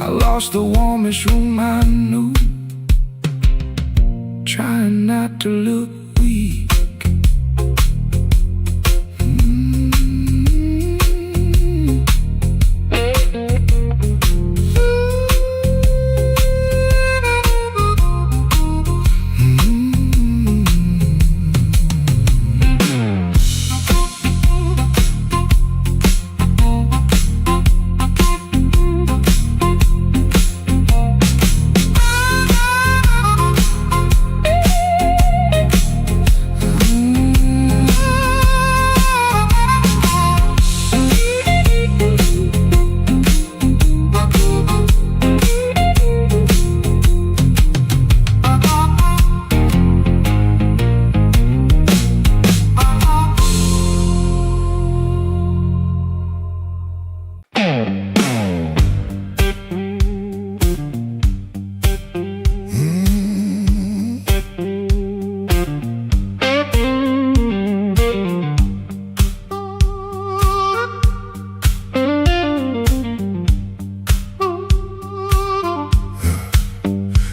I lost the warmest room I knew, trying not to look weak.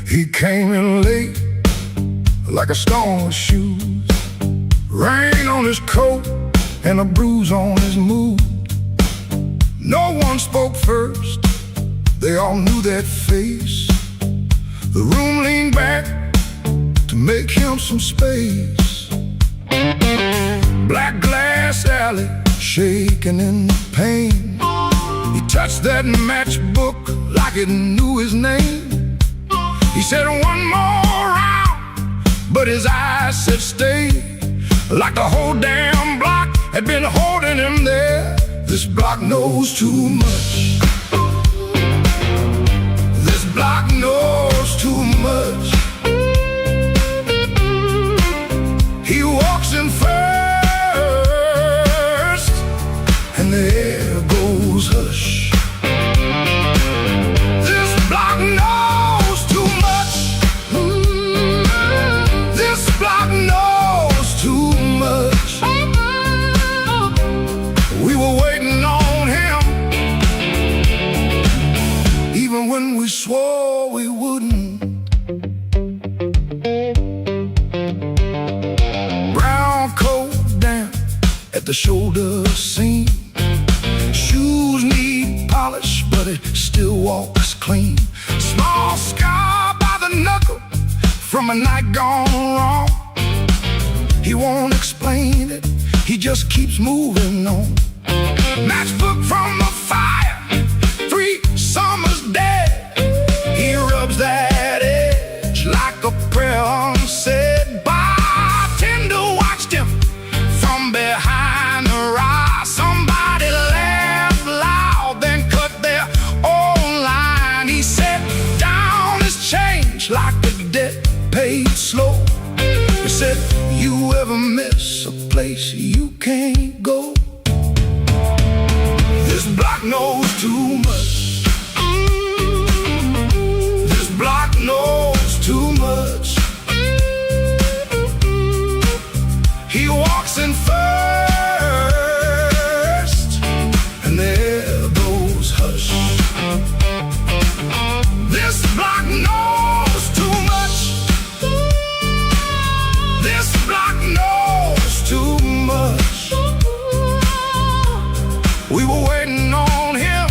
He came in late, like a storm with shoes, rain on his coat and a bruise on his mood. No one spoke first, they all knew that face. The room leaned back to make him some space. Black glass alley, shaking in the pain. He touched that matchbook like it knew his name. He said one more round, but his eyes said stay. Like the whole damn block had been holding him there. This block knows too much. This block knows too much. He walks in first, and the air goes hush. This block knows too much. This block knows too much. We were waiting on him, even when we swore we wouldn't. Brown coat down at the shoulder seam. Shoes need polish, but it still walks clean. Small scar by the knuckle from a night gone wrong. He won't explain it, he just keeps moving on. Matchbook from the fire, 3 summers dead. He rubs that edge like a prayer unsaid. Bartender watched him from behind the rise. Somebody laughed loud, then cut their own line. He set down his change like a debt paid slow. He said, you ever miss a place you can't go? This block knows too much. This block knows too much. He walks in first, and there goes hush. This block knows too much. This block knows too much. We were waiting on him,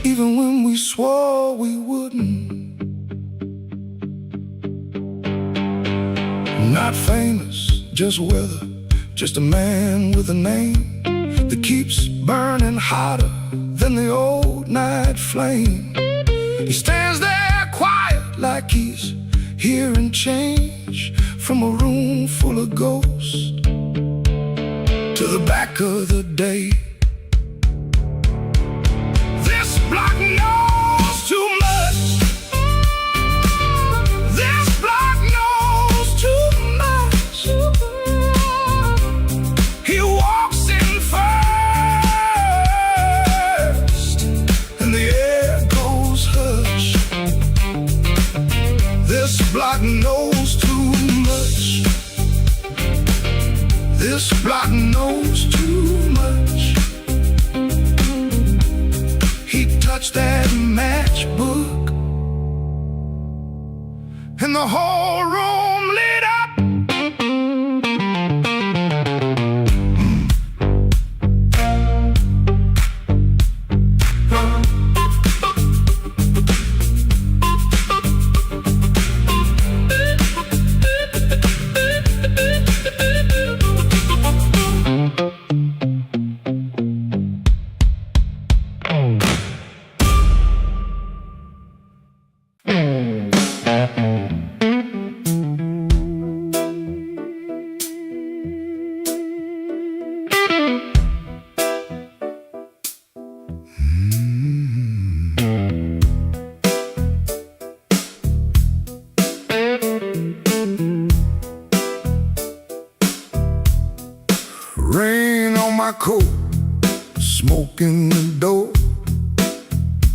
even when we swore we wouldn't. Not famous, just weather, just a man with a name that keeps burning hotter than the old night flame. He stands there quiet like he's hearing change from a room full of ghosts to the back of the day. This block knows too much. This block knows too much. He walks in first, and the air goes hush. This block knows too much. This block knows too much. touched that matchbook, and the whole room lit up. Rain on my coat, smoke in the door.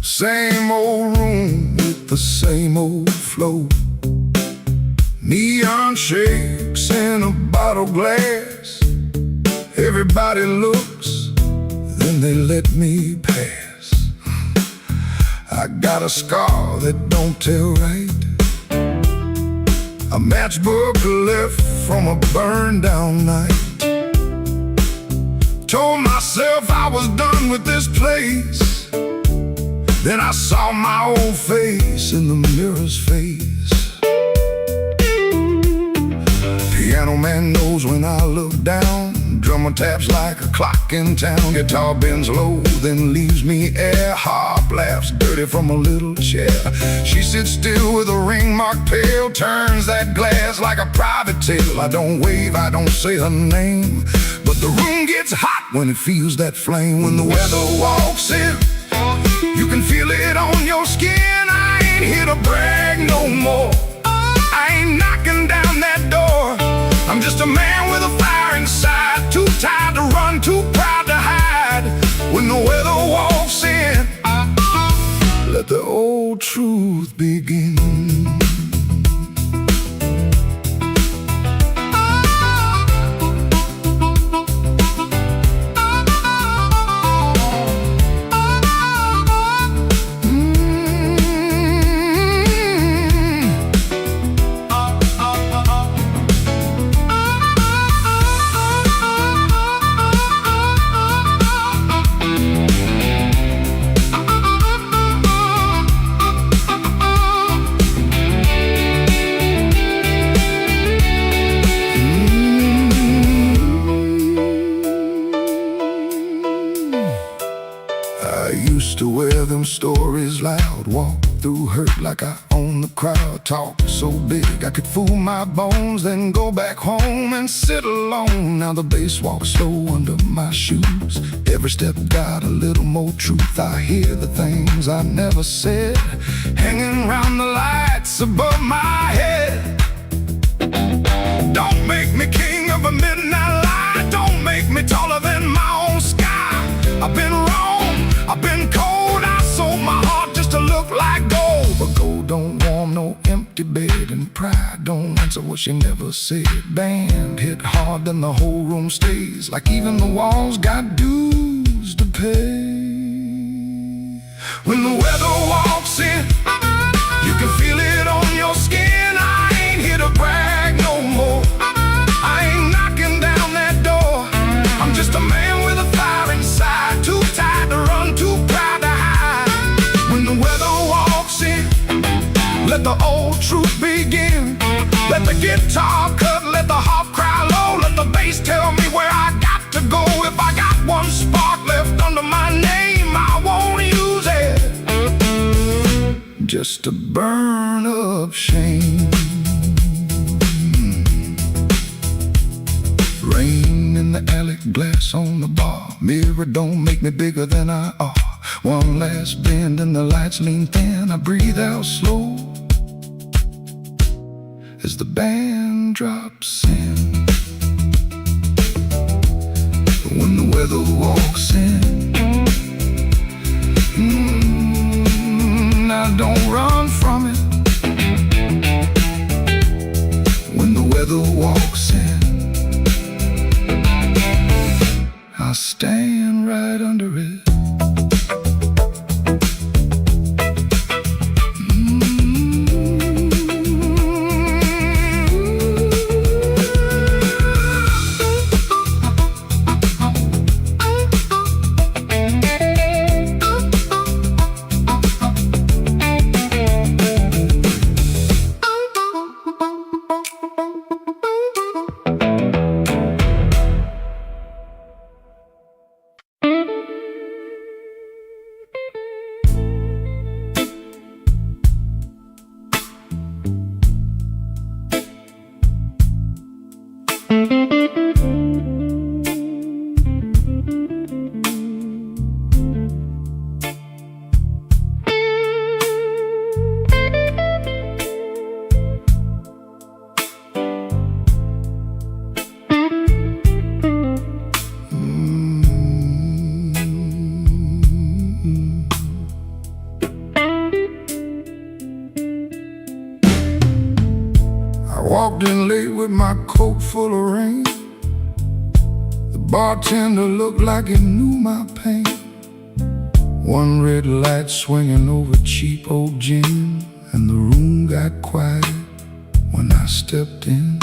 Same old room with the same old flow. Neon shapes in a bottle glass. Everybody looks, then they let me pass. I got a scar that don't tell right, a matchbook left from a burned down night. Told myself I was done with this place. Then I saw my old face in the mirror's face. Piano man knows when I look down. Drummer taps like a clock in town. Guitar bends low, then leaves me air. Harp laughs dirty from a little chair. She sits still with a ring marked pale. Turns that glass like a private tale. I don't wave, I don't say her name, but the room gets hot when it feels that flame. When the weather walks in, you can feel it on your skin. I ain't here to brag no more. I ain't knocking down that door. I'm just a man with a fire inside, too tired to run, too proud to hide. When the weather walks in, let the old truth begin. I used to wear them stories loud, walk through hurt like I own the crowd. Talk so big I could fool my bones, then go back home and sit alone. Now the bass walks slow under my shoes. Every step got a little more truth. I hear the things I never said, hanging round the lights above my head. Don't make me king of a midnight light. Don't make me taller than my own sky. I've been wrong, I've been cold. I sold my heart just to look like gold. But gold don't warm no empty bed, and pride don't answer what she never said. Band hit hard, then the whole room stays, like even the walls got dues to pay. When the weather walks in, you can feel it on your skin. I ain't here to brag no more. I ain't knocking down that door. I'm just a man with a fire inside, too tired to run, too proud to hide. When the weather walks in, let the old truth begin. Let the guitar cut, let the harp cry low. Let the bass tell me where I got to go. If I got one spark left under my name, I won't use it just to burn up shame. Rain in the alley, glass on the bar. Mirror don't make me bigger than I are. One last bend and the lights lean thin. I breathe out slow as the band drops in. When the weather walks in, I don't run from it. When the weather walks in, I stand right under it. with my coat full of rain. The bartender looked like he knew my pain. One red light swinging over cheap old gin, and the room got quiet when I stepped in.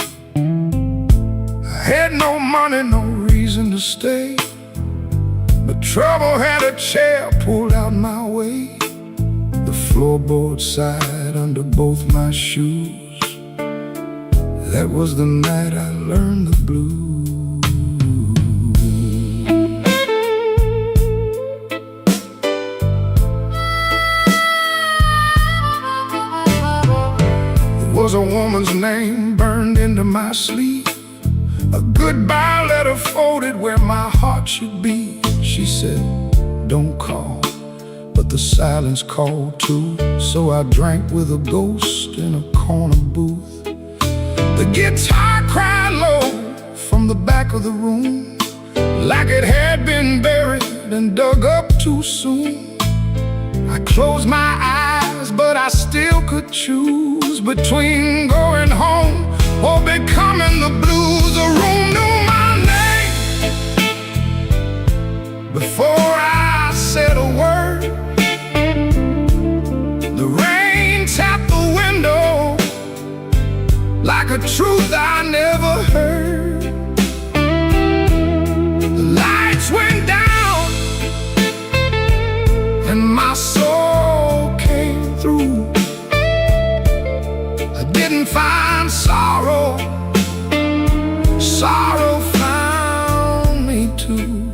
I had no money, no reason to stay, but trouble had a chair pulled out my way. The floorboard side under both my shoes. That was the night I learned the blues. There was a woman's name burned into my sleeve, a goodbye letter folded where my heart should be. She said, don't call, but the silence called too. So I drank with a ghost in a corner booth. The guitar cried low from the back of the room, like it had been buried and dug up too soon. I closed my eyes, but I still could choose between going home or becoming the blues. The room knew my name before I said a word. The rain tapped the window like a truth I never heard. The lights went down and my soul came through. I didn't find sorrow, sorrow found me too.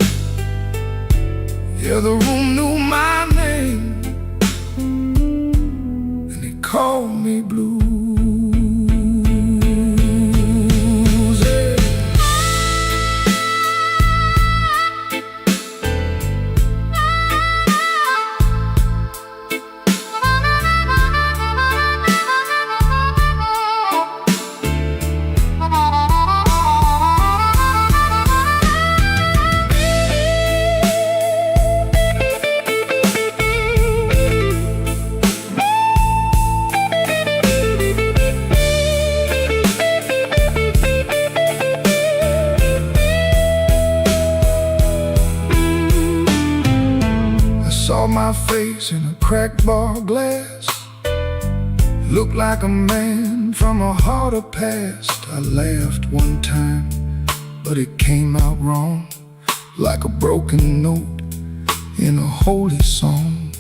Yeah, the room knew my name and it called me blue. Saw my face in a cracked bar glass. Looked like a man from a harder past. I laughed one time, but it came out wrong, like a broken note in a holy song.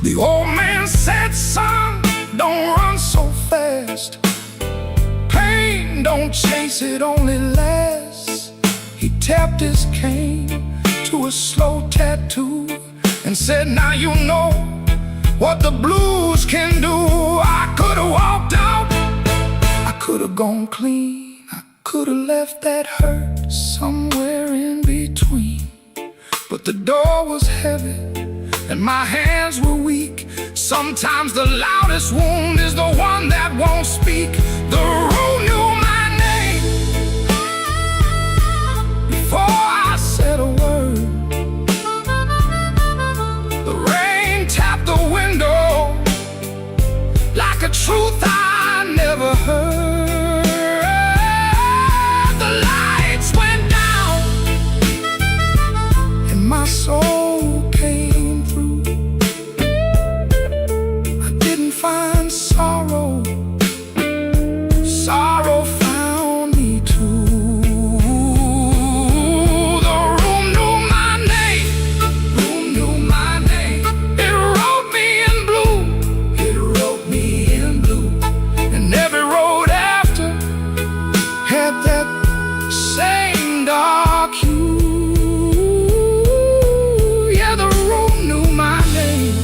The old man said, son, don't run so fast. Pain don't chase, it only lasts. He tapped his cane to a slow tattoo and said, now you know what the blues can do. I could've walked out, I could've gone clean, I could've left that hurt somewhere in between. But the door was heavy and my hands were weak. Sometimes the loudest wound is the one that won't speak. The room knew my name before I said a word. Like a truth I never heard. The lights went down and my soul came through. I didn't find sorrow, sorrow found me too. The room knew my name, room knew my name. It wrote me in blue, it wrote me in blue. And every road after had that same dark hue. Yeah, the room knew my name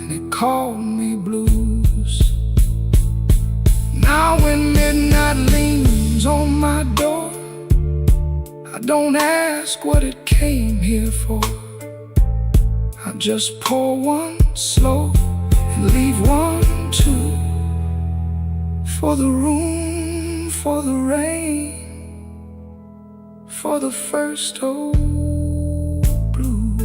and it called me blues. Now when midnight leans on my door, I don't ask what it came here for. I just pour one slow and leave one too. For the room, for the rain, for the first old blues.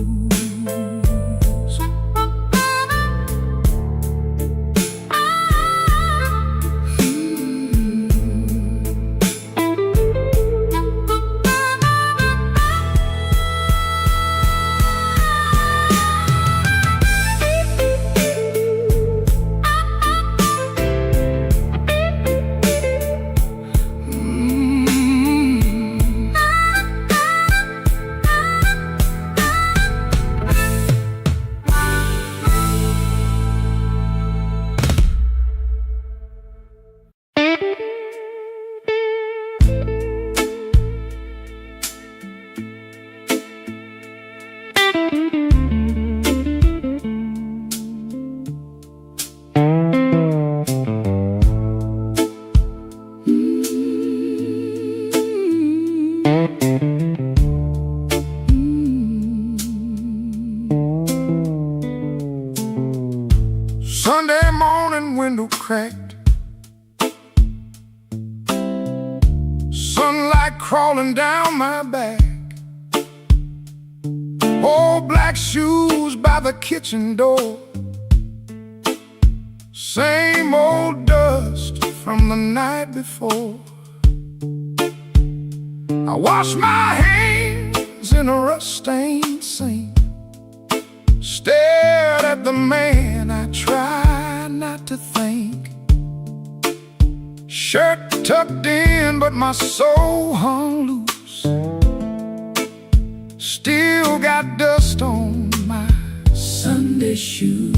window cracked, sunlight crawling down my back. Old black shoes by the kitchen door, same old dust from the night before. I wash my hands in a rust-stained sink, stared at the man I tried not to think. Shirt tucked in, but my soul hung loose. Still got dust on my Sunday shoes.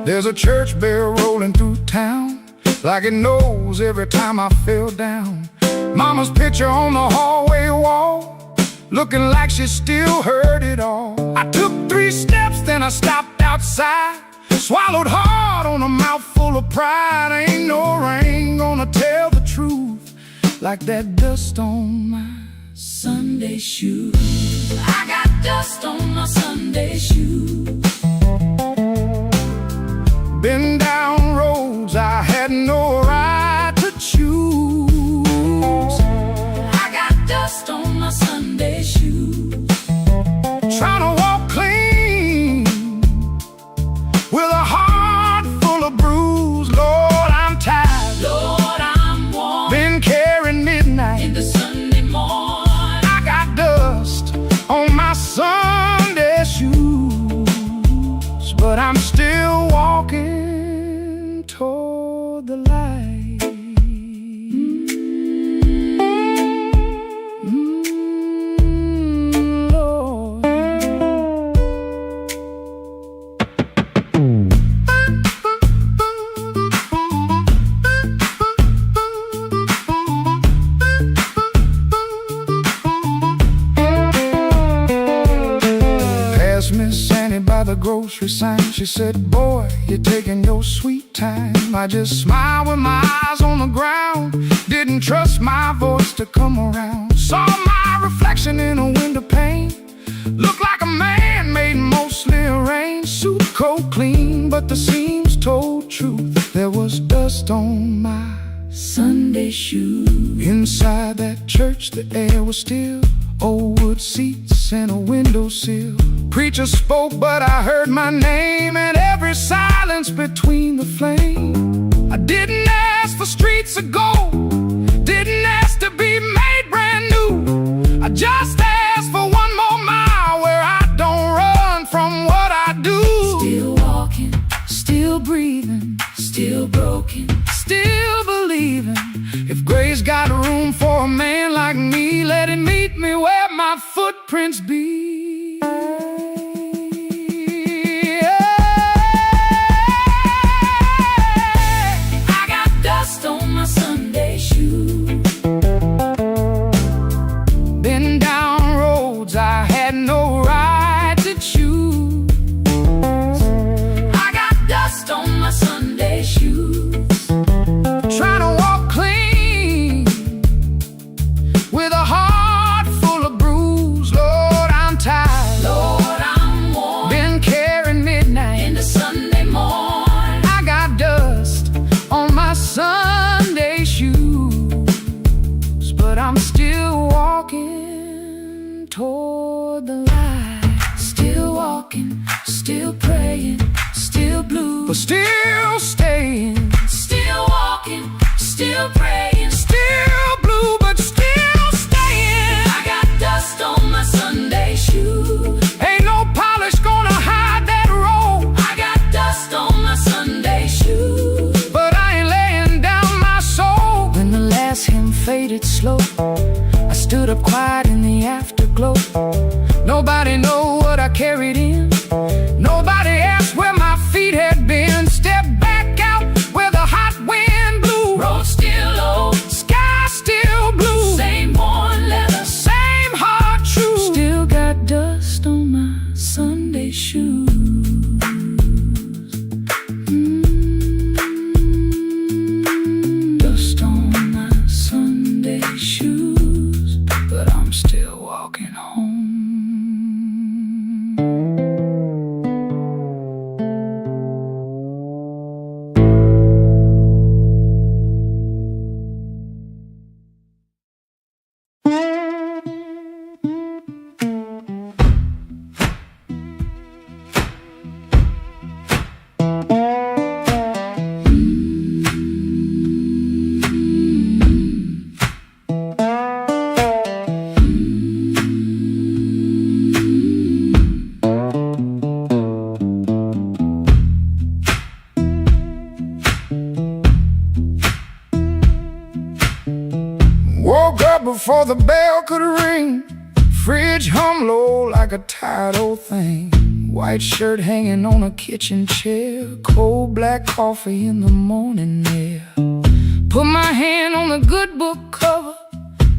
There's a church bell rolling through town, like it knows every time I fell down. Mama's picture on the hallway wall, looking like she still heard it all. I took 3 steps, then I stopped outside, swallowed hard on a mouthful of pride. Ain't no rain gonna tell the truth like that dust on my Sunday shoes. I got dust on my Sunday shoes. Been down roads I had no right to choose. I got dust on my Sunday shoes. Trying to walk clean with a heart full of bruise. Lord, I'm tired. Lord, I'm warm. Been carrying midnight In the Sunday morning, I got dust on my Sunday shoes, but I'm still walking toward the light. Lord. Passed Miss Annie by the grocery sign. She said, boy, you're taking your sweet time. I just smiled with my eyes on the ground, didn't trust my voice to come around. Saw my reflection in a window pane, looked like a man made mostly arranged. Suit coat clean, but the seams told truth. There was dust on my Sunday shoes. inside that church, the air was still. Old wood seats and a windowsill. Preacher spoke, but I heard my name, and every silence between the flame. I didn't ask for streets of gold, didn't ask to be made brand new. I just asked for one more mile where I don't run from what I do. Still walking, Still breathing, still broken. still believing. If grace got room for a man like me, let it meet me where my footprints be. I got dust on my Sunday shoes. Been down roads I had no right to choose. I got dust on my Sunday shoes. Trying to walk clean with a heart full of bruise. Lord, I'm tired. Lord, I'm warm. Been carrying midnight. In the Sunday morning, I got dust on my Sunday shoes, but I'm still walking toward the light. still walking, still praying, still blue. But still staying, Still walking, still praying. still blue, but still staying. I got dust on my Sunday shoes. Ain't no polish gonna hide that road, I got dust on my Sunday shoes. but I ain't laying down my soul. When the last hymn faded slow, I stood up quiet in the afterglow. Nobody know what I carried in, nobody asked where my feet had been. Stepped back out where the hot wind blew. Road still low, Sky still blue, same worn leather. same heart true. Still got dust on my Sunday shoes. Dust on my Sunday shoes, but I'm still walking home. the bell could ring. Fridge hum low like a tired old thing. White shirt hanging on a kitchen chair. Cold black coffee in the morning air. Put my hand on the good book cover.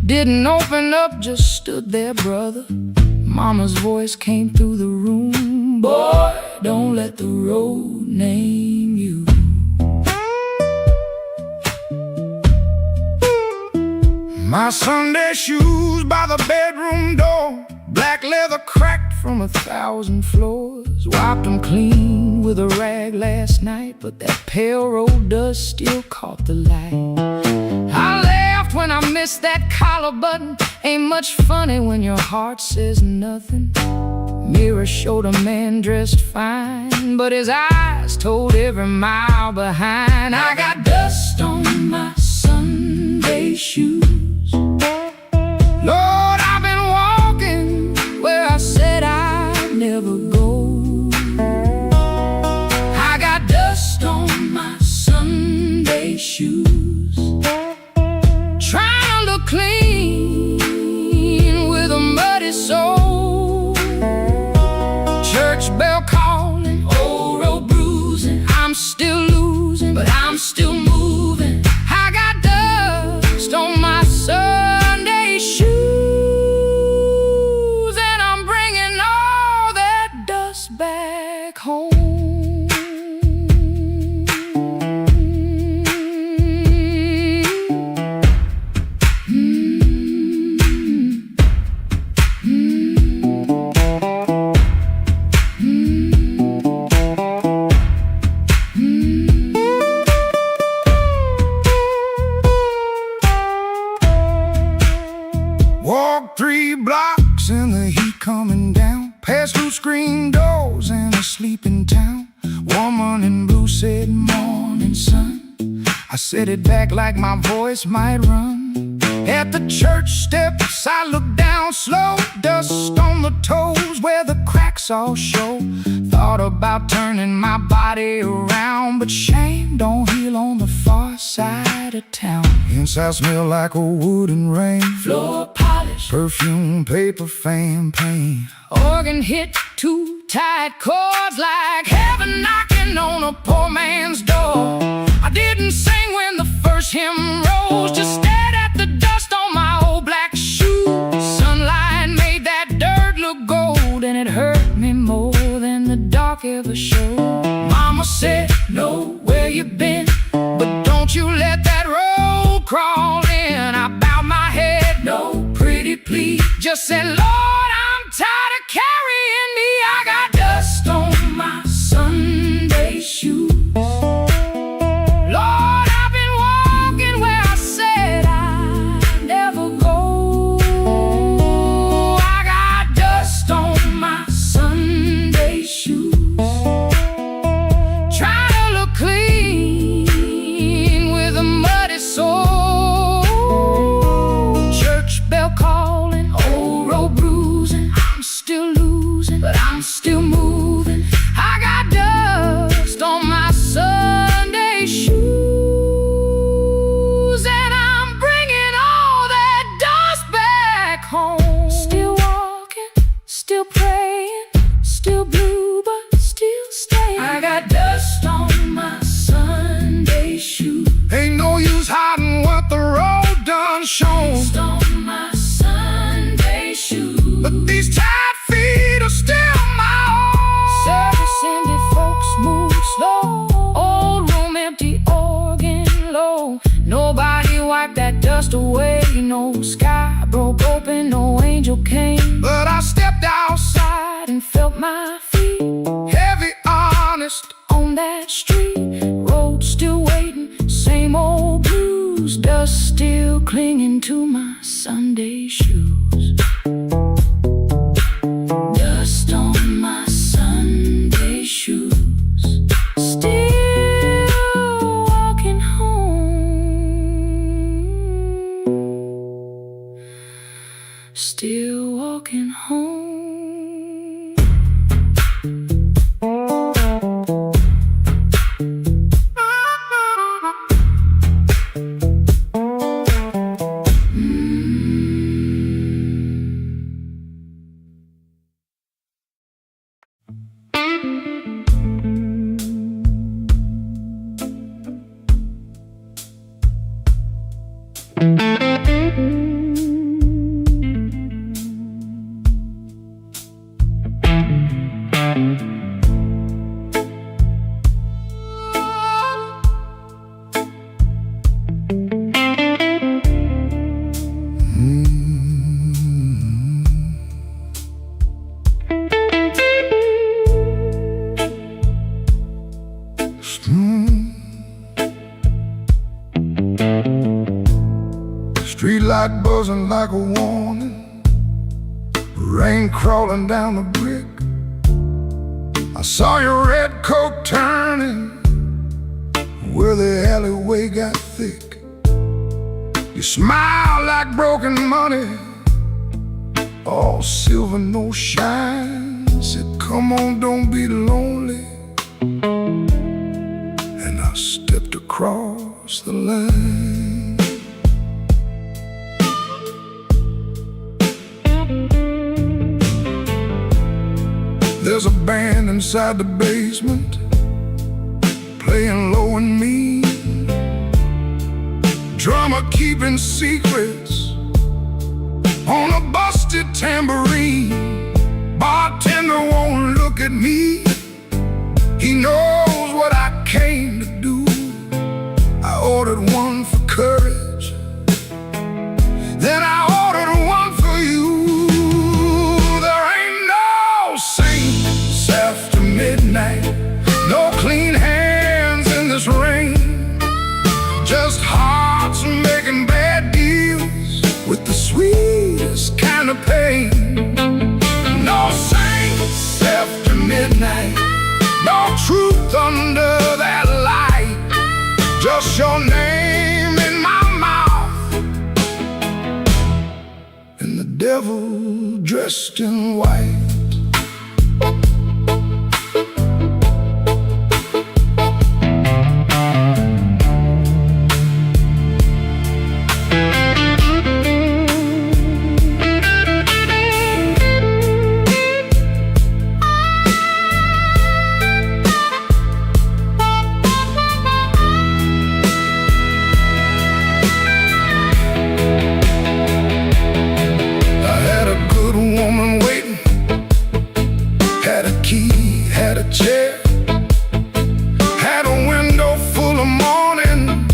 Didn't open up, just stood there, brother. Mama's voice came through the room. Boy, don't let the road name you. My Sunday shoes by the bedroom door. Black leather cracked from 1,000 floors. Wiped them clean with a rag last night, but that pale road dust still caught the light. I laughed when I missed that collar button. Ain't much funny when your heart says nothing. Mirror showed a man dressed fine, but his eyes told every mile behind. I got dust on my Sunday shoes. Lord, I've been walking where I said I'd never go. I got dust on my Sunday shoes. Trying to look clean with a muddy soul. Church bell calling, old road bruising. I'm still losing, but I'm still moving. I got dust on my Sunday shoes, and I'm bringing all that dust back home. Walked 3 blocks in the heat coming down. Passed through screen doors in a sleeping town. Woman in blue said, "Morning, sun." I said it back like my voice might run. At the church steps I looked down slow. Dust on the toes where the cracks all show. Thought about turning my body around, but shame don't heal on the far side of town. Inside smell like a wood and rain. Floor polish, perfume, paper, fan, pain. Organ hit 2 tight chords like heaven knocking on a poor man's door. I didn't sing when the first hymn rose, just stared at the dust on my old black shoes. Sunlight made that dirt look gold, and it hurt me more than the dark ever showed. Mama said, "Know where you been, but don't you let that road crawl in." I bowed my head, "No, pretty please." Just said, "Lord, I'm tired of carrying me." I got dust on my Sunday shoes. Lord, I've been walking where I said I'd never go. I got dust on my Sunday shoes. Trying to look clean with a muddy soul. Church bell calling, old road bruising. I'm still losing, but I'm still moving. I got dust on my Sunday shoes, and I'm bringing all that dust back home. Still walking, still praying, still blue, but still staying. I got dust on my Sunday shoes. Ain't no use hiding what the road done shown. Dust on my Sunday shoes, but these tired feet are still my own. Service ended, folks move slow. Old room empty, organ low. Nobody wiped that dust away. No sky broke open, no angel came. But I stepped outside and felt my feet heavy, honest, on that street. Road still waiting, same old blues. Dust still clinging to my Sunday shoes. Dust on my Sunday shoes. Still walking home. Still walking home. Streetlight buzzing like a warning, rain crawling down the brick. I saw your red coat turning where the alleyway got thick. You smiled like broken money, all silver, no shine. Said, come on, don't be lonely. And I stepped across the line. There's a band inside the basement, playing low and mean, drummer keeping secrets on a busted tambourine. Bartender won't look at me, he knows what I came to do. I ordered one for courage, then I ordered one for you. There ain't no saints after midnight, no clean hands in this rain, just hearts making bad deals with the sweetest kind of pain. No saints after midnight, no truth under that light, just your name in my mouth and the devil dressed in white. Had a chair, had a window full of morning,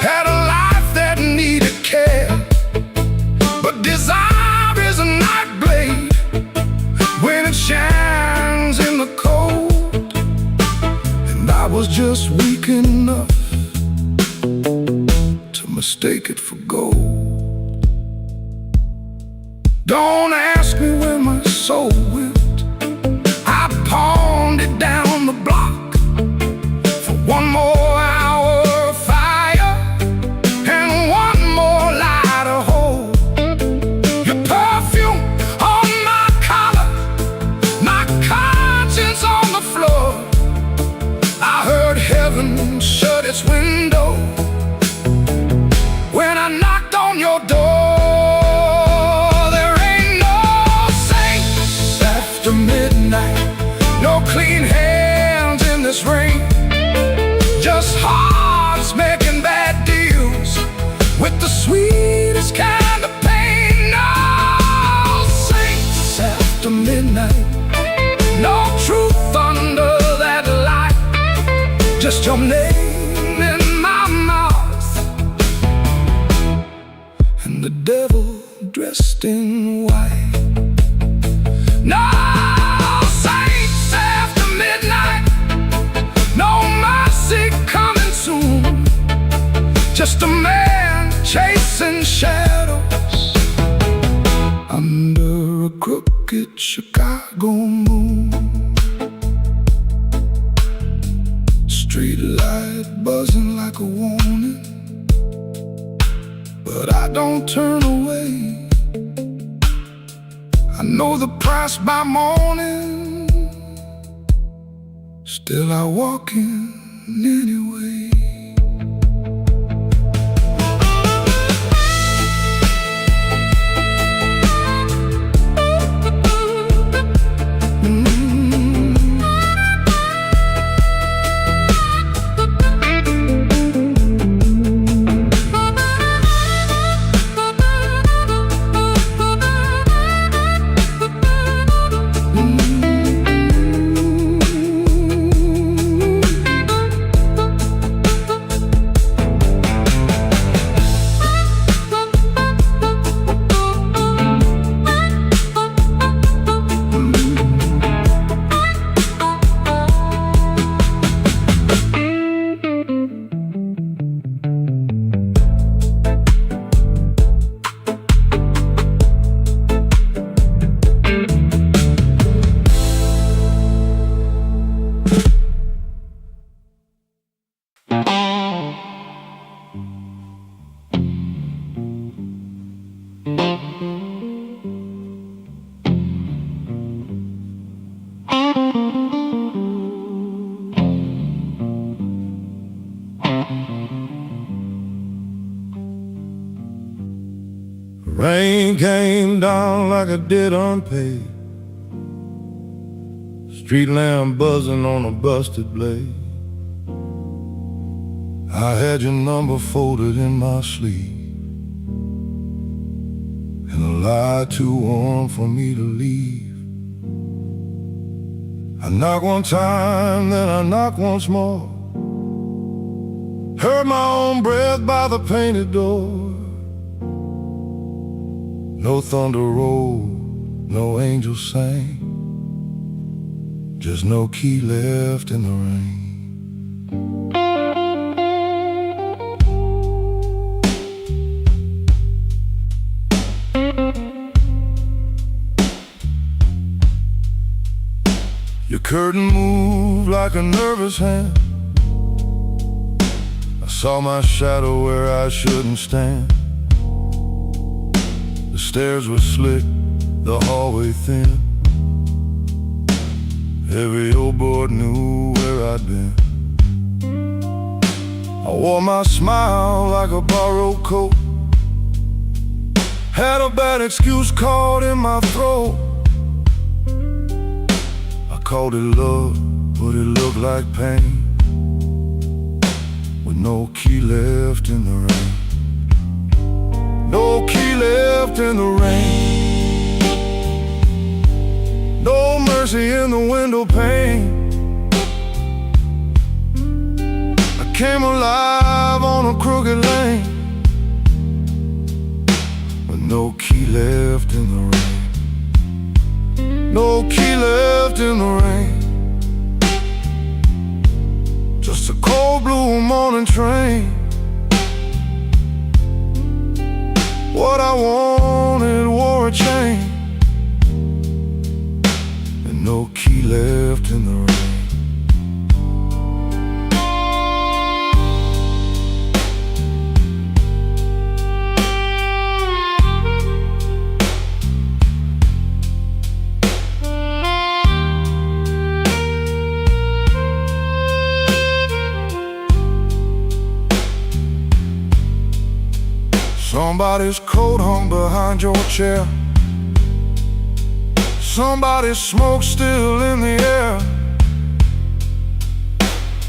had a life that needed care. But desire is a night blade when it shines in the cold, and I was just weak enough to mistake it for gold. Don't ask me where my soul went, pawned it down the block for one more hour of fire and one more light of hope. Your perfume on my collar, my conscience on the floor. I heard heaven shut its window when I knocked on your door. There ain't no saints after midnight, no clean hands in this rain, just hearts making bad deals with the sweetest kind of pain. No saints after midnight, no truth under that light, just your name in my mouth and the devil dressed in white. No saints after midnight, no mercy coming soon, just a man chasing shadows under a crooked Chicago moon. Streetlight buzzing like a warning, but I don't turn away. I know the price by morning, still I walk in anyway. down like a debt unpaid. Street lamp buzzing on a busted blade. I had your number folded in my sleeve, and a lie too warm for me to leave. I knock one time, then I knock once more. Heard my own breath by the painted door. No thunder rolled, no angel sang, just no key left in the rain. Your curtain moved like a nervous hand. I saw my shadow where I shouldn't stand. The stairs were slick, the hallway thin. Every old board knew where I'd been. I wore my smile like a borrowed coat. Had a bad excuse caught in my throat. I called it love, but it looked like pain, with no key left in the rain. No key left in the rain. No mercy in the window pane. I came alive on a crooked lane, with no key left in the rain. No key left in the rain. Just a cold blue morning train. What I wanted wore a chain, and no key left in the rain. Somebody's coat hung behind your chair. Somebody's smoke still in the air.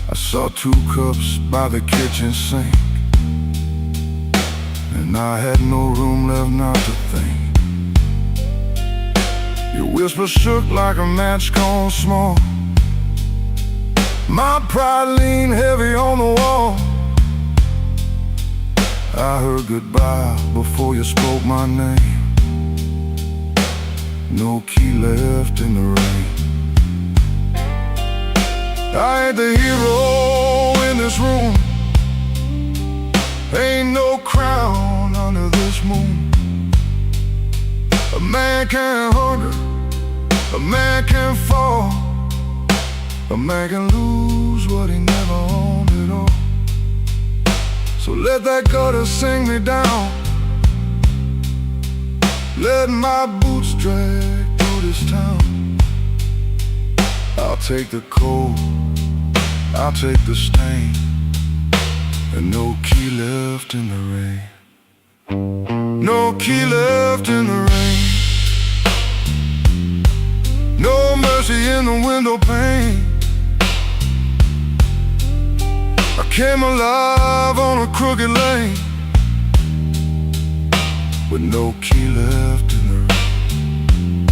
I saw 2 cups by the kitchen sink, and I had no room left not to think. Your whisper shook like a match gone small. My pride leaned heavy on the wall. I heard goodbye before you spoke my name. No key left in the rain. I ain't the hero in this room. Ain't no crown under this moon. A man can hunger, a man can fall, a man can lose what he never owned at all. So let that gutter sing me down. Let my boots drag through this town. I'll take the cold, I'll take the stain, and no key left in the rain. No key left in the rain. No mercy in the window pane. I came alive on a crooked lane, with no key left in the rain.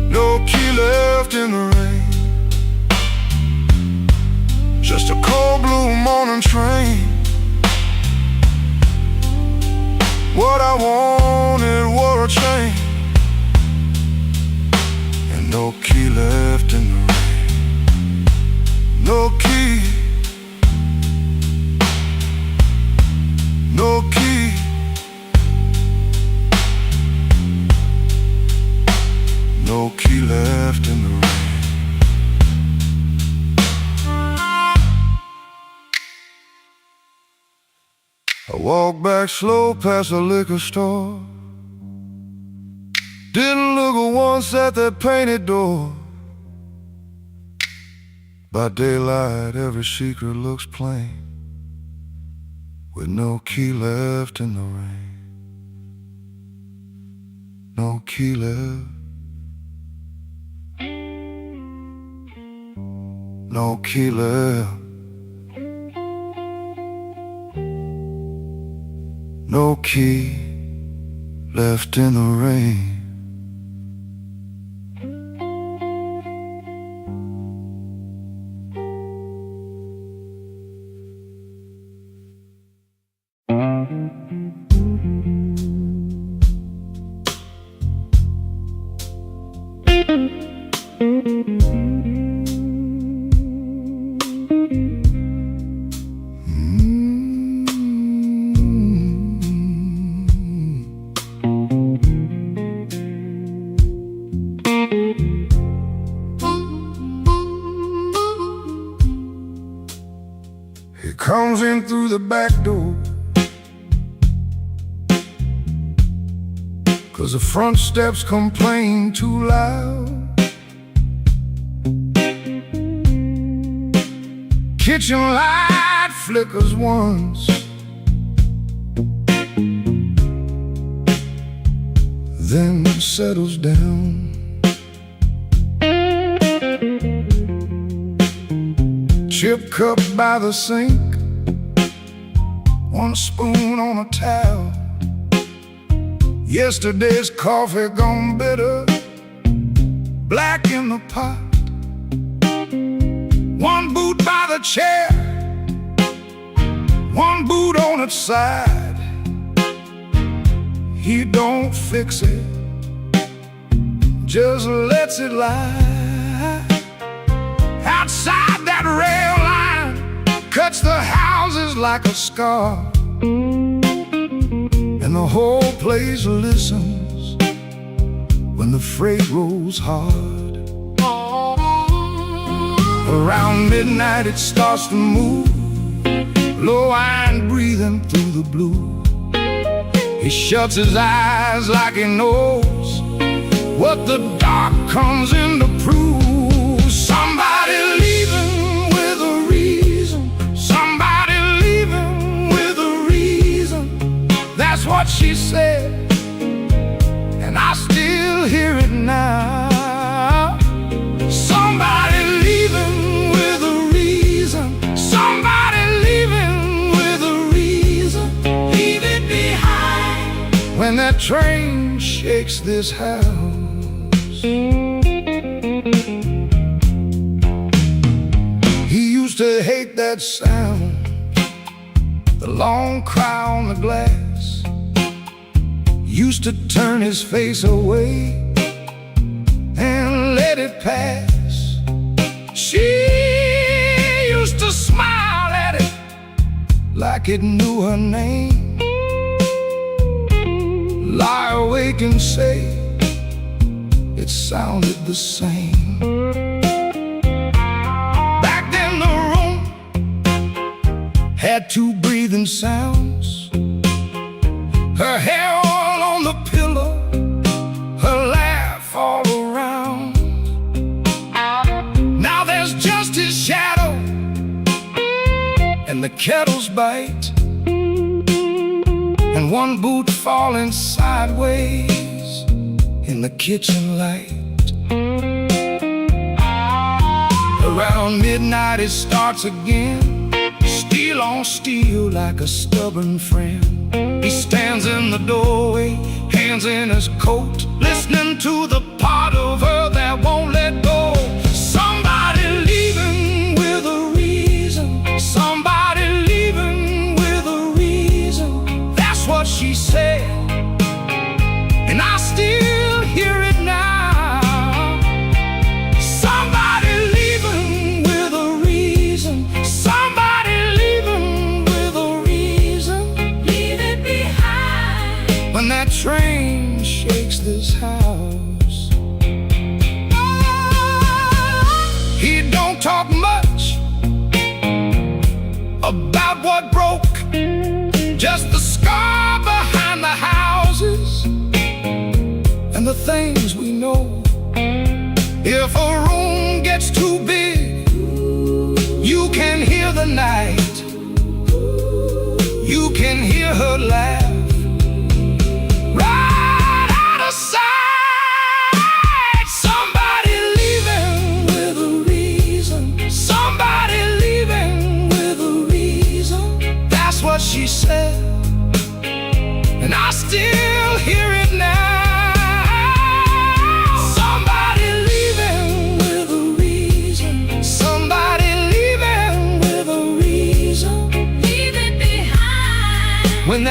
No key left in the rain. Just a cold blue morning train. What I wanted wore a chain, and no key left in the rain. No key. No key. No key left in the rain. I walked back slow past the liquor store. Didn't look once at that painted door. By daylight every secret looks plain, with no key left in the rain. no killer, no killer, no key left in the rain. He comes in through the back door, 'cause the front steps complain too loud. Kitchen light flickers once, then settles down. Chip cup by the sink, one spoon on a towel. Yesterday's coffee gone bitter, black in the pot. One boot by the chair, one boot on its side. He don't fix it, just lets it lie. Outside that rail line cuts the houses like a scar, and the whole place listens when the freight rolls hard. Around midnight it starts to move, low iron breathing through the blue. He shuts his eyes like he knows what the dark comes in to prove. Somebody leaving with a reason, somebody leaving with a reason. That's what she said, and I still hear it now. Somebody leaving with a reason, somebody leaving with a reason. Leave it behind when that train shakes this house. He used to hate that sound, the long cry on the glass. Used to turn his face away and let it pass. She used to smile at it like it knew her name, lie awake and say it sounded the same. Back then the room had two breathing sounds, her hair all on the pillow, her laugh all around. Now there's just his shadow and the kettle's bite, and one boot falling sideways in the kitchen light. Around midnight it starts again, steel on steel like a stubborn friend. He stands in the doorway, hands in his coat, listening to the part of her that won't let go. Somebody leaving with a reason, somebody leaving with a reason. That's what she said, and I still hear it now. Somebody leaving with a reason, somebody leaving with a reason. Leave it behind when that train shakes this house. He don't talk much about what broke, just the scar behind the houses and the things we know. If a room gets too big, you can hear the night, you can hear her laugh right out of sight.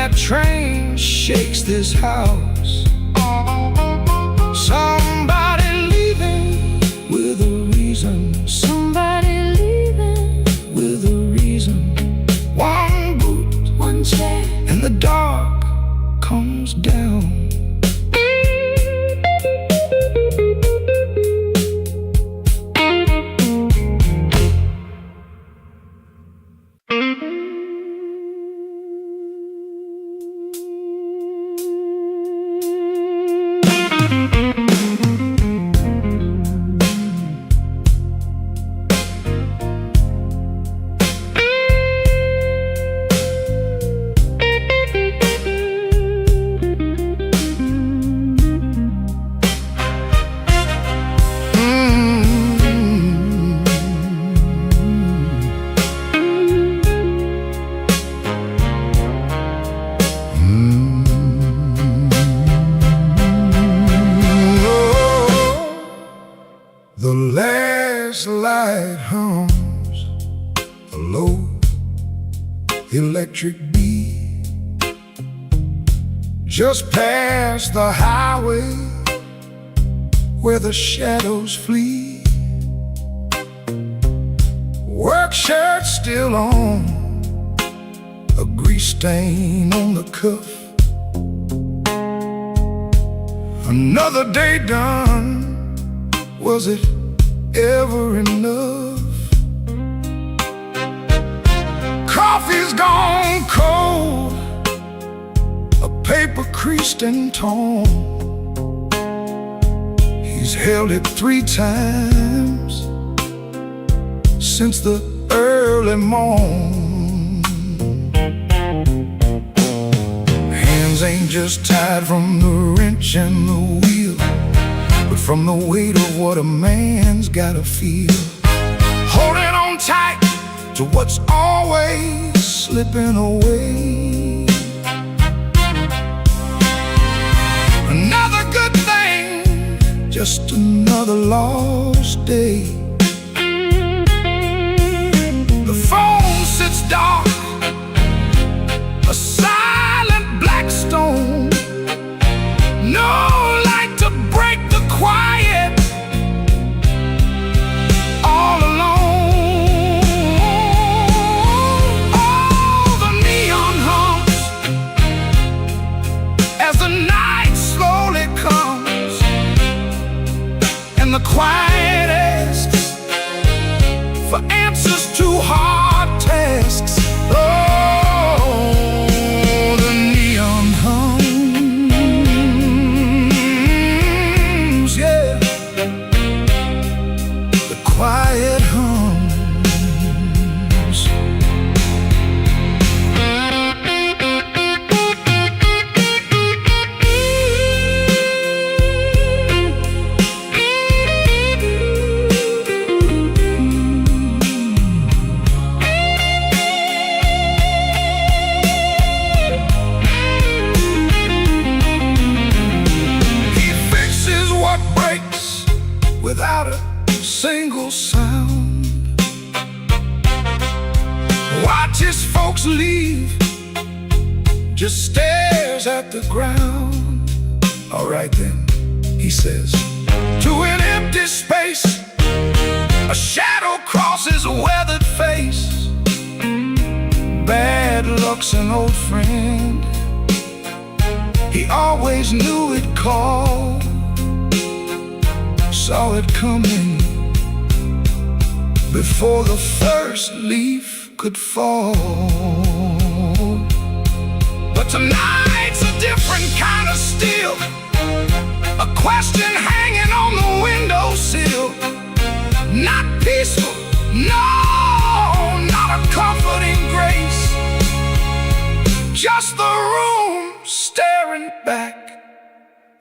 that train shakes this house. Somebody leaving with a reason. Somebody leaving With a reason. One boot, one chair, and the dark comes down. The last light hums a low electric beat just past the highway where the shadows flee. Work shirt still on, a grease stain on the cuff. Another day done. Was it ever enough? Coffee's gone cold, a paper creased and torn. He's held it 3 times since the early morn. Hands ain't just tied from the wrench and the wheel, but from the weight of what a man's gotta feel. Holding on tight to what's always slipping away. Another good thing, just another lost day. The phone sits dark, a silent black stone. No light to break the quiet, all alone. Oh, the neon hums as the night slowly comes, and the quiet asks for answers to hard tasks. Oh, the neon hums, yeah, the quiet hums. He fixes what breaks without a single sound. Watches folks leave, just stares at the ground. All right then, he says, to an empty space, a shadow crosses a weathered face. Bad luck's an old friend, he always knew it'd call. Saw it coming before the first leaf could fall. But tonight's a different kind of steel, a question hanging on the windowsill. Not peaceful, no, not a comforting grace, just the room staring back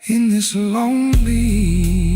in this lonely.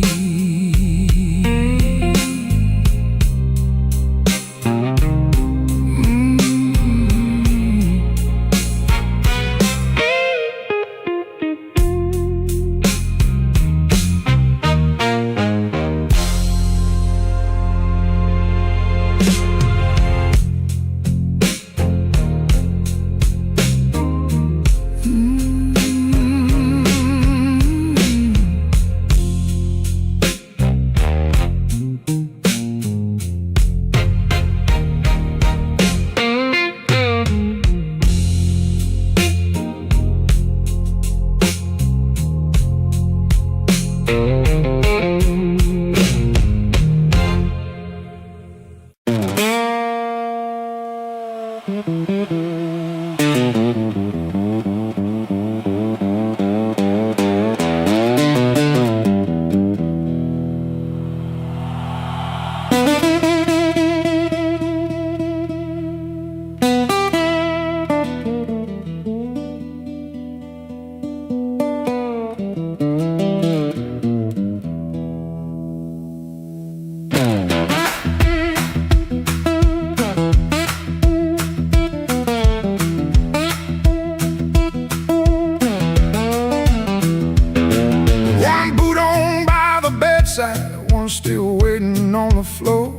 waiting on the floor.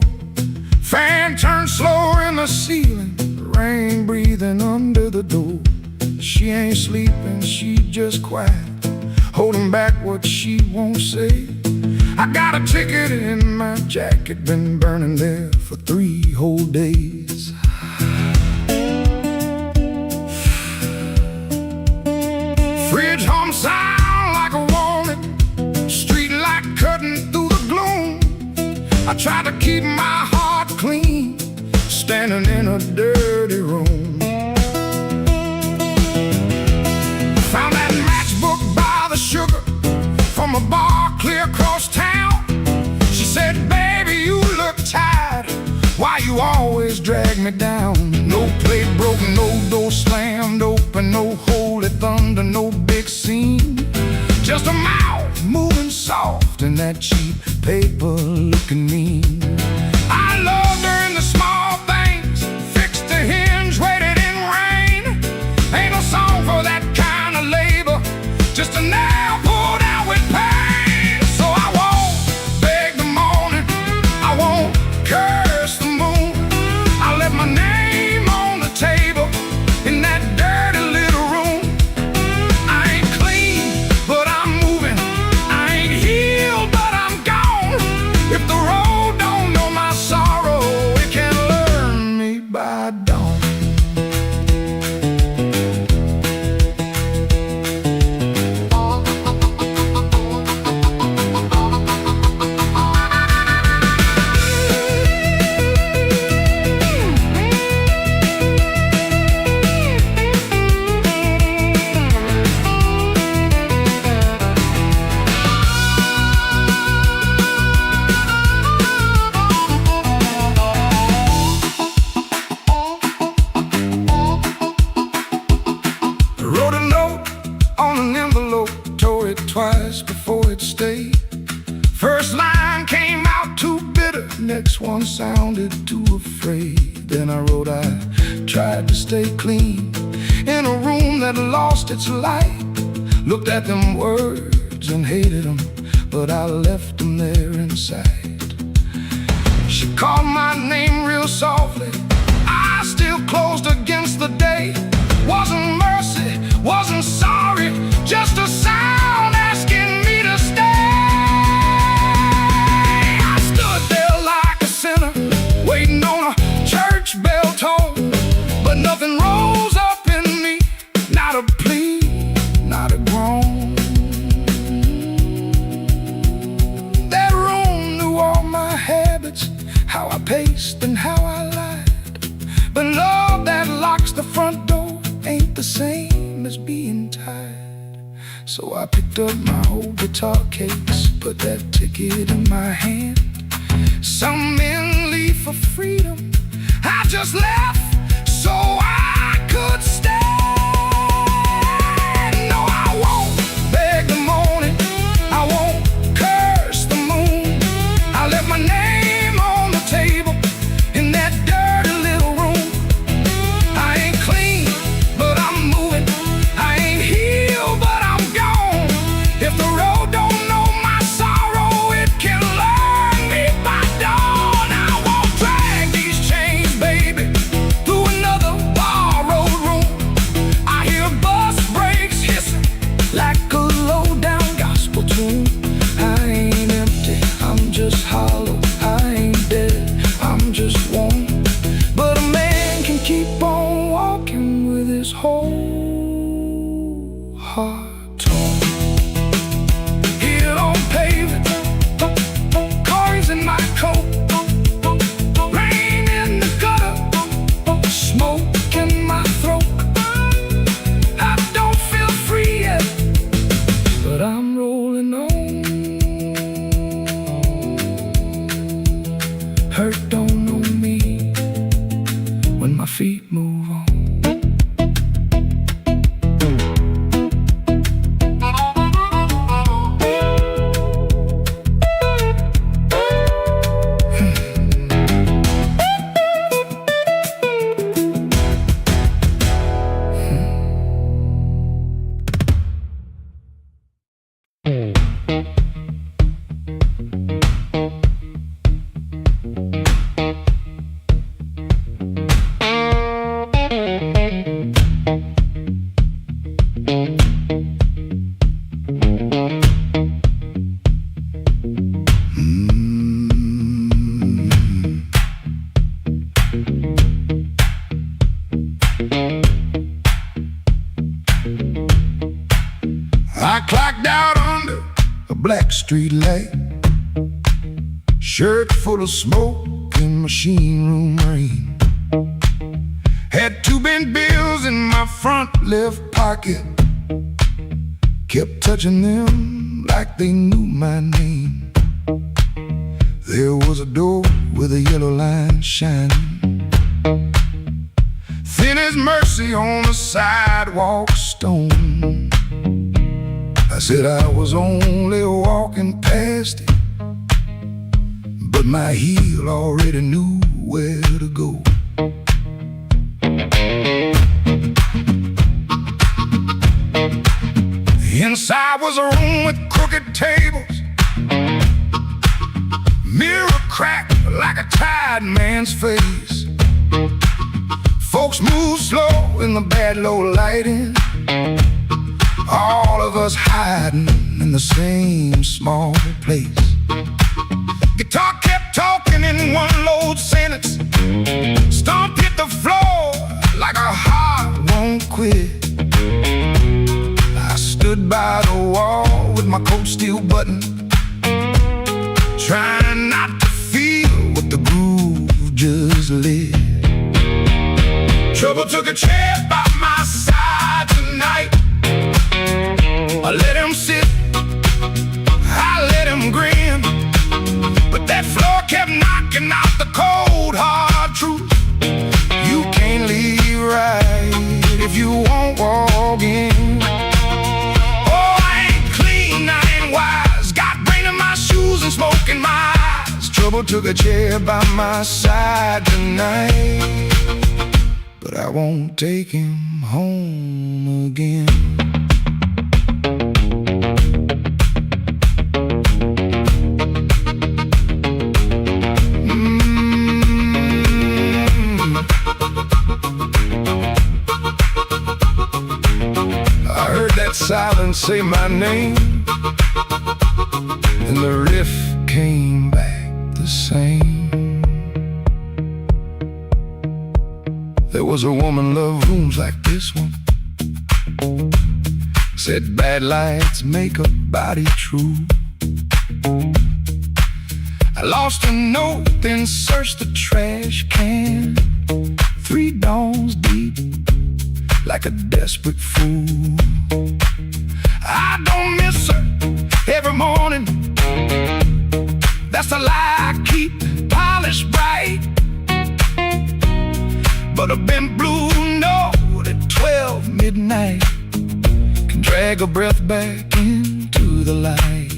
Fan turned slow in the ceiling, rain breathing under the door. She ain't sleeping, she just quiet, holding back what she won't say. I got a ticket in my jacket, been burning there for 3 whole days. Fridge hum sound like a warning, street light cutting through the gloom. I try to keep my heart clean, standing in a dirty room. Found that matchbook by the sugar from a bar clear across town. She said, baby, you look tired, why you always drag me down? No plate broken, no door slammed open, no holy thunder, no big scene. Just a mouth moving soft and that cheap paper looking mean. I loved her in the small things, fixed a hinge, waited in rain. Ain't no song for that kind of labor, just a nail pulled out with pain. So I won't beg the morning, I won't curse the moon. I left my name on the table in that dirty little room. I ain't clean, but I'm moving. I ain't healed, but I'm gone. If the road don't know my sorrow, it can learn me by dawn. Wrote a note on an envelope, tore it twice before it stayed. First line came out too bitter, next one sounded too afraid. Then I wrote, I tried to stay clean in a room that lost its light. Looked at them words and hated them, but I left them there inside. She called my name real softly, I still closed against the day. Wasn't mercy, wasn't sorry, just a sound asking me to stay. I stood there like a sinner, waiting on a church bell tone, but nothing rose up in me, not a plea, not a groan. That room knew all my habits, how I paced and how I lied. But love that locks the front door ain't the same as being tired. So I picked up my old guitar case, put that ticket in my hand. Some men leave for freedom, I just left so I could stand. No, I won't beg the morning, I won't curse the moon. I left my name on the table in that dirty little room. I ain't clean, but I'm moving. I ain't healed, but I'm gone. If the road don't know my sorrow, it can learn me by dawn. I won't drag these chains, baby, through another borrowed room. I hear bus brakes hissing like a low-down gospel tune. I ain't empty, I'm just hollow. I ain't dead, I'm just warm. But a man can keep on walking with his whole heart torn. Here on pavement, cars in my coat, rain in the gutter, smoke in my throat. I don't feel free yet, but I'm rolling on. Hurt don't know me when my feet move on. street light, shirt full of smoke and machine room rain. Had 2 bent bills in my front left pocket, kept touching them like they knew my name. There was a door with a yellow line shining, thin as mercy on the sidewalk stone. I said I was only walking past it, but my heel already knew where to go. Inside was a room with crooked tables, mirror cracked like a tired man's face. Folks moved slow in the bad low lighting, all of us hiding in the same small place. Guitar kept talking in one low sentence, stomp hit the floor like a heart won't quit. I stood by the wall with my coat still buttoned, trying not to feel what the groove just lit. Trouble took a chair by my side tonight. I let him sit, I let him grin, but that floor kept knocking out the cold hard truth. You can't leave right if you won't walk in. Oh, I ain't clean, I ain't wise, got brain in my shoes and smoke in my eyes. Trouble took a chair by my side tonight, but I won't take him home again. I heard that silence say my name, and the riff came back the same. There was a woman loved rooms like this one, said bad lights make a body true. I lost a note, then searched the trash can, 3 dawns deep, like a desperate fool. I don't miss her every morning, that's a lie I keep polished bright. But a bent blue note at 12 midnight can drag a breath back into the light.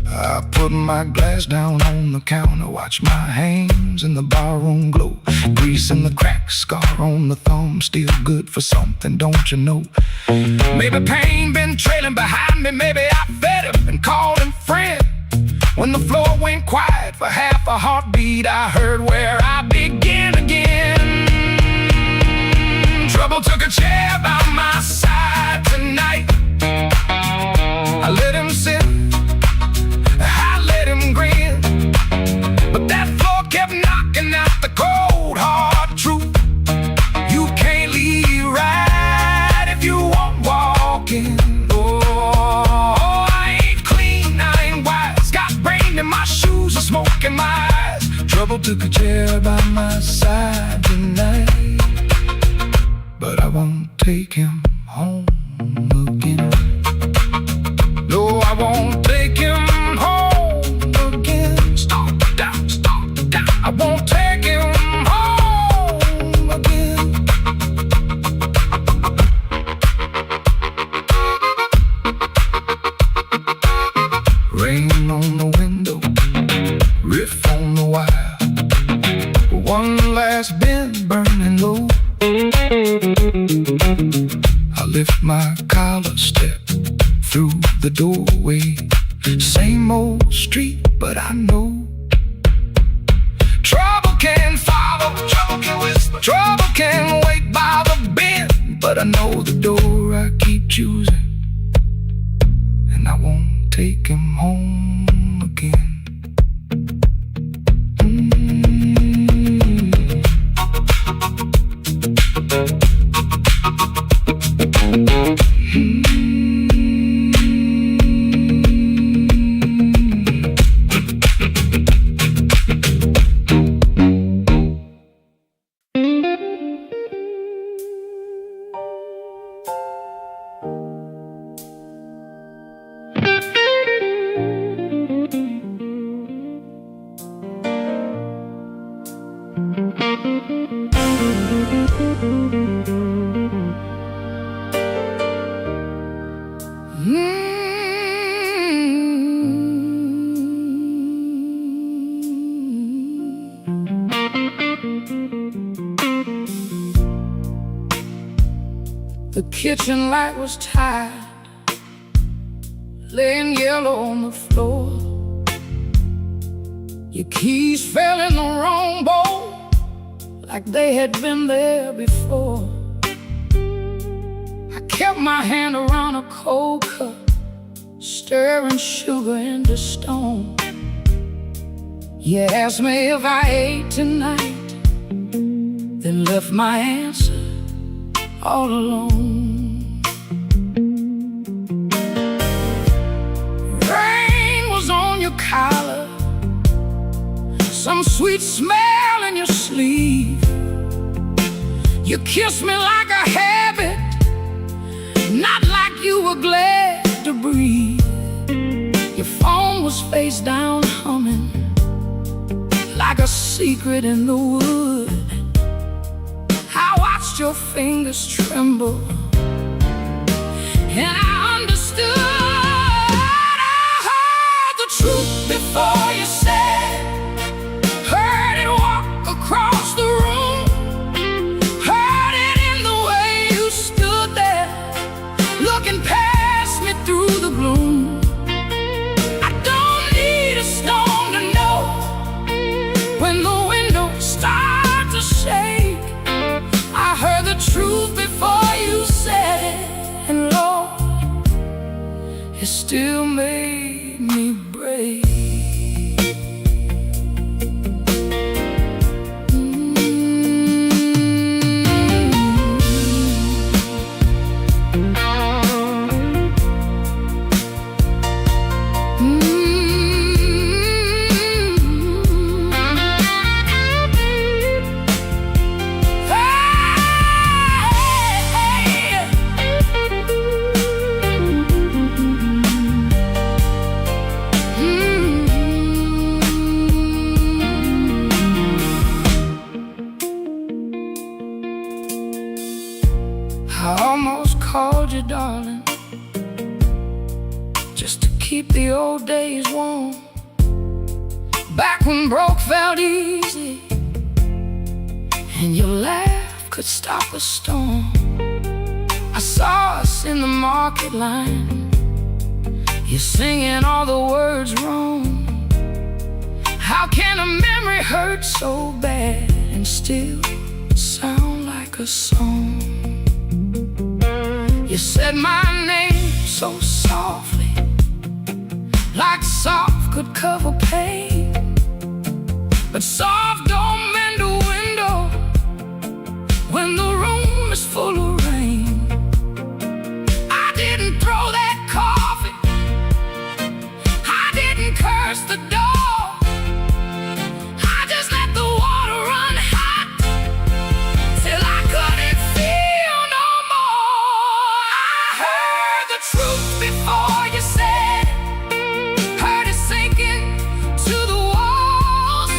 I put my glass down on the counter, watch my hands in the barroom glow, grease in the crack, scar on the thumb, still good for something, don't you know? Maybe pain been trailing behind me, maybe I fed him and called him friend. When the floor went quiet for half a heartbeat, I heard where I begin again. Trouble took a chair by my side tonight. I let him sit, I let him grin, but that floor kept knocking out the cold hard truth. You can't leave right if you won't walk in. My shoes are smoking my eyes. Trouble took a chair by my side tonight, but I won't take him home again. No, I won't take him home again. Stop down, I won't take him home again. Rain on the window, riff on the wire, one last bend burning low. I lift my collar, step through the doorway. Same old street, but I know trouble can follow, trouble can whisper, trouble can wait by the bend. But I know the door I keep choosing, and I won't take him home again. kitchen light was tired, laying yellow on the floor. Your keys fell in the wrong bowl, like they had been there before. I kept my hand around a cold cup, stirring sugar into stone. You asked me if I ate tonight, then left my answer all alone. Rain was on your collar, some sweet smell in your sleeve. You kissed me like a habit, not like you were glad to breathe. Your phone was face down humming, like a secret in the wood. I watched your fingers tremble, and I understood. I heard the truth before you said, heard it walk across the room, heard it in the way you stood there, looking past me through the gloom. I don't need a stone to know when the windows start to shake. I heard the truth before you said it, and Lord, it still made me break. I almost called you darling, just to keep the old days warm. Back when broke felt easy, and your laugh could stop a storm. I saw us in the market line, you singing all the words wrong. How can a memory hurt so bad and still sound like a song? You said my name so softly, like soft could cover pain. But soft don't mend a window when the room is full of rain. I didn't throw that coffee, I didn't curse the dog, I just let the water run hot till I couldn't feel no more. I heard the truth before you said it, heard it sinking to the walls,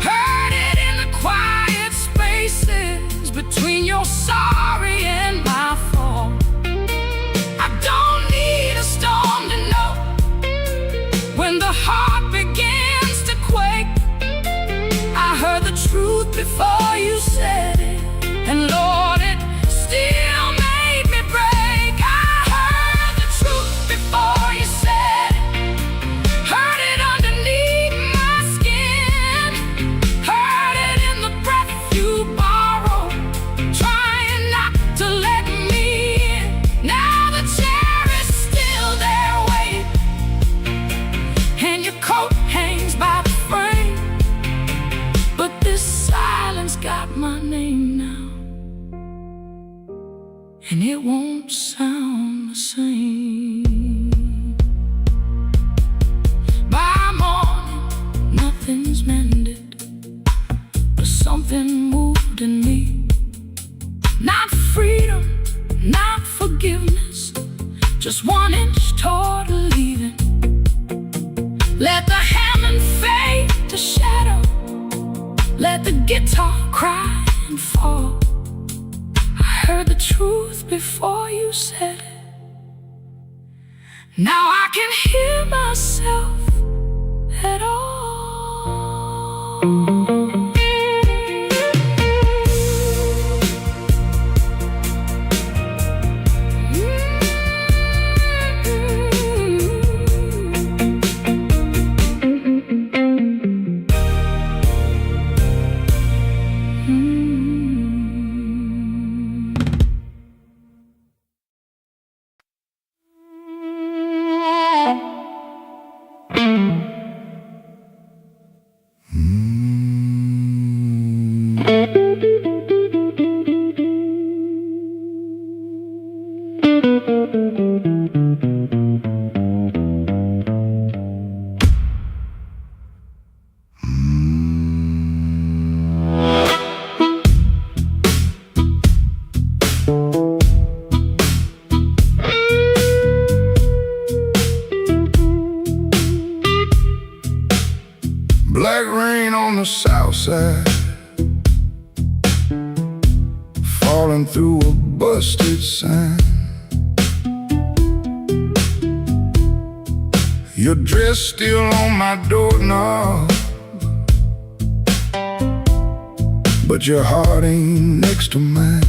heard it in the quiet spaces between your sorry and my fault. I don't need a storm to know when the heart begins to quake. I heard the truth before you said it, and Lord, it still made me break. I heard the truth before you said it, heard it underneath my skin, heard it in the breath you borrowed, trying not to let me in. Now the chair is still there waiting, and your coat hangs by the frame, but this silence got my name now, and it won't sound the same. By morning, nothing's mended, but something moved in me. Not freedom, not forgiveness, just 1 inch toward leaving. Let the Hammond fade to shadow, let the guitar cry and fall. I heard the truth before you said it, now I can hear myself at all. Black rain on the south side, falling through a busted sign. Your dress still on my doorknob, but your heart ain't next to mine.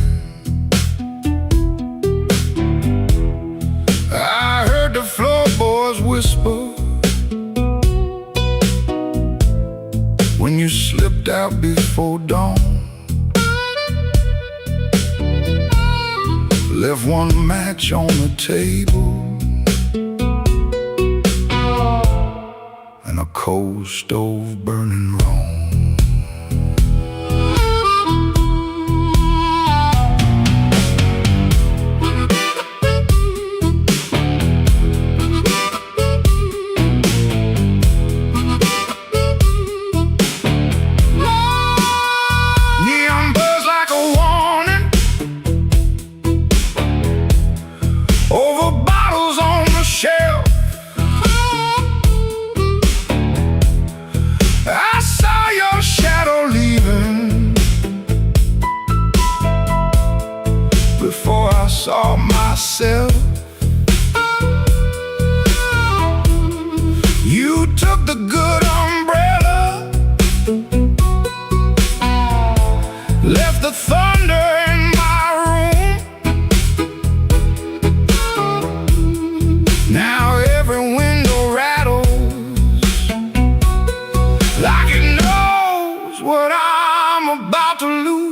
I heard the floorboards whisper when you slipped out before dawn. Left one match on the table and a cold stove burning wrong. Saw myself. You took the good umbrella, left the thunder in my room. Now every window rattles like it knows what I'm about to lose.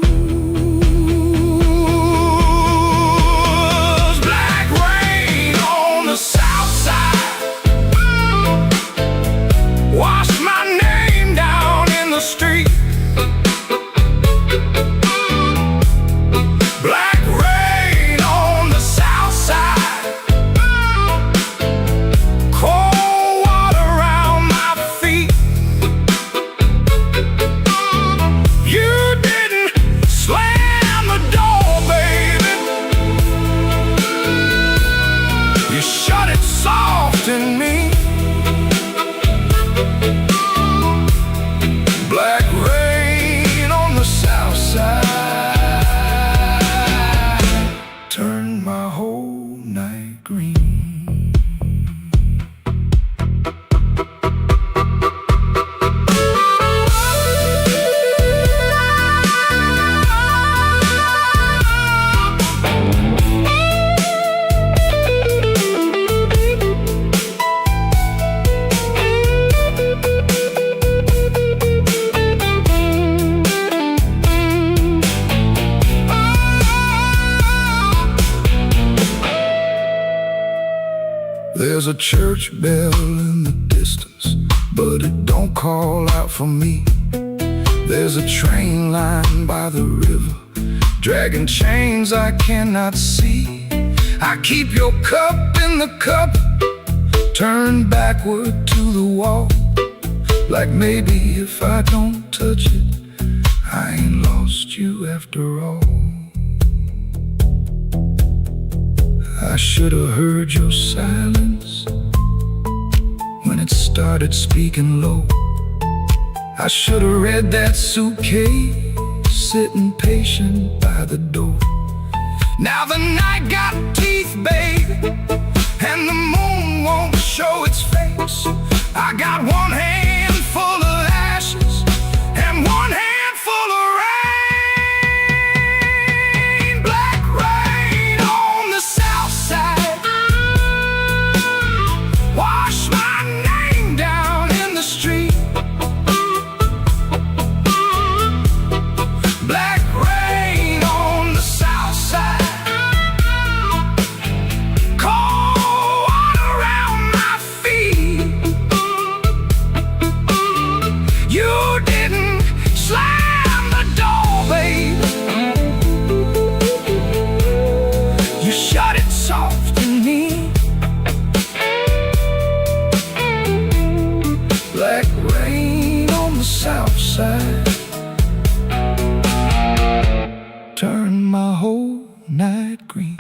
In me, black rain on the south side turned my whole night green. There's a church bell in the distance, but it don't call out for me. There's a train line by the river, dragging chains I cannot see. I keep your cup in the cup, turned backward to the wall, like maybe if I don't touch it, I ain't lost you after all. I should have heard your silence when it started speaking low. I should have read that suitcase sitting patient by the door. Now the night got teeth, baby, and the moon won't show its face. I got one hand full of ashes and one hand full of rain. Black rain on the south side, wash my name down in the street. Black rain on the south side, cold water around my feet. You didn't slam the door, babe, you shut it soft in me. Black rain on the south side turned my whole night green.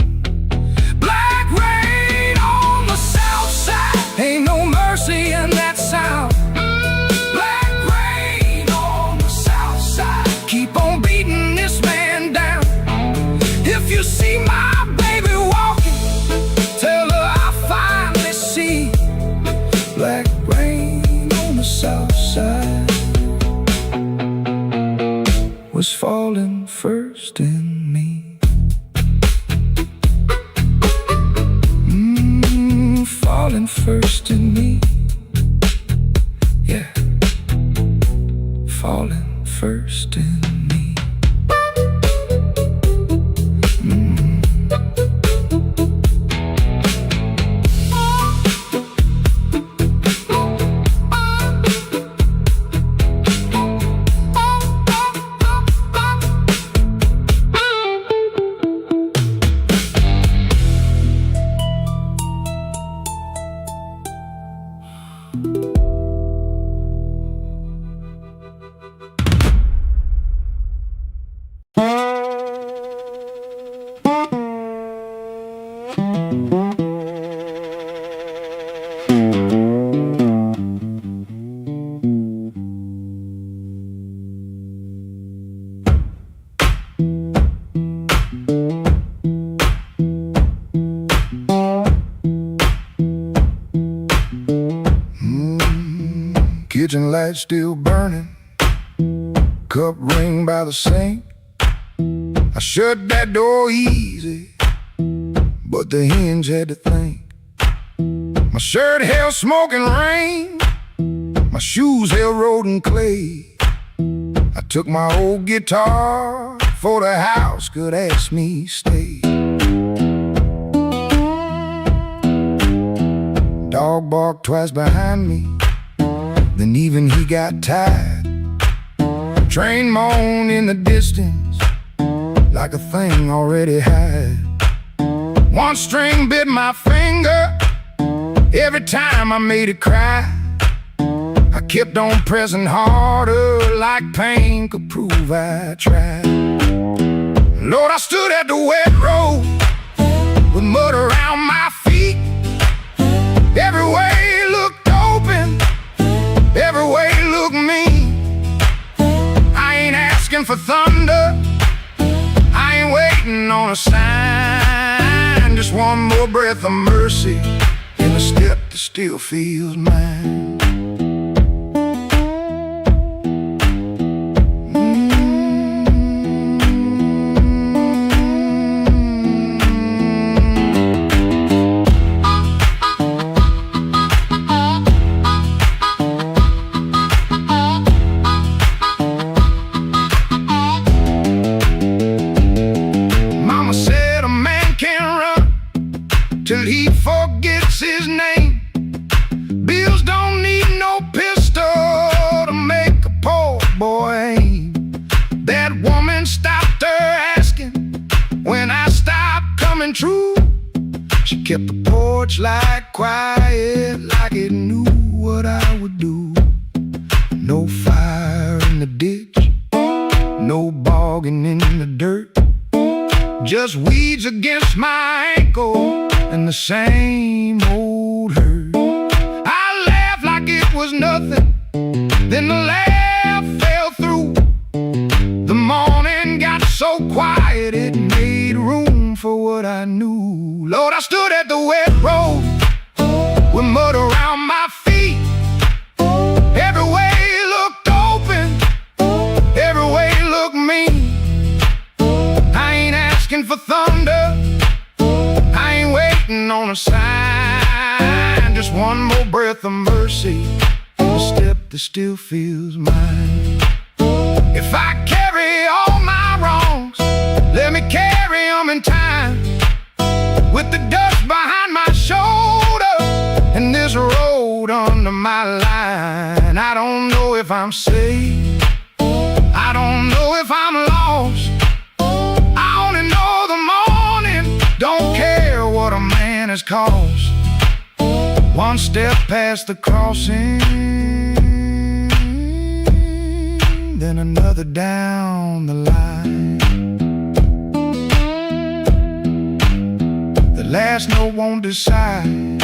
Black rain on the south side, ain't no mercy in that sound. Black rain inside was falling first in me. Falling first in me. Yeah, falling first in me. Kitchen light still burning, cup ring by the sink. I shut that door easy, but the hinge had to think. My shirt held smoke and rain, my shoes held road and clay. I took my old guitar for the house could ask me stay. Dog barked twice behind me, then even he got tired. Train moaned in the distance like a thing already had. One string bit my finger every time I made it cry. I kept on pressing harder like pain could prove I tried. Lord, I stood at the wet road with mud around my feet. Every way looked open, every way looked mean. I ain't asking for thunder, I ain't waiting on a sign. Just one more breath of mercy in the step that still feels mine. Till he forgets his name. Bills don't need no pistol to make a poor boy aim. That woman stopped her asking when I stopped coming true. She kept the porch light quiet like it knew what I would do. No fire in the ditch, no bogging in the dirt, just weeds against my ankle and the same old hurt. I laughed like it was nothing, then the laugh fell through. The morning got so quiet it made room for what I knew. Lord, I stood at the wet road with mud around my feet. Every way looked open, every way looked mean. I ain't asking for thunder, I ain't waiting on a sign. Just one more breath of mercy in the step that still feels mine. If I carry all my wrongs, let me carry them in time. With the dust behind my shoulder and this road under my line. I don't know if I'm safe, I don't know if I'm lost. I only know the morning don't care what a man has cost. One step past the crossing, then another down the line. The last note won't decide.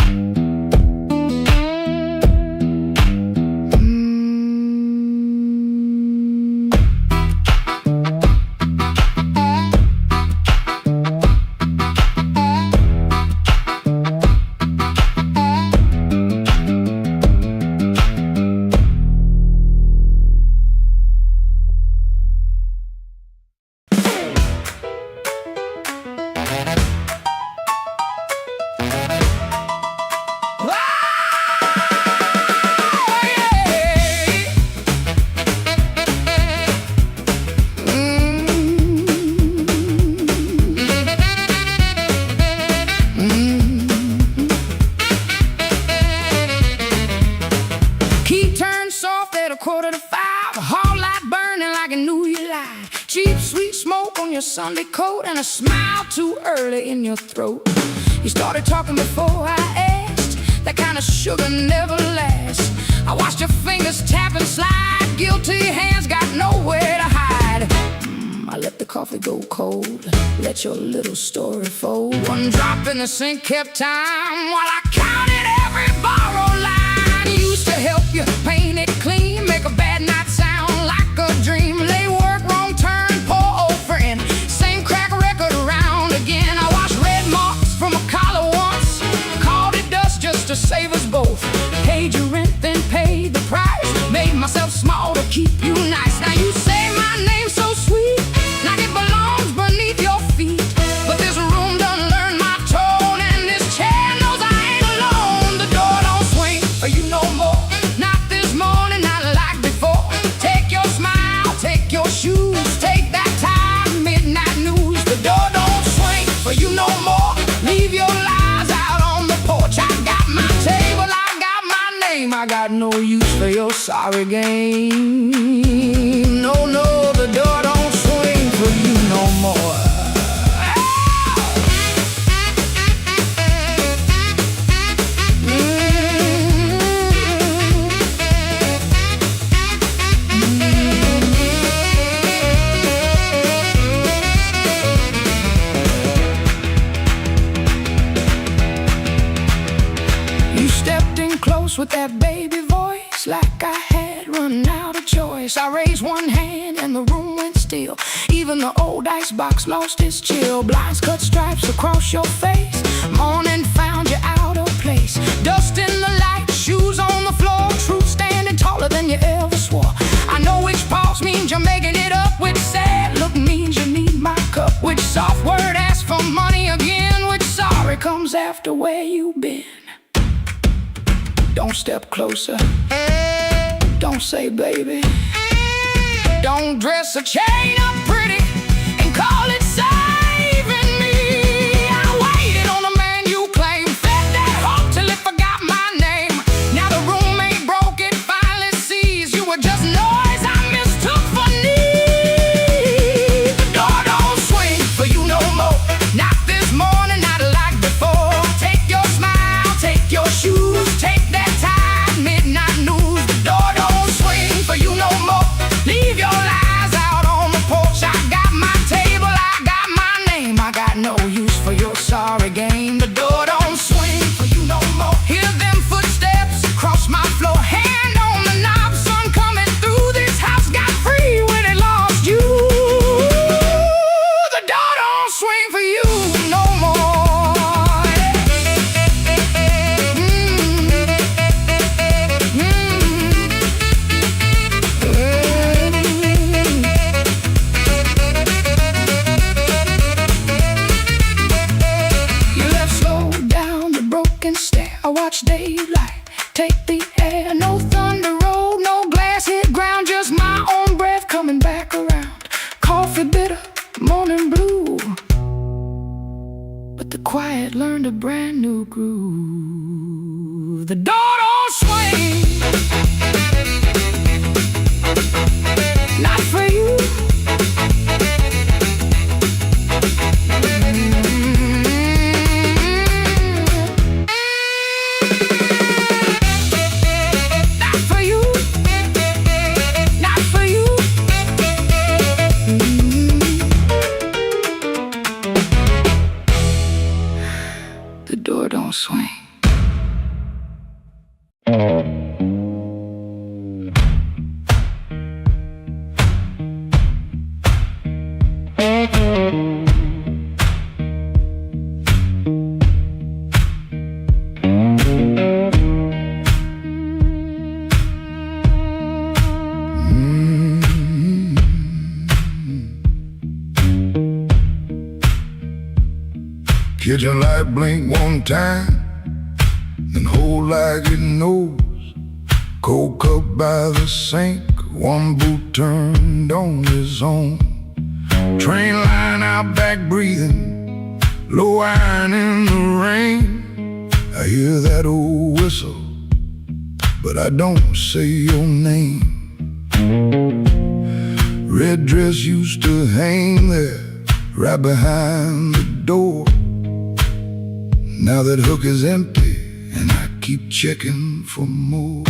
4:45, a hall light burning like it knew you lied. Cheap, sweet smoke on your Sunday coat and a smile too early in your throat. You started talking before I asked, that kind of sugar never lasts. I watched your fingers tap and slide, guilty hands got nowhere to hide. I let the coffee go cold, let your little story fold. One drop in the sink kept time while I counted every borrowed line. Used to help you paint it clean, make a bad night sound like a dream. Lay work, wrong turn, poor old friend, same crack record around again. I washed red marks from a collar once, called it dust just to save us both. Paid your rent, then paid the price, made myself small to keep you nice. Now you say my name so sweet, like it belongs beneath your feet. But this room done learned my tone, and this chair knows I ain't alone. The door don't swing for you no more, not this morning, not like before. Take your smile, take your shoes, take that time, midnight news. The door don't swing for you no more, leave your lies out on the porch. I got my table, I got my name, I got no use for your sorry game. No, no, the door don't swing for you no more. You stepped in close with that baby voice, like I had run out of choice. I raised one hand and the room went still. Even the old icebox lost its chill. Blinds cut stripes across your face, morning found you out of place. Dust in the light, shoes on the floor, truth standing taller than you ever swore. I know which pause means you're making it up, which sad look means you need my cup, which soft word asks for money again, which sorry comes after where you've been. Don't step closer, don't say baby, don't dress a chain up pretty and call it saving me. I waited on the man you claim, fed that hope till it forgot my name. Now the roommate broke it, finally sees you were just noise I mistook for need. The door don't swing for you no more, not this morning, not like before. Take your smile, take your shoes, take that time, midnight news. The door don't swing for you no more, leave your lies out on the porch. I got my table, I got my name, I got no use for your sorry game. The door don't swing for you no more. Hear them footsteps cross my floor, hand on the knob, sun coming through this house. Got free when it lost you. The door don't swing for you no more. You left slow down the broken stair. I watched daylight take the air. No thunder roll, no glass hit ground, just my own breath coming back around. Coffee bitter, morning blue, but the quiet learned a brand new groove. The door don't swing, not for you. Not for you, not for you. The door don't swing. Kitchen light blink one time, then hold like it knows. Cold cup by the sink, one boot turned on its own. Train line out back breathing, low iron in the rain. I hear that old whistle, but I don't say your name. red dress used to hang there, right behind the door. Now that hook is empty, and I keep checking for more.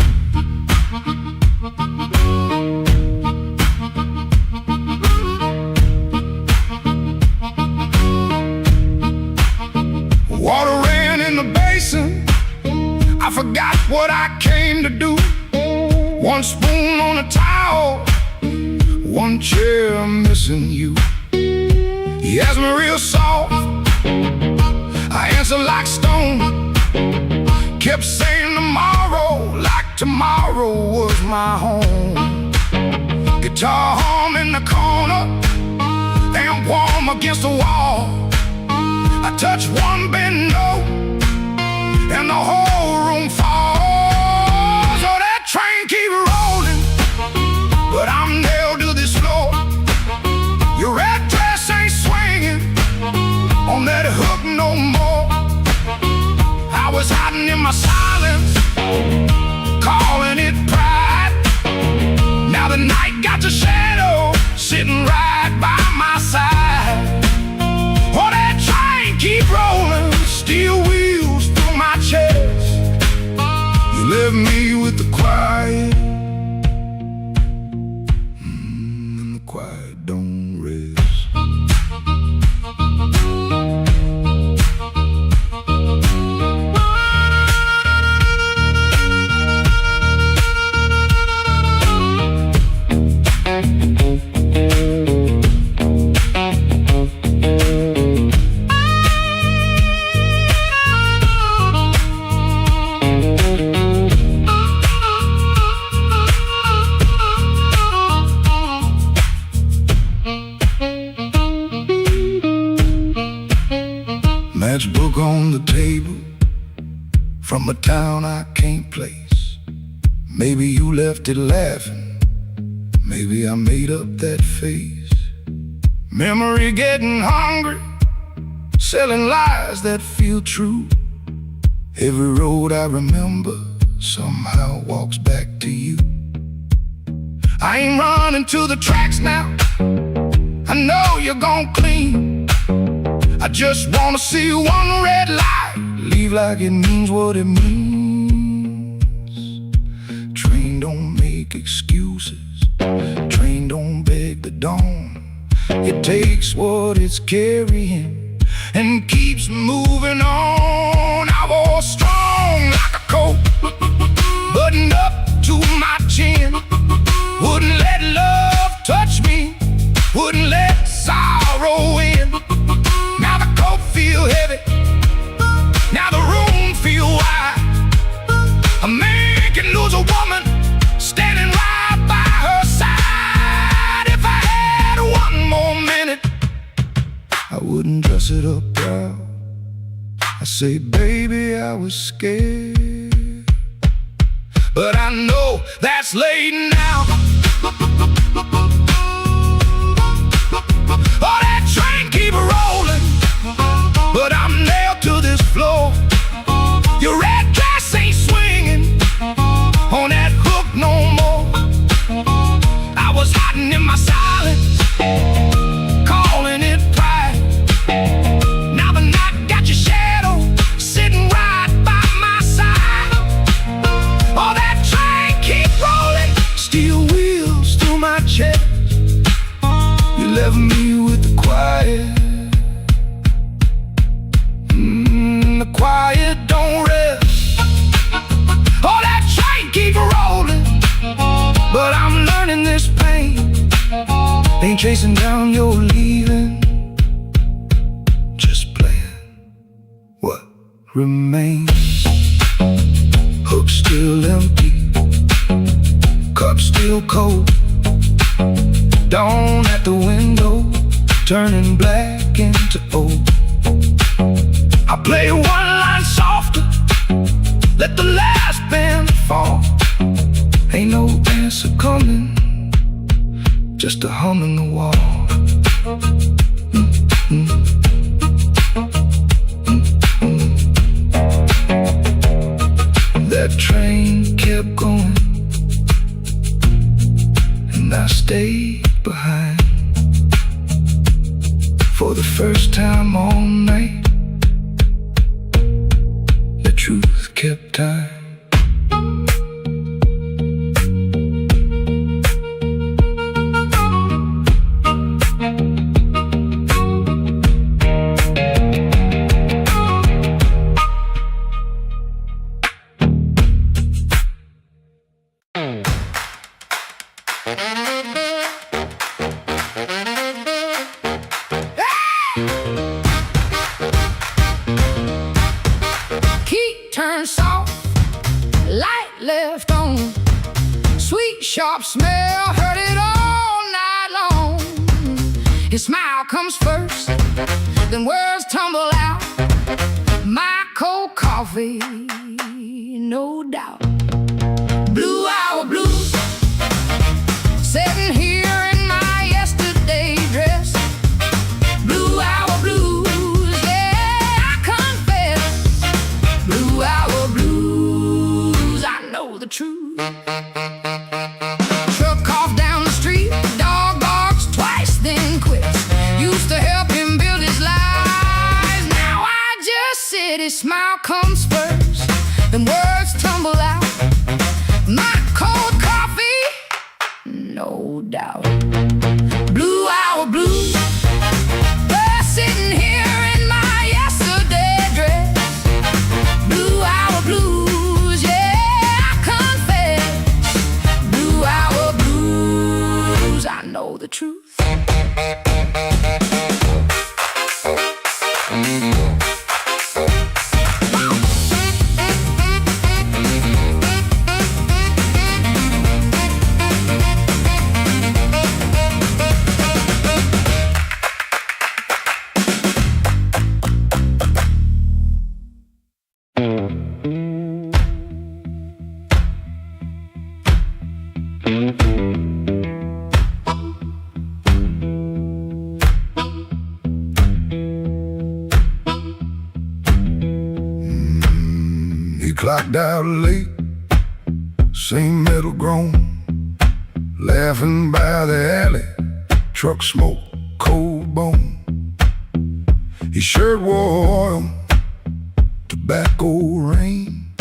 Water ran in the basin, I forgot what I came to do. One spoon on a towel, one chair missing you. He asked me real soft, I answered like stone. Kept saying tomorrow, like tomorrow was my home. Guitar hum in the corner, amp warm against the wall. I touch one bend note, and the whole room falls. So that train keep rolling, but I'm nailed to this floor. Your red dress ain't swinging on that hook no more. I was hiding in my silence, calling it pride. Now the night got your shadow sitting right by my side. Oh, that train keep rolling, steel wheels through my chest. You left me with the quiet, and the quiet don't rest. Matchbook on the table, from a town I can't place. Maybe you left it laughing, maybe I made up that face. Memory getting hungry, selling lies that feel true. Every road I remember somehow walks back to you. I ain't running to the tracks now, I know you're gon' clean. I just wanna see one red light, leave like it means what it means. Train don't make excuses, train don't beg the dawn. It takes what it's carrying and keeps moving on. I was strong like a coat, buttoned up to my chin. Wouldn't let love touch me, wouldn't let sorrow in. Now the coat feel heavy, now the room feel wide. A man can lose a woman standing right by her side. If I had one more minute, I wouldn't dress it up proud. I say, baby, I was scared, but I know that's late now. Oh, that train keep rolling, but I'm nailed to this floor. Your red dress ain't swinging on that hook no more. I was hiding in my silence, calling it pride. Now the night got your shadow sitting right by my side. Oh, that train keep rolling, steel wheels through my chest. You left me with the quiet, the quiet don't rest. Oh, that train keep rolling, but I'm learning this pain ain't chasing down your leaving, just playing what remains. Hook still empty, cup still cold. Dawn at the window, turning black into old. I play one line softer, let the last band fall. Ain't no answer coming, just a hum in the wall. That train kept going, and I stayed behind. For the first time all night, the truth kept time. Turned soft, light left on. Sweet, sharp smell, heard it all night long. His smile comes first, then words tumble out. My cold coffee, no doubt. Blue hour blues, sitting here in my yesterday dress. Blue hour blues, yeah, I confess. Blue hour blues, I know the truth. Truck off down the street, dog barks twice, then quits. Used to help him build his life, now I just sit. His smile comes first, then words tumble out. My cold coffee, no doubt. Blue hour blues, we're sitting here in my yesterday dress. Blue hour blues, yeah, I confess. Blue hour blues, I know the truth. He clocked out late, same metal groan, laughing by the alley, truck smoke, cold bone. His shirt wore oil, tobacco rain,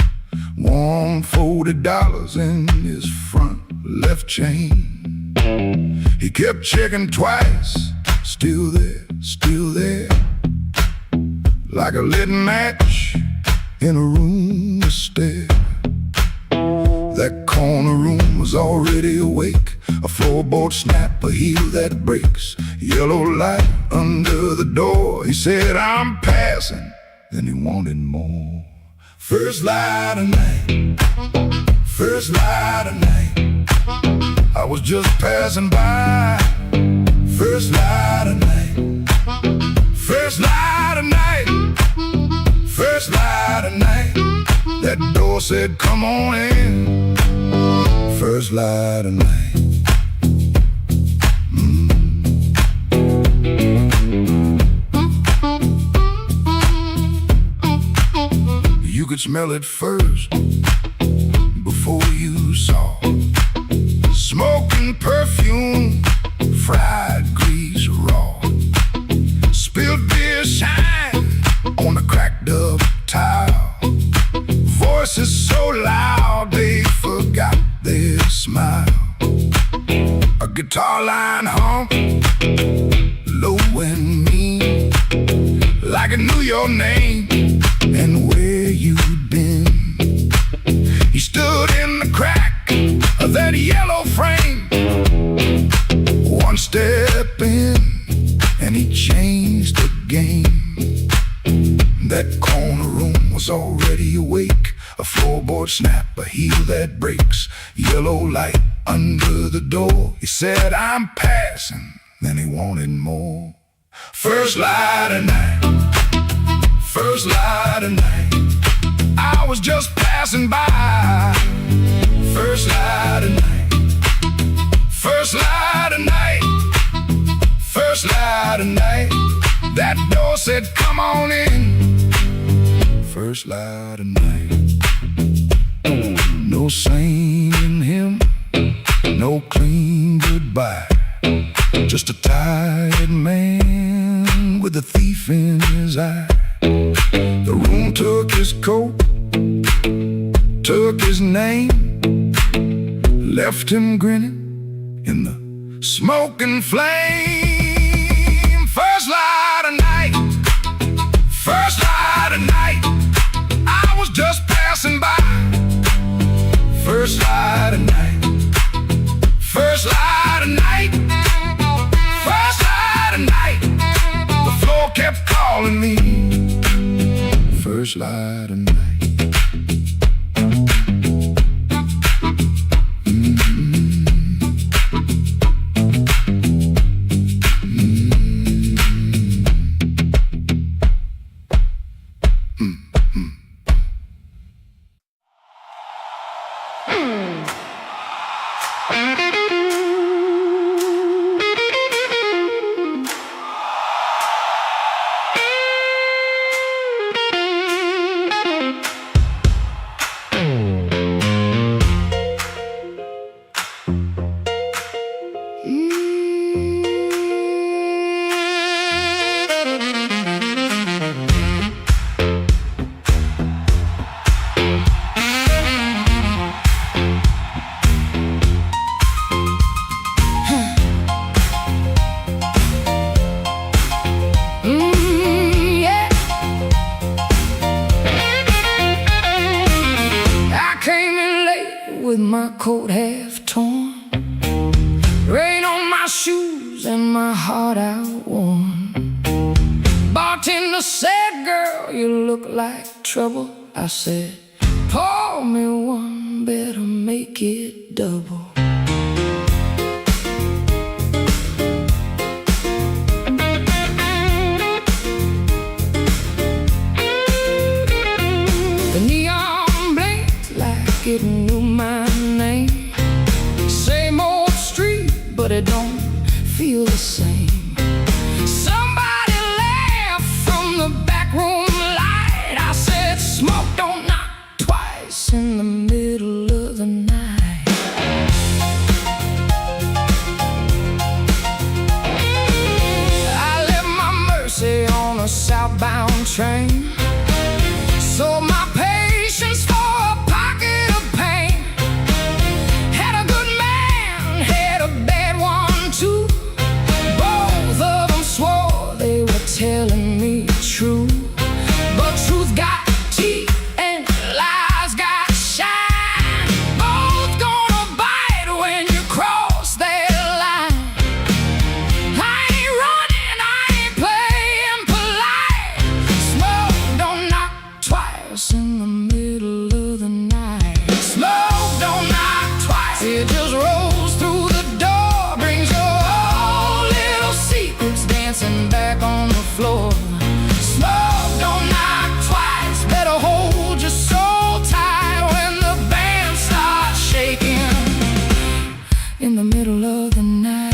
warm $40 in his front left chain. He kept checking twice, still there, like a lit match in a room of stare. That corner room was already awake, a floorboard snap, a heel that breaks, yellow light under the door. He said, I'm passing, then he wanted more. First light of night, first light of night, I was just passing by. First light of night, first light of night, first light of night. That door said, come on in. First light of night. You could smell it first before you saw. Smoking perfume, fried grease raw. Spilled beer shine on the cracked up tile. Voices so loud they forgot their smile. A guitar line hum, low and mean, like it knew your name and where you'd been. He stood in the crack of that yellow frame, one step in and he changed the game. That corner room was already awake, a floorboard snap, a heel that breaks, yellow light under the door. He said, I'm passing, then he wanted more. First light of night, first light of night, I was just passing by. First light of night, first light of night, first light of night. That door said, come on in. First light of night. No saint in him, no clean goodbye. just a tired man with a thief in his eye. The room took his coat, took his name, left him grinning in the smoking flame. First light of night, first light of night, I was just passing by. First light of night, first light of night, first light of night, the floor kept calling me. First light of night. With my coat half torn, rain on my shoes and my heart outworn. Bartender said, girl, you look like trouble. I said, pour me one, better make it double. The neon blinked like it knew my name. Same old street, but it don't feel the same. Somebody laughed from the back room light. I said, smoke don't knock twice in the middle of the night. I left my Mercy on a southbound train. Sold my patience for a pocket of pain. Had a good man, had a bad one too. Both of them swore they were telling me true. But truth got teeth and lies got shine. Both gonna bite when you cross that line. I ain't running, I ain't playing polite. Smoke don't knock twice in the middle of the night. Smoke don't knock twice. It just rolls through the door, brings your old little secrets dancing back on the floor. Smoke don't knock twice. Better hold your soul tight when the band starts shaking in the middle of the night.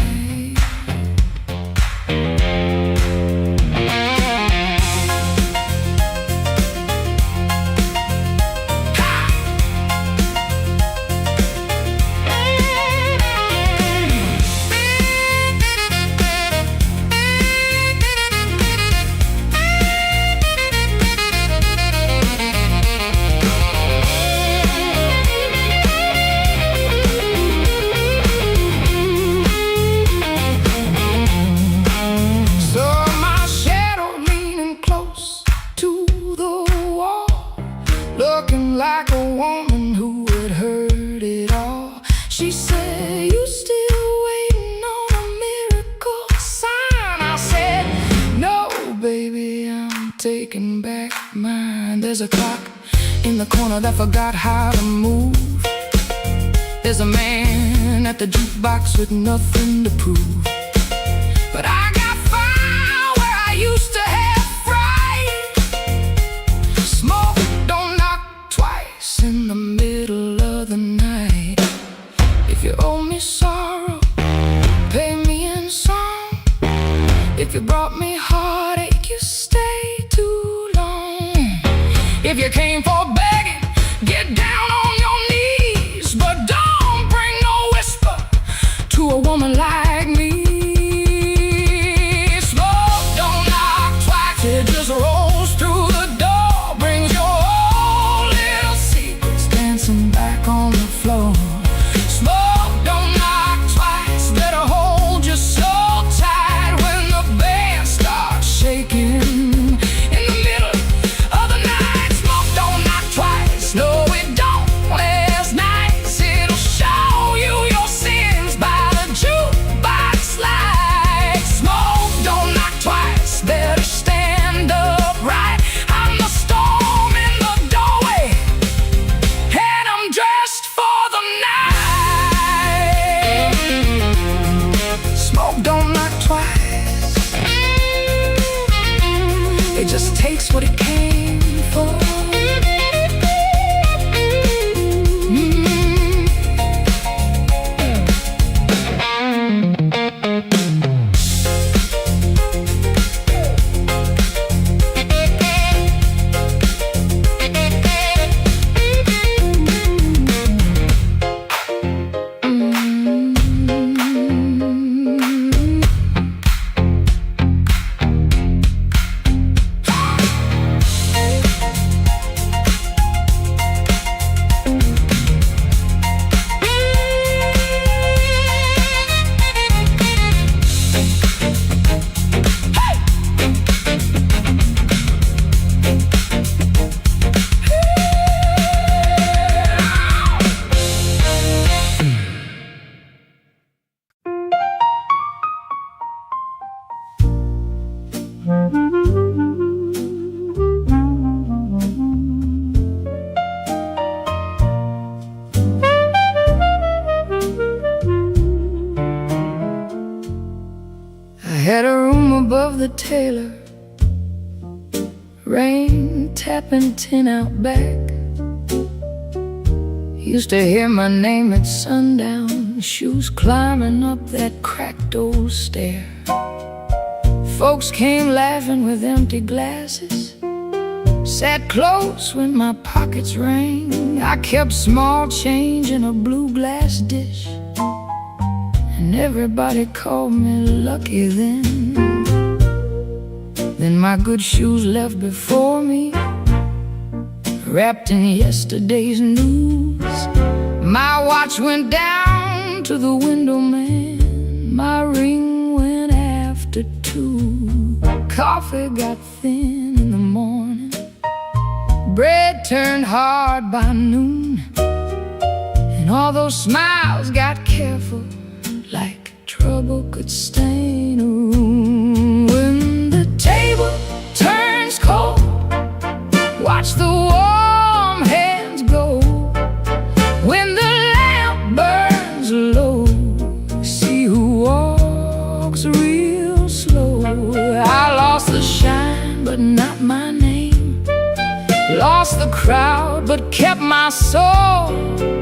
Saw my shadow leaning close to the wall, looking like a woman who had heard it all. She said, you still waiting on a miracle sign? I said, no, baby, I'm taking back mine. There's a clock in the corner that forgot how to move. There's a man at the jukebox with nothing to prove. But I got fire where I used to have fright. Smoke don't knock twice in the middle of the night. If you owe me sorrow, pay me in song. If you brought me heartache, you stay too long. If you came for begging, get down on your knees. But don't bring no whisper to a woman like me. had a room above the tailor, rain tapping tin out back. Used to hear my name at sundown, shoes climbing up that cracked old stair. Folks came laughing with empty glasses, sat close when my pockets rang. I kept small change in a blue glass dish, and everybody called me lucky then. Then my good shoes left before me, wrapped in yesterday's news. My watch went down to the window man, my ring went after 2. Coffee got thin in the morning, bread turned hard by noon, and all those smiles got careful, like trouble could stain a room. When the table turns cold, watch the warm hands go. When the lamp burns low, see who walks real slow. I lost the shine, but not my name. Lost the crowd, but kept my soul.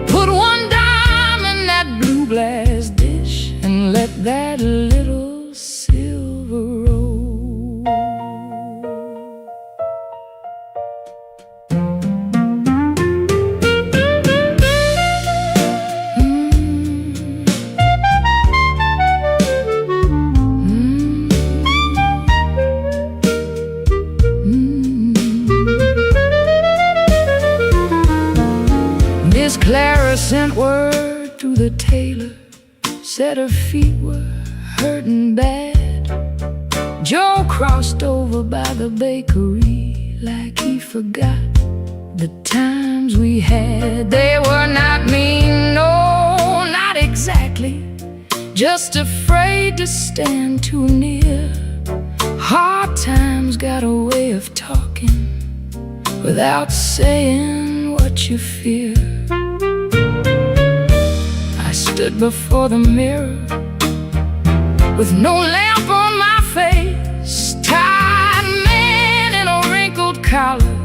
Put one dime in that blue glass dish, and let that little silver roll. Miss Clara sent word to the tailor, said her feet were hurting bad. Joe crossed over by the bakery like he forgot the times we had. They were not mean, no, not exactly, just afraid to stand too near. Hard times got a way of talking without saying what you fear. I stood before the mirror with no lamp on my face, tired man in a wrinkled collar,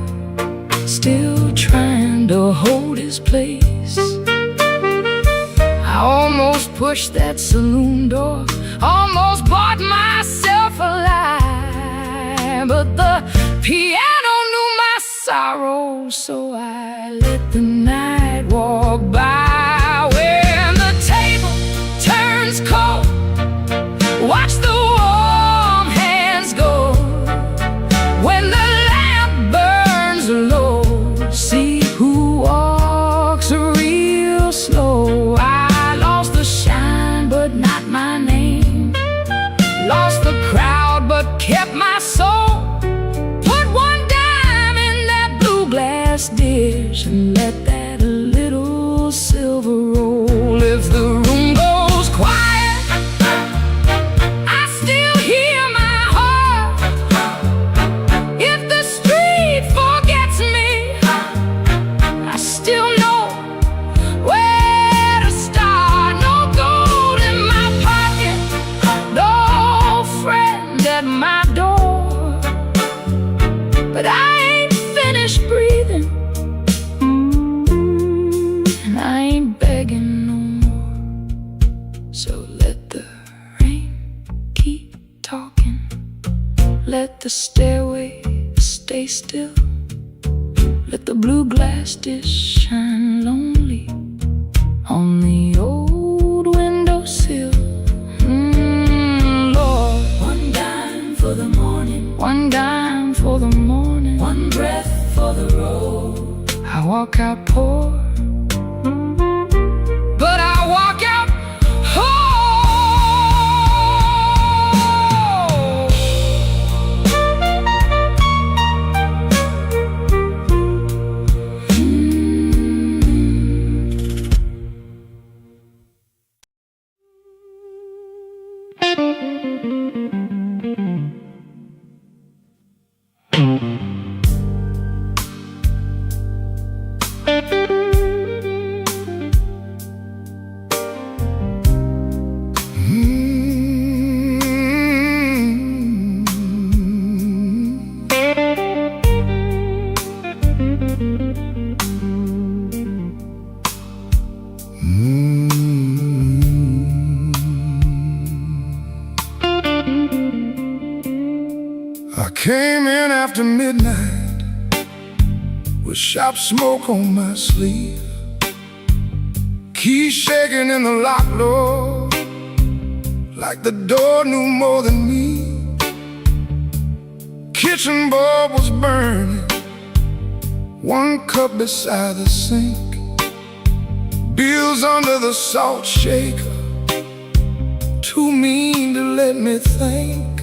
still trying to hold his place. I almost pushed that saloon door, almost bought myself a lie, but the piano knew my sorrow, so I let the night walk by. When the table turns cold, watch the warm hands go. When the lamp burns low, see who walks real slow. I lost the shine, but not my name. Lost the crowd, but kept my soul. Put one dime in that blue glass dish, and let that little silver roll. If the room goes quiet, I still hear my heart. If the street forgets me, I still know where to start. No gold in my pocket, no friend at my door, but I ain't finished breathing, and I ain't begging no more. So let the rain keep talking, let the stairway stay still, let the blue glass dish shine lonely on the old windowsill. Lord, one dime for the morning, one dime for the morning, one breath for the road. I walk out poor, but I walk out whole. came in after midnight with sharp smoke on my sleeve, keys shaking in the lock, Lord, like the door knew more than me. Kitchen bulb was burning, one cup beside the sink, bills under the salt shaker, too mean to let me think.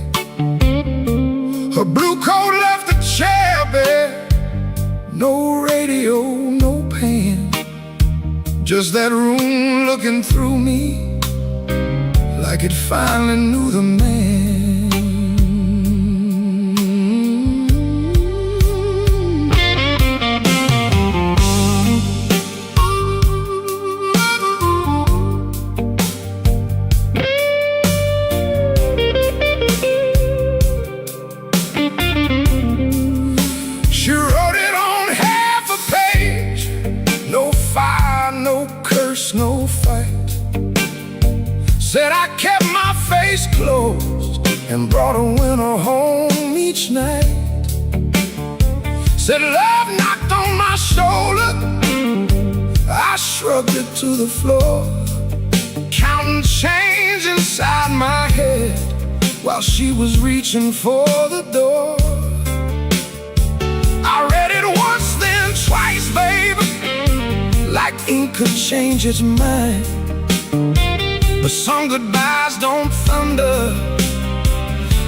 Her blue coat left the chair bare, no radio, no pen, just that room looking through me like it finally knew the man. She wrote it on half a page, no fire, no curse, no fight. Said I kept my face closed and brought a winner home each night. Said love knocked on my shoulder, I shrugged it to the floor, counting change inside my head while she was reaching for the door. I read it once, then twice, baby, like ink could change its mind. But some goodbyes don't thunder,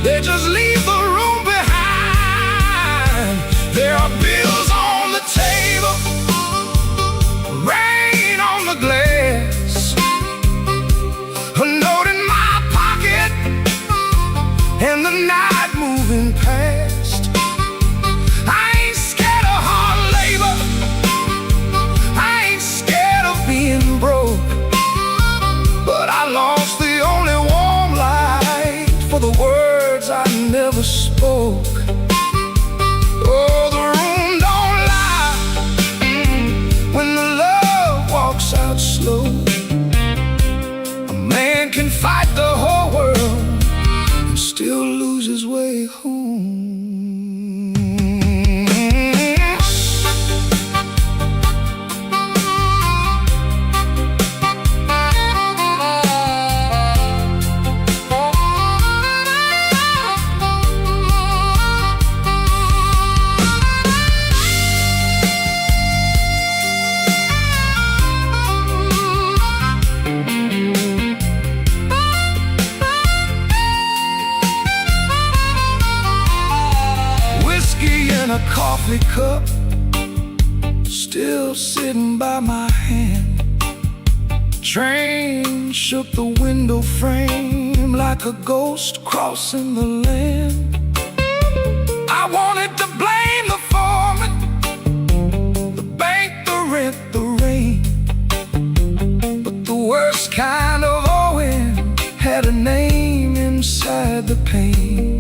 they just leave the room behind. There are bills on the table, rain on the glass, a note in my pocket, and the night moving past. I ain't scared of hard labor, I ain't scared of being broke, but I lost the only warm light for the words I never spoke. Oh, the room don't lie when the love walks out slow. A man can fight the whole world and still lose his way home. In a coffee cup, still sitting by my hand. Train shook the window frame like a ghost crossing the land. I wanted to blame the foreman, the bank, the rent, the rain, but the worst kind of owing had a name inside the pain.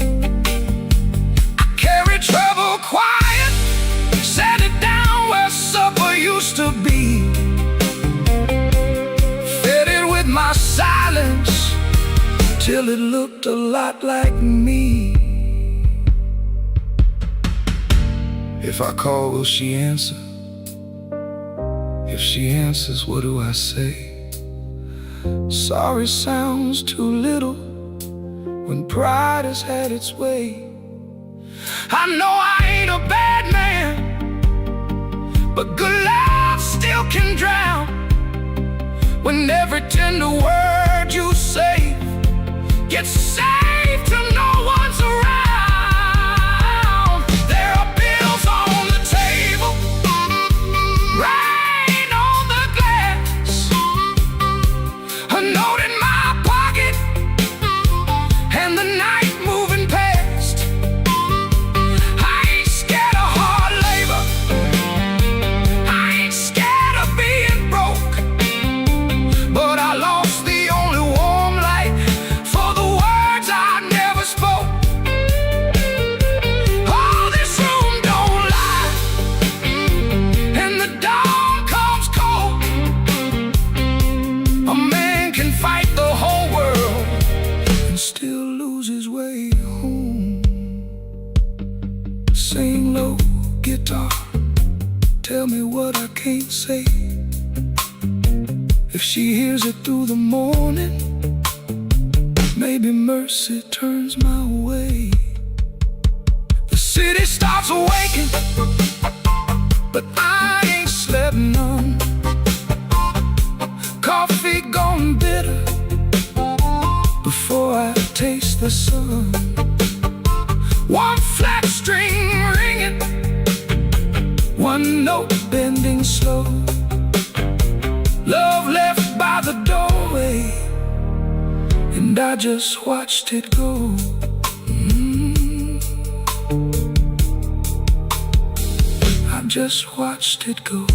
Trouble quiet, set it down where supper used to be, fed it with my silence till it looked a lot like me. If I call, will she answer? If she answers, what do I say? Sorry sounds too little when pride has had its way. I know I ain't a bad man, but good love still can drown when every tender word you say gets saved till no one's around. There are bills on the table, rain on the glass, a note in my pocket, and the night moving past. I ain't scared of hard labor, I ain't scared of being broke, but I lost the only warm light for the words guitar, tell me what I can't say. If she hears it through the morning, maybe mercy turns my way. The city starts awaking, but I ain't slept none. Coffee gone bitter before I taste the sun. One flat string ringing, one note bending slow. Love left by the doorway, and I just watched it go. I just watched it go.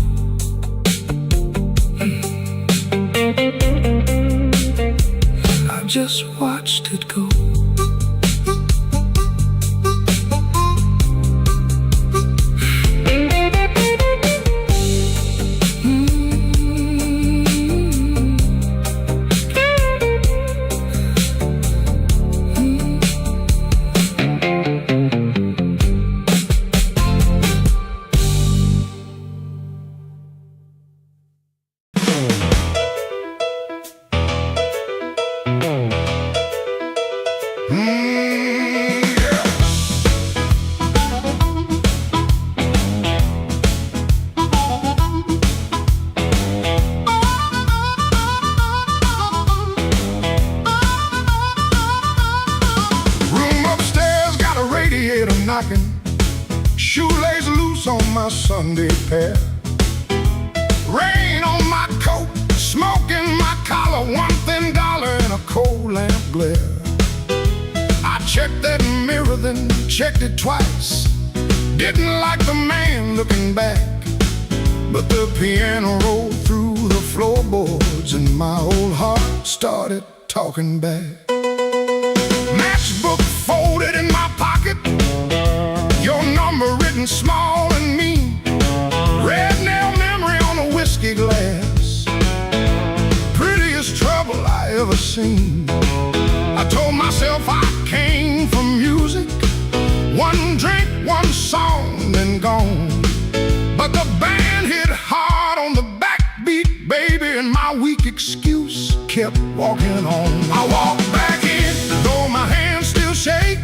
I just watched it go. Knocking, shoelace loose on my Sunday pair. Rain on my coat, smoke in my collar, one thin dollar in a cold lamp glare. I checked that mirror, then checked it twice. Didn't like the man looking back, but the piano rolled through the floorboards and my old heart started talking back. Matchbook folded in my pocket, your number written small and mean. Red nail memory on a whiskey glass, prettiest trouble I ever seen. I told myself I came from music, one drink, one song, then gone. But the band hit hard on the backbeat, baby, and my weak excuse kept walking on. I walked back in, though my hands still shake.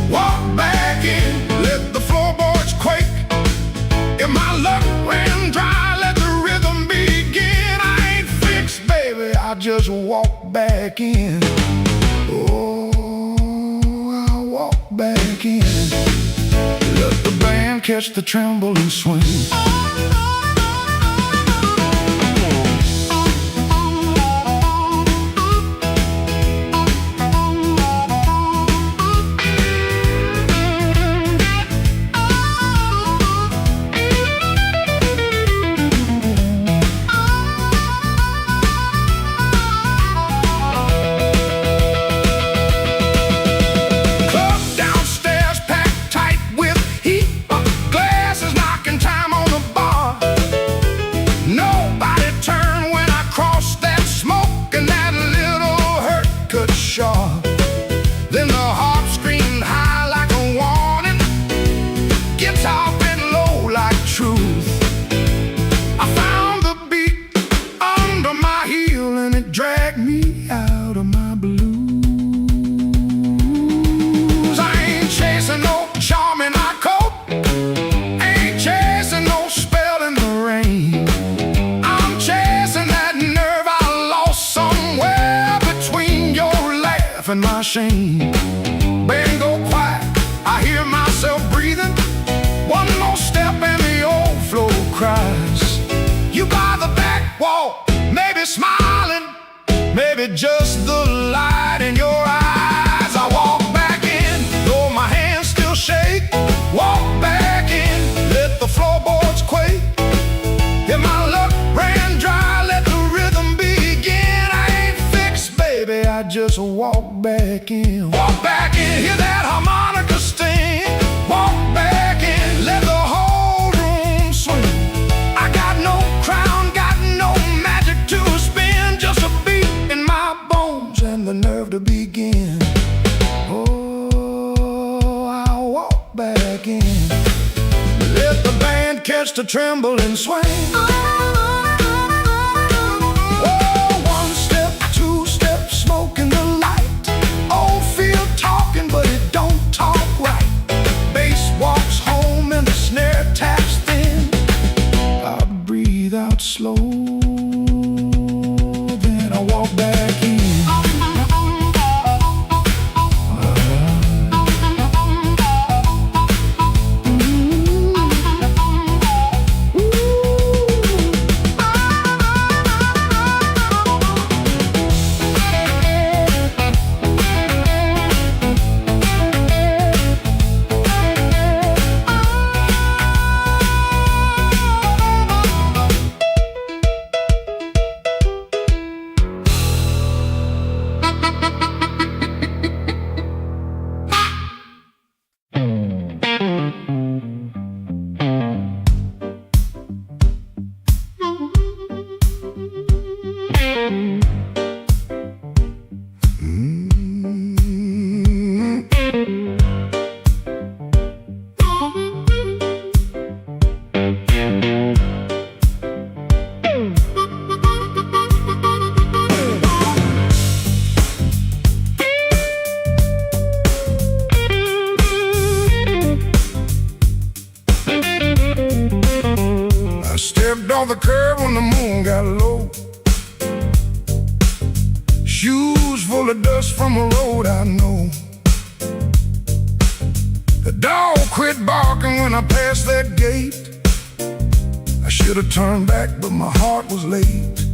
Walk back in, let the floorboards quake. If my luck ran dry, let the rhythm begin. I ain't fixed, baby, I just walk back in. Oh, I walk back in. Let the band catch the tremble and swing. Then the harp screamed high like a warning, guitar bent low like truth. I found the beat under my heel and it dragged me out of my blues. I ain't chasing no charm in my coat, ain't chasing no spell in the rain. I'm chasing that nerve I lost somewhere between your laugh and my shame. Band go quiet, I hear myself breathing. One more step and the old floor cries. You by the back wall, maybe smiling, maybe just the light in your eyes. I walk back in, though my hands still shake. Walk back in, let the floorboards quake. If my luck ran dry, let the rhythm begin. I ain't fixed, baby, I just walk back in. Walk back in, hear that harmonica sting. Walk back in, let the whole room swing. I got no crown, got no magic to spin, just a beat in my bones and the nerve to begin. Oh, I walk back in, let the band dares to tremble and swing. Oh, one step, two steps, smoke in the light. Old field talking, but it don't talk right. Bass walks home and the snare taps thin. I breathe out slow, then I walk back in. On the curb when the moon got low, shoes full of dust from a road I know. The dog quit barking when I passed that gate. I should have turned back, but my heart was late.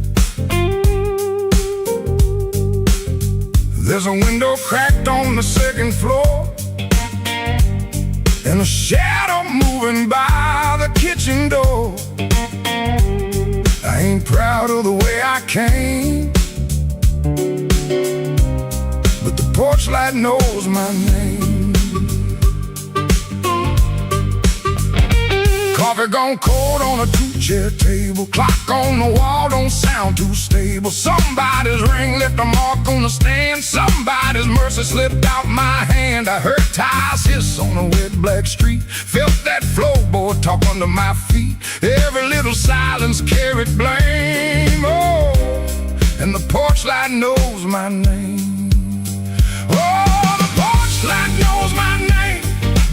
There's a window cracked on the second floor, and a shadow moving by the kitchen door. I ain't proud of the way I came, but the porch light knows my name. Coffee gone cold on a two-chair table. Clock on the wall don't sound too stable. Somebody's ring left a mark on the stand. Somebody's mercy slipped out my hand. I heard tires hiss on a wet black street. Felt that floorboard talk under my feet. Every little silence carried blame. Oh, and the porch light knows my name. Oh, the porch light knows my name.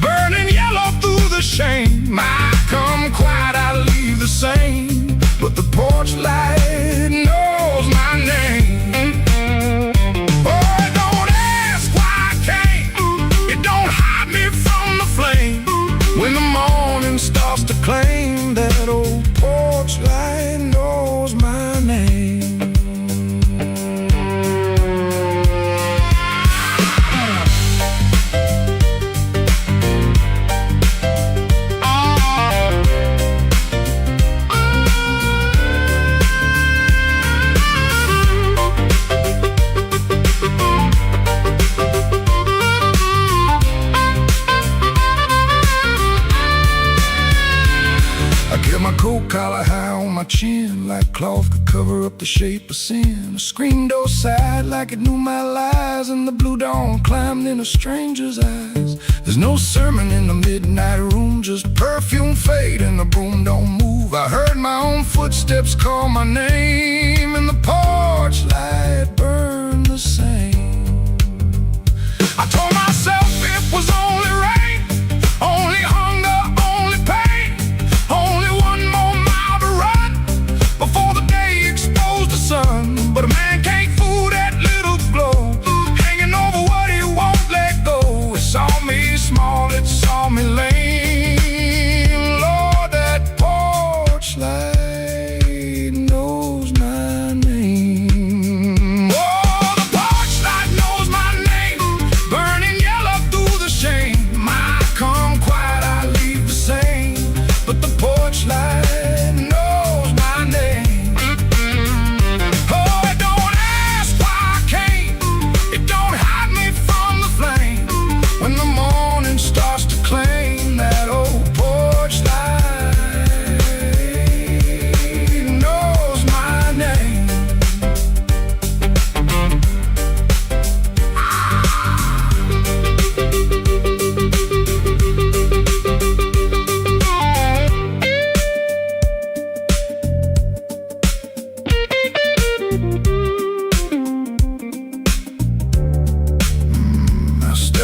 Burning yellow through the shame. I come quiet, I leave the same, but the porch light knows my name. Oh, it don't ask why I came. It don't hide me from the flame. When the morning starts to claim, that old porch light knows my name. My coat collar high on my chin, like cloth could cover up the shape of sin. The screen door sighed like it knew my lies, and the blue dawn climbed in a stranger's eyes. There's no sermon in the midnight room, just perfume fade and the broom don't move. I heard my own footsteps call my name, and the porch light burned the same. I told myself it was only rain, only hunger, only pain, only one more mile to run before the day exposed the sun. But a man can't fool that little glow, hanging over what he won't let go. It saw me small, it saw me lame. Lord, that porch light knows my name. Oh, the porch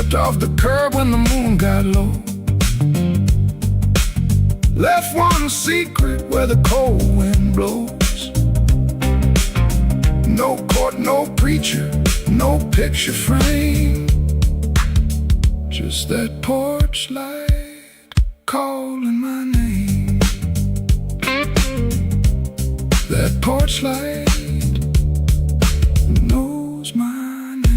Stepped off the curb when the moon got low. Left one secret where the cold wind blows. No court, no preacher, no picture frame. Just that porch light calling my name. That porch light knows my name.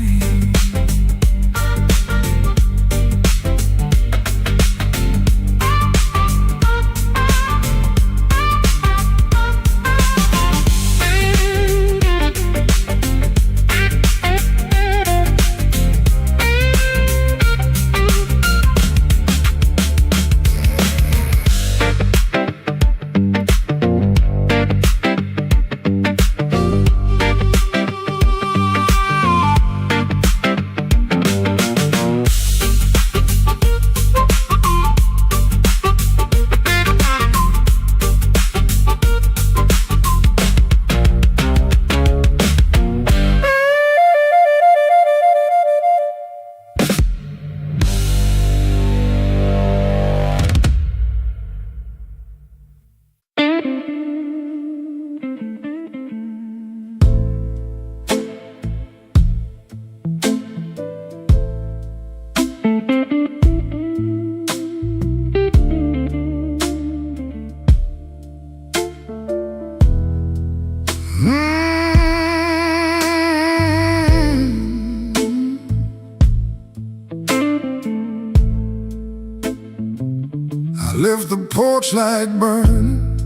I left the porch light burning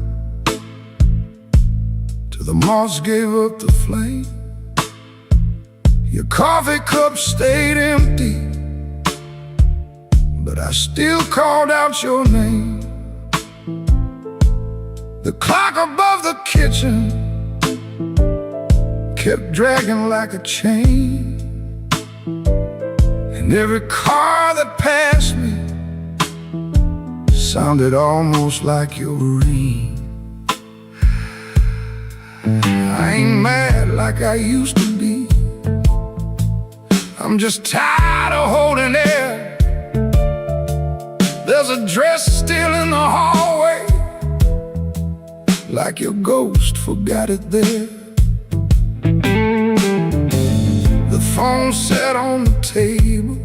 till the moss gave up the flame. Your coffee cup stayed empty, but I still called out your name. The clock above the kitchen kept dragging like a chain, and every car that passed me sounded almost like your ring. I ain't mad like I used to be. I'm just tired of holding air. There's a dress still in the hallway, like your ghost forgot it there. The phone sat on the table,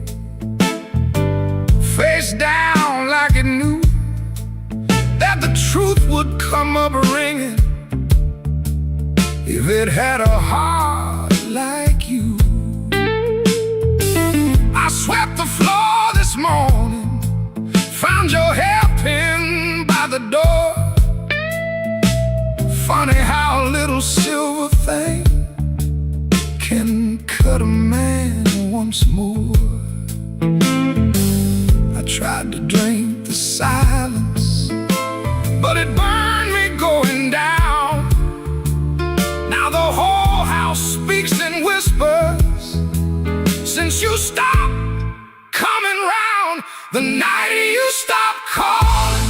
face down like it knew that the truth would come up ringing if it had a heart like you. I swept the floor this morning, found your hairpin by the door. Funny how a little silver thing can cut a man once more. I tried to drink the silence, but it burned me going down. Now the whole house speaks in whispers since you stopped coming round. The night you stopped calling,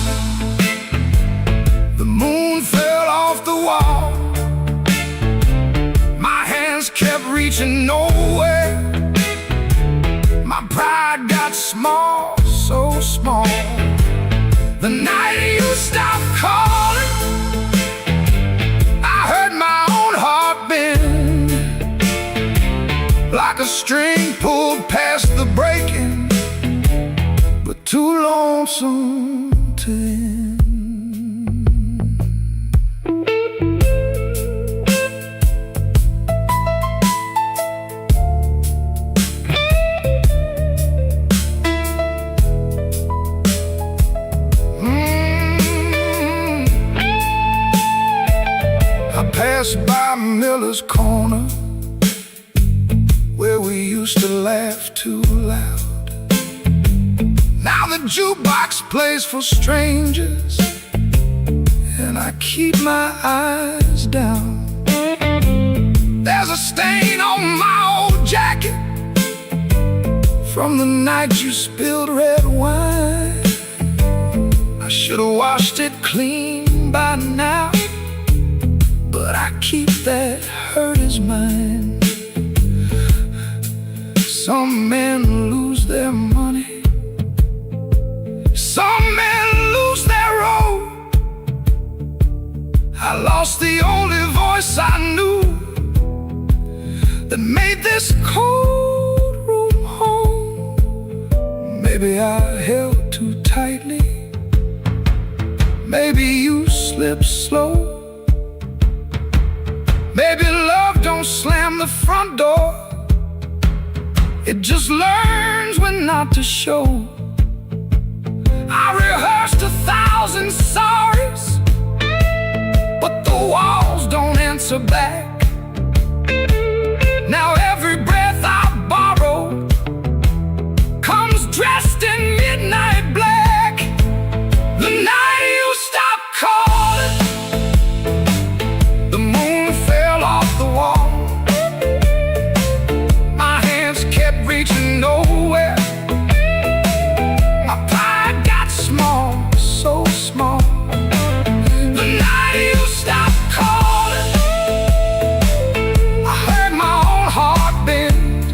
the moon fell off the wall. My hands kept reaching nowhere. My pride got small, so small. The night you stopped calling, I heard my own heart bend, like a string pulled past the breaking, but too lonesome to end. I passed by Miller's Corner, where we used to laugh too loud. Now the jukebox plays for strangers, and I keep my eyes down. There's a stain on my old jacket from the night you spilled red wine. I should have washed it clean by now, but I keep that hurt as mine. Some men lose lose their money. Some men lose their road. I lost the only voice I knew that made this cold room home. Maybe I held too tightly. Maybe you slip slow. Maybe love don't slam the front door. It just learns when not to show. I rehearsed 1,000 sorries, but the walls don't answer back. Now every breath I borrow comes dressed in midnight black. The night you stopped calling, the moon fell off the wall. My hands kept reaching nowhere. My pride got small, so small. The night you stopped calling, I heard my own heart bend,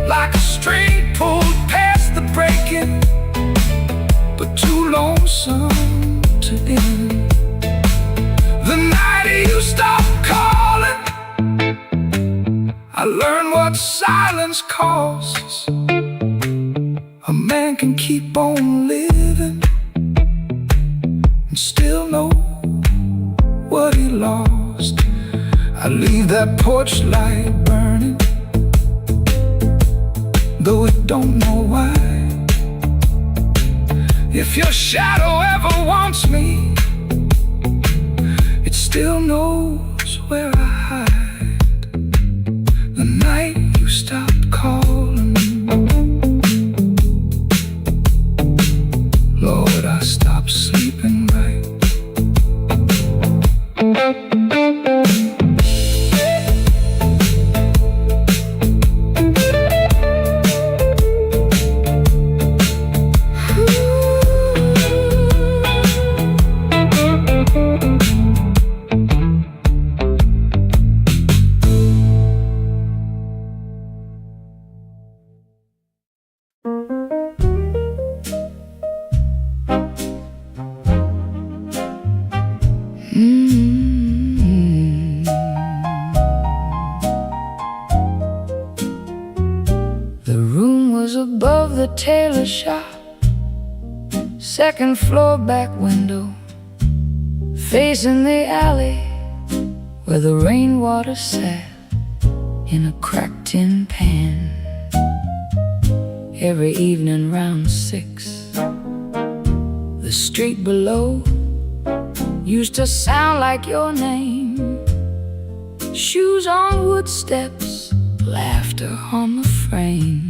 like a string pulled past the breaking, but too lonesome to end. The night you stopped calling, I learned what silence costs. A man can keep on living and still know what he lost. I leave that porch light burning, though it don't know why. If your shadow ever wants me, it still knows where I hide. The night you stopped calling, Lord, I stopped sleeping right. The room was above the tailor shop, second floor back window, facing the alley where the rainwater sat in a cracked tin pan. Every evening round 6, the street below used to sound like your name. Shoes on wood steps, laughter on the frame.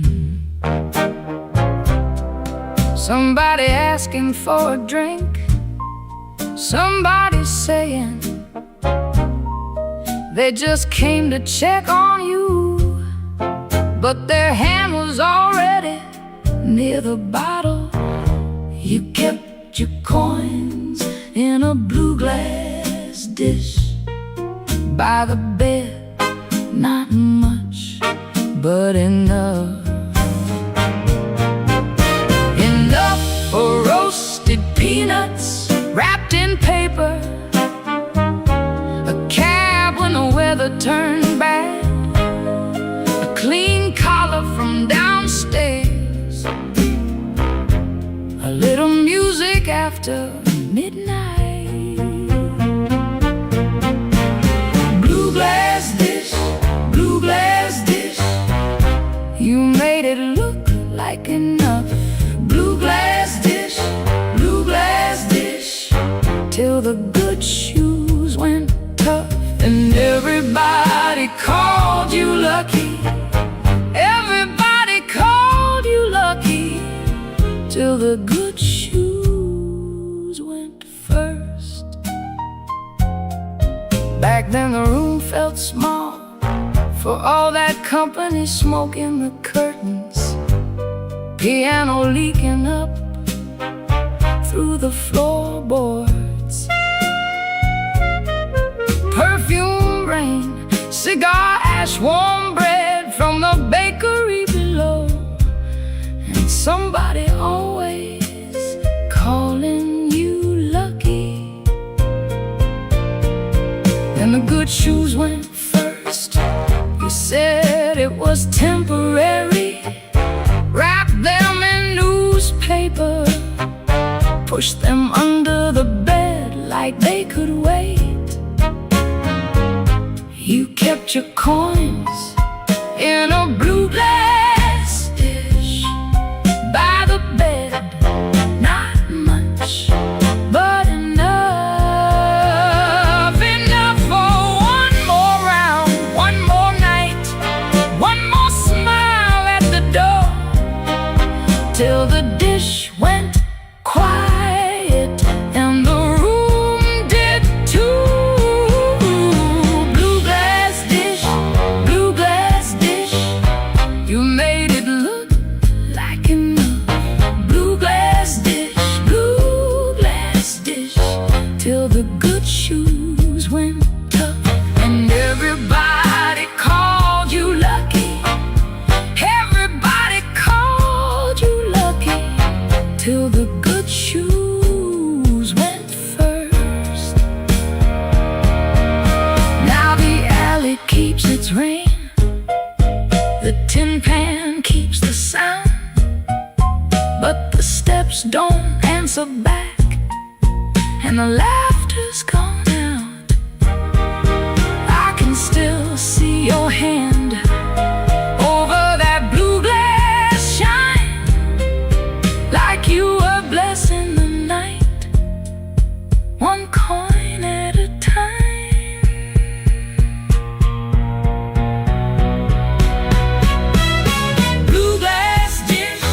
Somebody asking for a drink, somebody saying they just came to check on you, but their hand was already near the bottle. You kept your coins in a blue glass dish by the bed, not much, but enough. Enough for roasted peanuts wrapped in paper, a cab when the weather turned bad, a clean collar from downstairs, a little music after midnight. Blue glass dish, blue glass dish, you made it look like enough. Blue glass dish, blue glass dish, till the good shoes went tough and everybody called you lucky. Everybody called you lucky, till the good shoes went first. Back then the room felt small, for all that company smoking the curtains, piano leaking up through the floorboards, perfume rain, cigar ash, warm bread from the bakery below. somebody always calling you lucky. And the good shoes went first. You said it was temporary. Wrap them in newspaper, push them under the bed like they could wait. You kept your coins in a blue glass dish by the bed. Not much, but enough. Enough for one more round, one more night, one more smile at the door, till the dish went quiet and the room did too. Blue glass dish, blue glass dish, you made it look like enough. Blue glass dish, till the good shoes went tough. And everybody called you lucky. Everybody called you lucky, till the good shoes went first. Now the alley keeps its rain, the tin pan keeps the sound, but the steps don't answer back, and the laughter's gone out. I can still see your hand over that blue glass shine, like you were blessing the night, one coin at a time. Blue glass dish,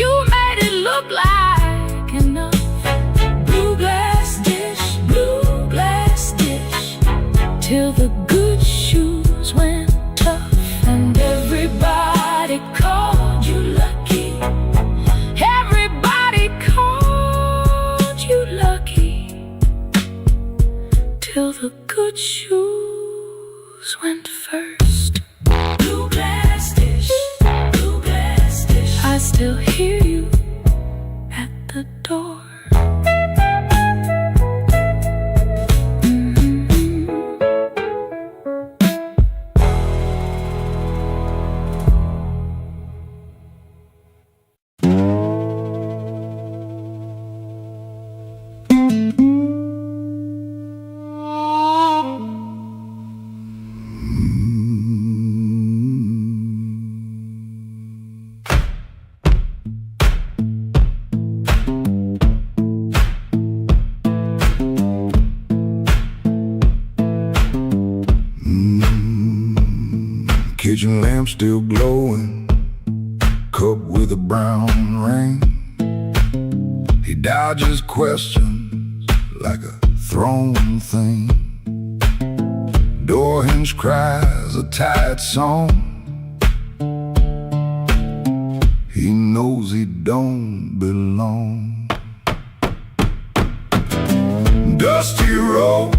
you made it look like enough. Blue glass dish, till the good shoes went tough. And everybody called you lucky. Everybody called you lucky, till the good shoes went first. Blue glass dish, I still hear you at the door. Kitchen lamp still glowing, cup with a brown ring. He dodges questions like a thrown thing. Door hinge cries a tired song. He knows he don't belong. Dusty road,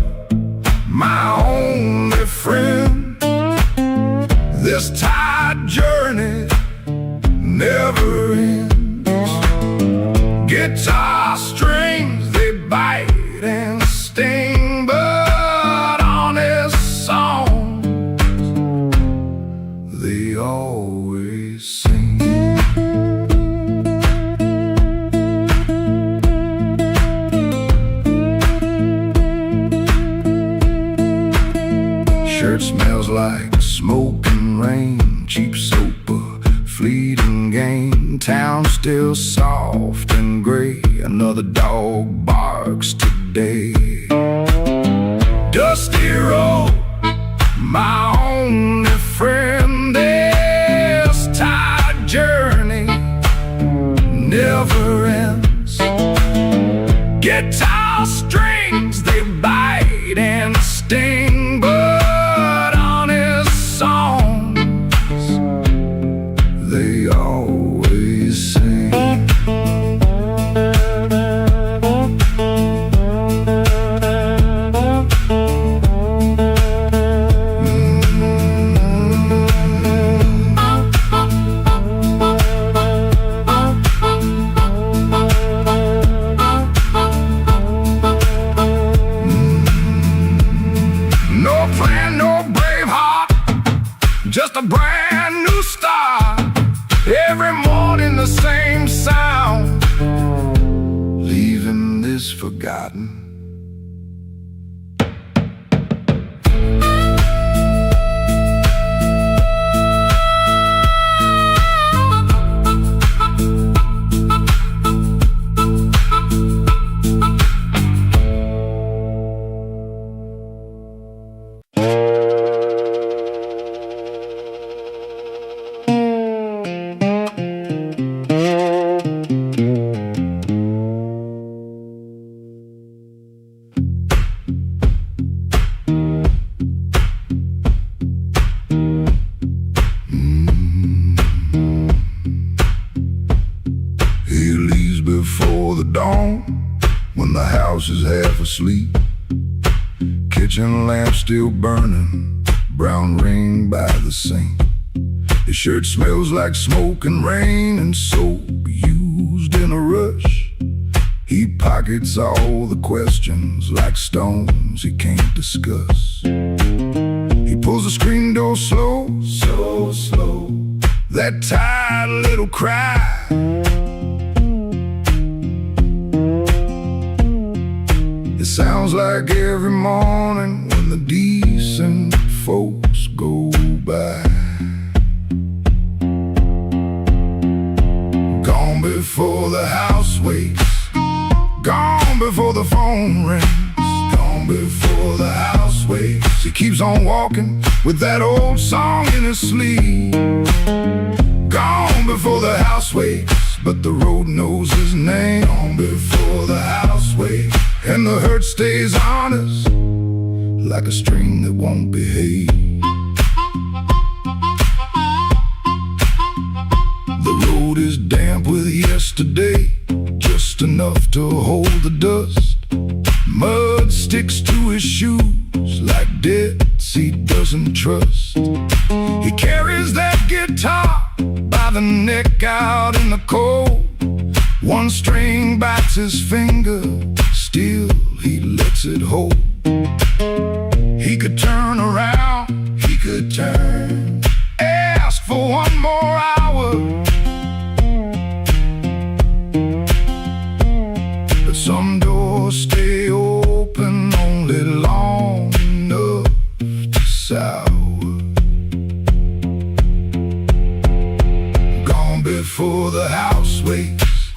my only friend. This tired journey never ends. Guitar strings, they bite and sting, but honest songs, they always sing. Shirt smells like smoke and rain, cheap soap, a fleeting game. Town still soft and gray, another dog barks today. Dusty road, my only friend. This tired journey never ends. Guitar strings, they bite and sting, but honest songs, they always sing. just a brand new start. Every morning the same sound, leaving this forgotten. Before the dawn, when the house is half asleep, kitchen lamp still burning, brown ring by the sink. His shirt smells like smoke and rain and soap used in a rush. He pockets all the questions like stones he can't discuss. He pulls the screen door slow, so slow, that tired little cry. It sounds like every morning when the decent folks go by. Gone before the house wakes, gone before the phone rings, gone before the house wakes. He keeps on walking with that old song in his sleeve. Gone before the house wakes, but the road knows his name. Gone before the house wakes, and the hurt stays on us like a string that won't behave. The road is damp with yesterday, just enough to hold the dust. Mud sticks to his shoes like debts he doesn't trust. He carries that guitar by the neck out in the cold. One string bites his finger, still he lets it hold. He could turn around, he could turn, ask for one more hour, but some doors stay open only long enough to sour. Gone before the house wakes,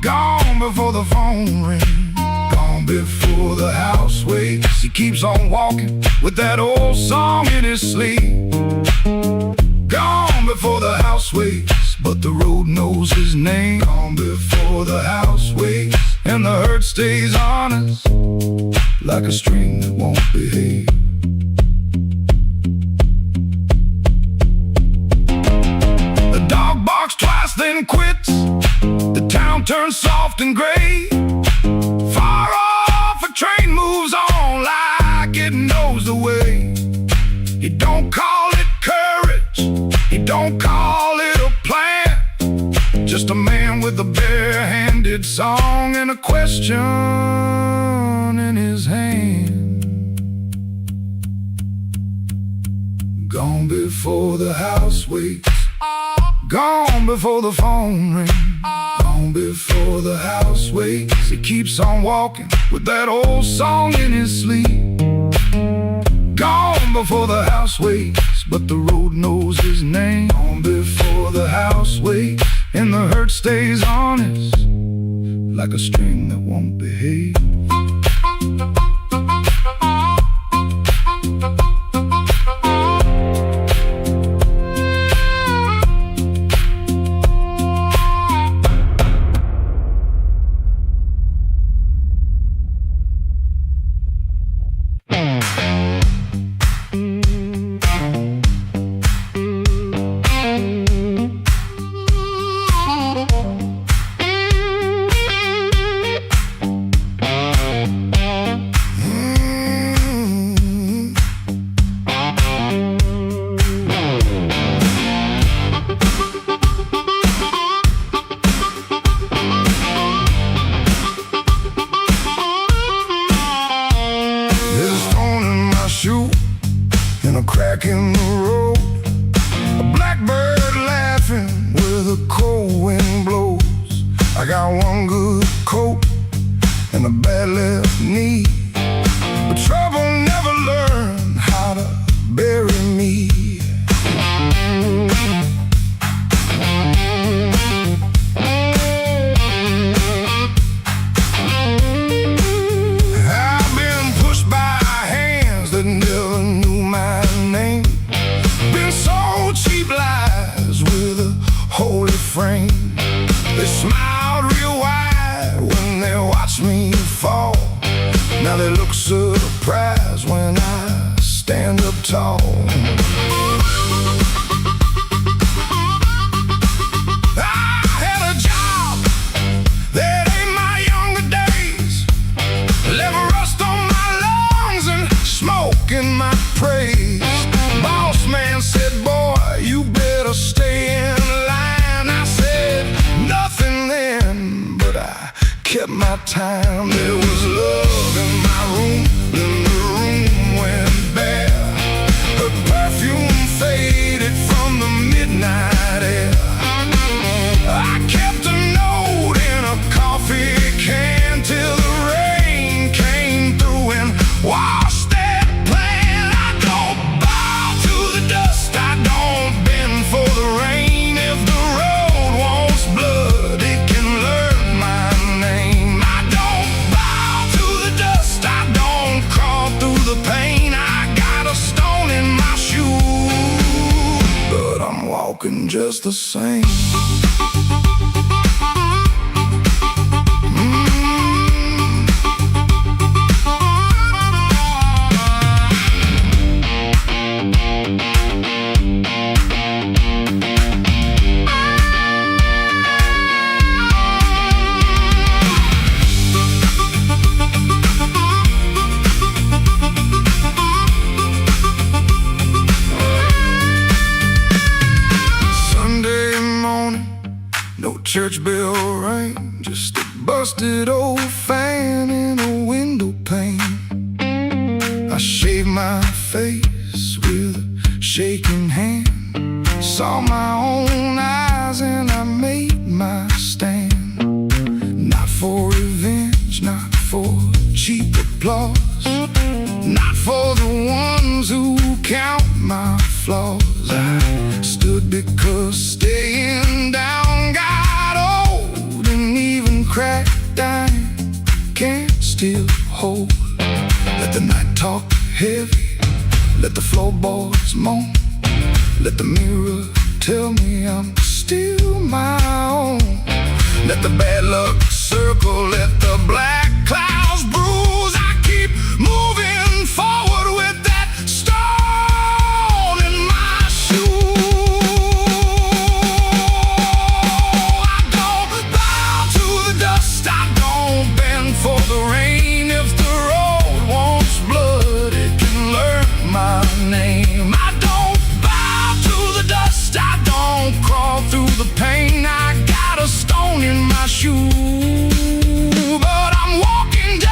gone before the phone rings, gone before the house wakes. He keeps on walking with that old song in his sleep. Gone before the house wakes, but the road knows his name. Gone before the house wakes, and the hurt stays on us like a string that won't behave. The dog barks twice then quits. The town turns soft and gray. Far off, a train moves on like it knows the way. He don't call it courage, he don't call it a plan, just a man with a bare-handed song and a question in his hand. Gone before the house wakes, gone before the phone rings, gone before the house wakes. He keeps on walking with that old song in his sleep. Gone before the house wakes, but the road knows his name. Gone before the house wakes, and the hurt stays on us like a string that won't behave. cheap lies with a holy frame. They smiled real wide when they watched me fall. Now they look surprised when I stand up tall. I had a job that ain't my younger days. Left rust on my lungs and smoke in my praise. Boss man said, boy, you better stay in line. I said nothing then, but I kept my time. There was love in my room, then the room went bare. Her perfume faded from the midnight air. I kept a note in a coffee can till the rain came through and washed that plan. I don't bow to the dust, I don't bend for the rain. If the road wants blood, it can learn my name. I don't bow to the dust, I don't crawl through the pain. I got a stone in my shoe, but I'm walking just the same. Church bell rang, just a busted old fan in a window pane. I shaved my face with a shaking hand, saw my own eyes and I made my stand. Not for revenge, not for cheap applause, not for the ones who count my flaws. I stood because staying down got cracked iron can't still hold. Let the night talk heavy, let the floorboards moan, let the mirror tell me I'm still my own. Let the bad luck circle, let the black clouds bruise. I keep moving forward with that stone in my shoe. For the rain, if the road wants blood, it can learn my name. I don't bow to the dust, I don't crawl through the pain. I got a stone in my shoe, but I'm walking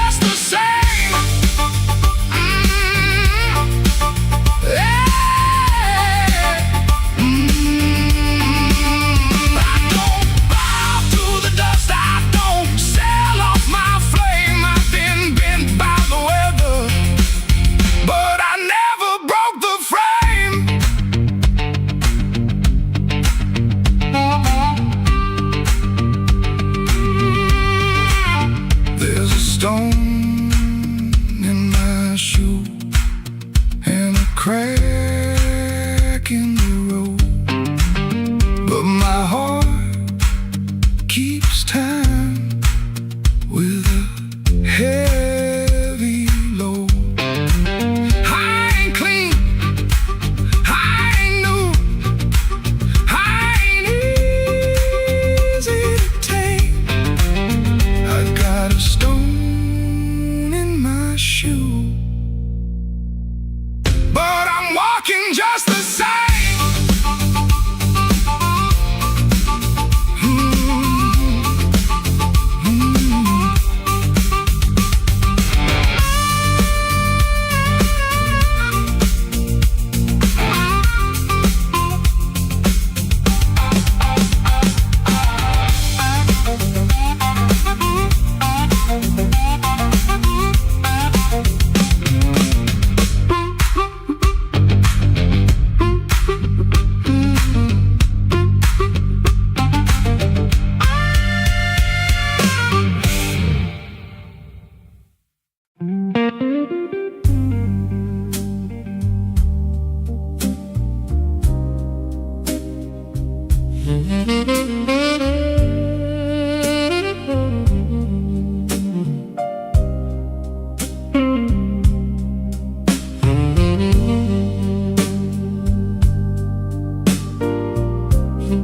I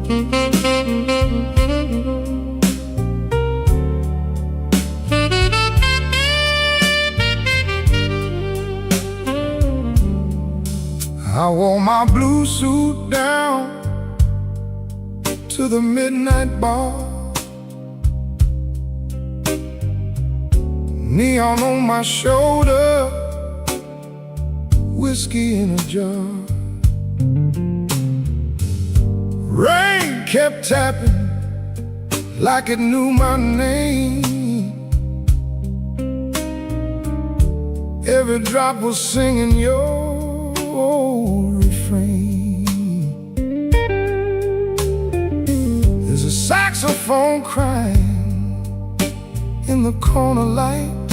wore my blue suit down to the midnight bar, neon on my shoulder, whiskey in a jar. Rain kept tapping like it knew my name. Every drop was singing your refrain. There's a saxophone crying in the corner light,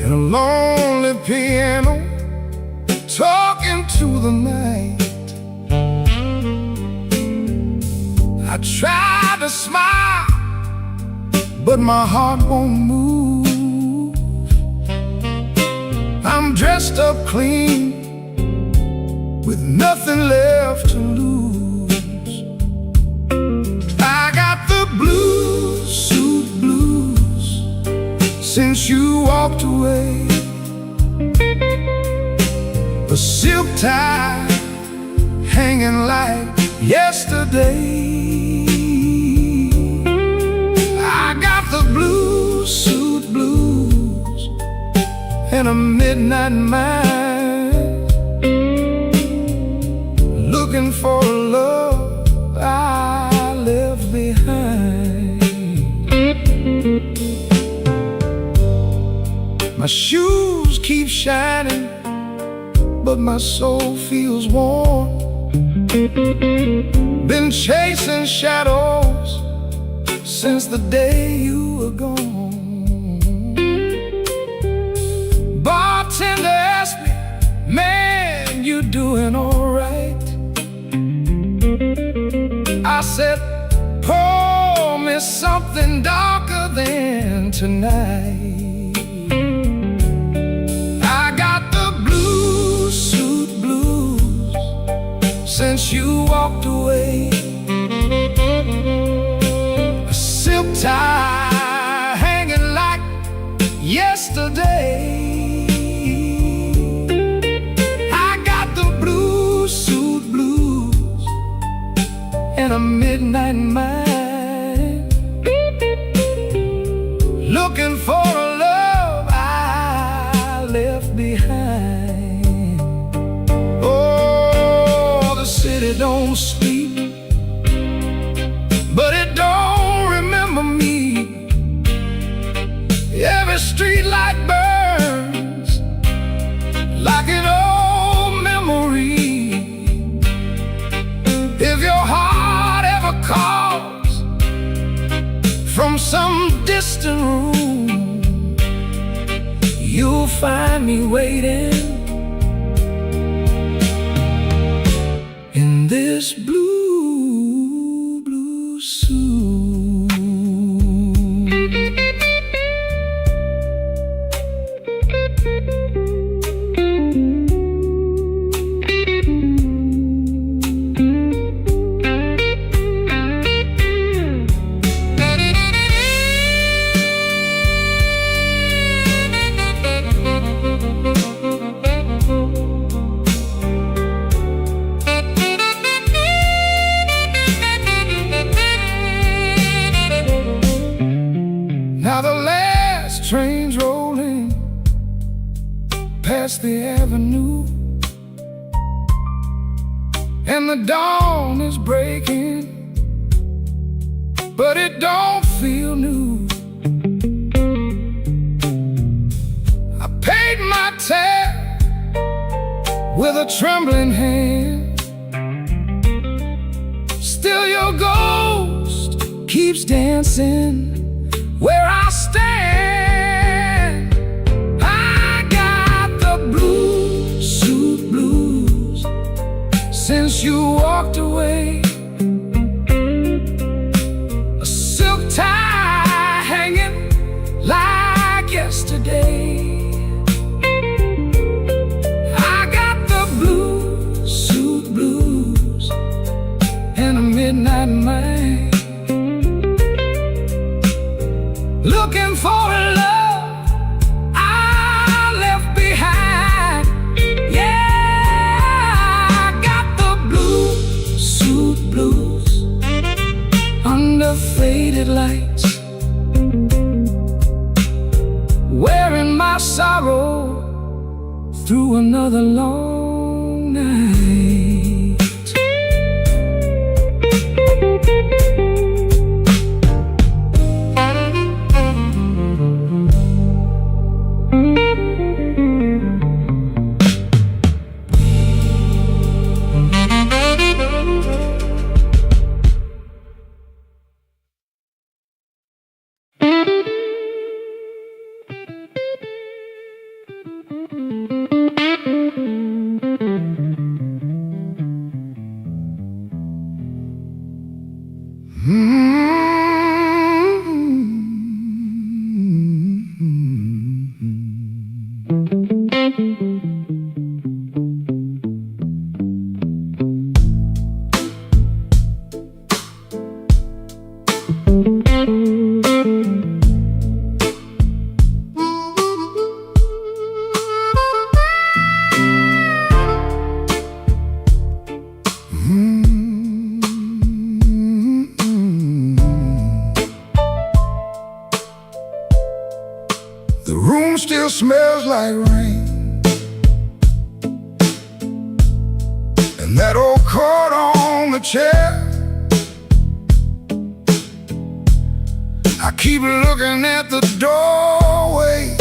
and a lonely piano talking to the night. I tried to smile, but my heart won't move. I'm dressed up clean, with nothing left to lose. I got the blue suit blues since you walked away. A silk tie hanging like yesterday. I got the blue suit blues and a midnight mind, looking for a love I left behind. My shoes keep shining, but my soul feels warm. Been chasing shadows since the day you were gone. Bartender asked me, man, you doing alright? I said, pour me something darker than tonight. I got the blue suit blues since you walked away. A silk tie hanging like yesterday. And a midnight mind, looking for a love I left behind. Oh, the city don't sleep, but it don't remember me. Every street light burns like an old memory. If your heart calls from some distant room, you'll find me waiting in this blue suit. Now the last train's rolling past the avenue, and the dawn is breaking, but it don't feel new. I paid my tab with a trembling hand. Still your ghost keeps dancing where I stand. I got the blue suit blues since you walked away. A silk tie hanging like yesterday. I got the blue suit blues smells like rain. And that old coat on the chair, I keep looking at the doorway,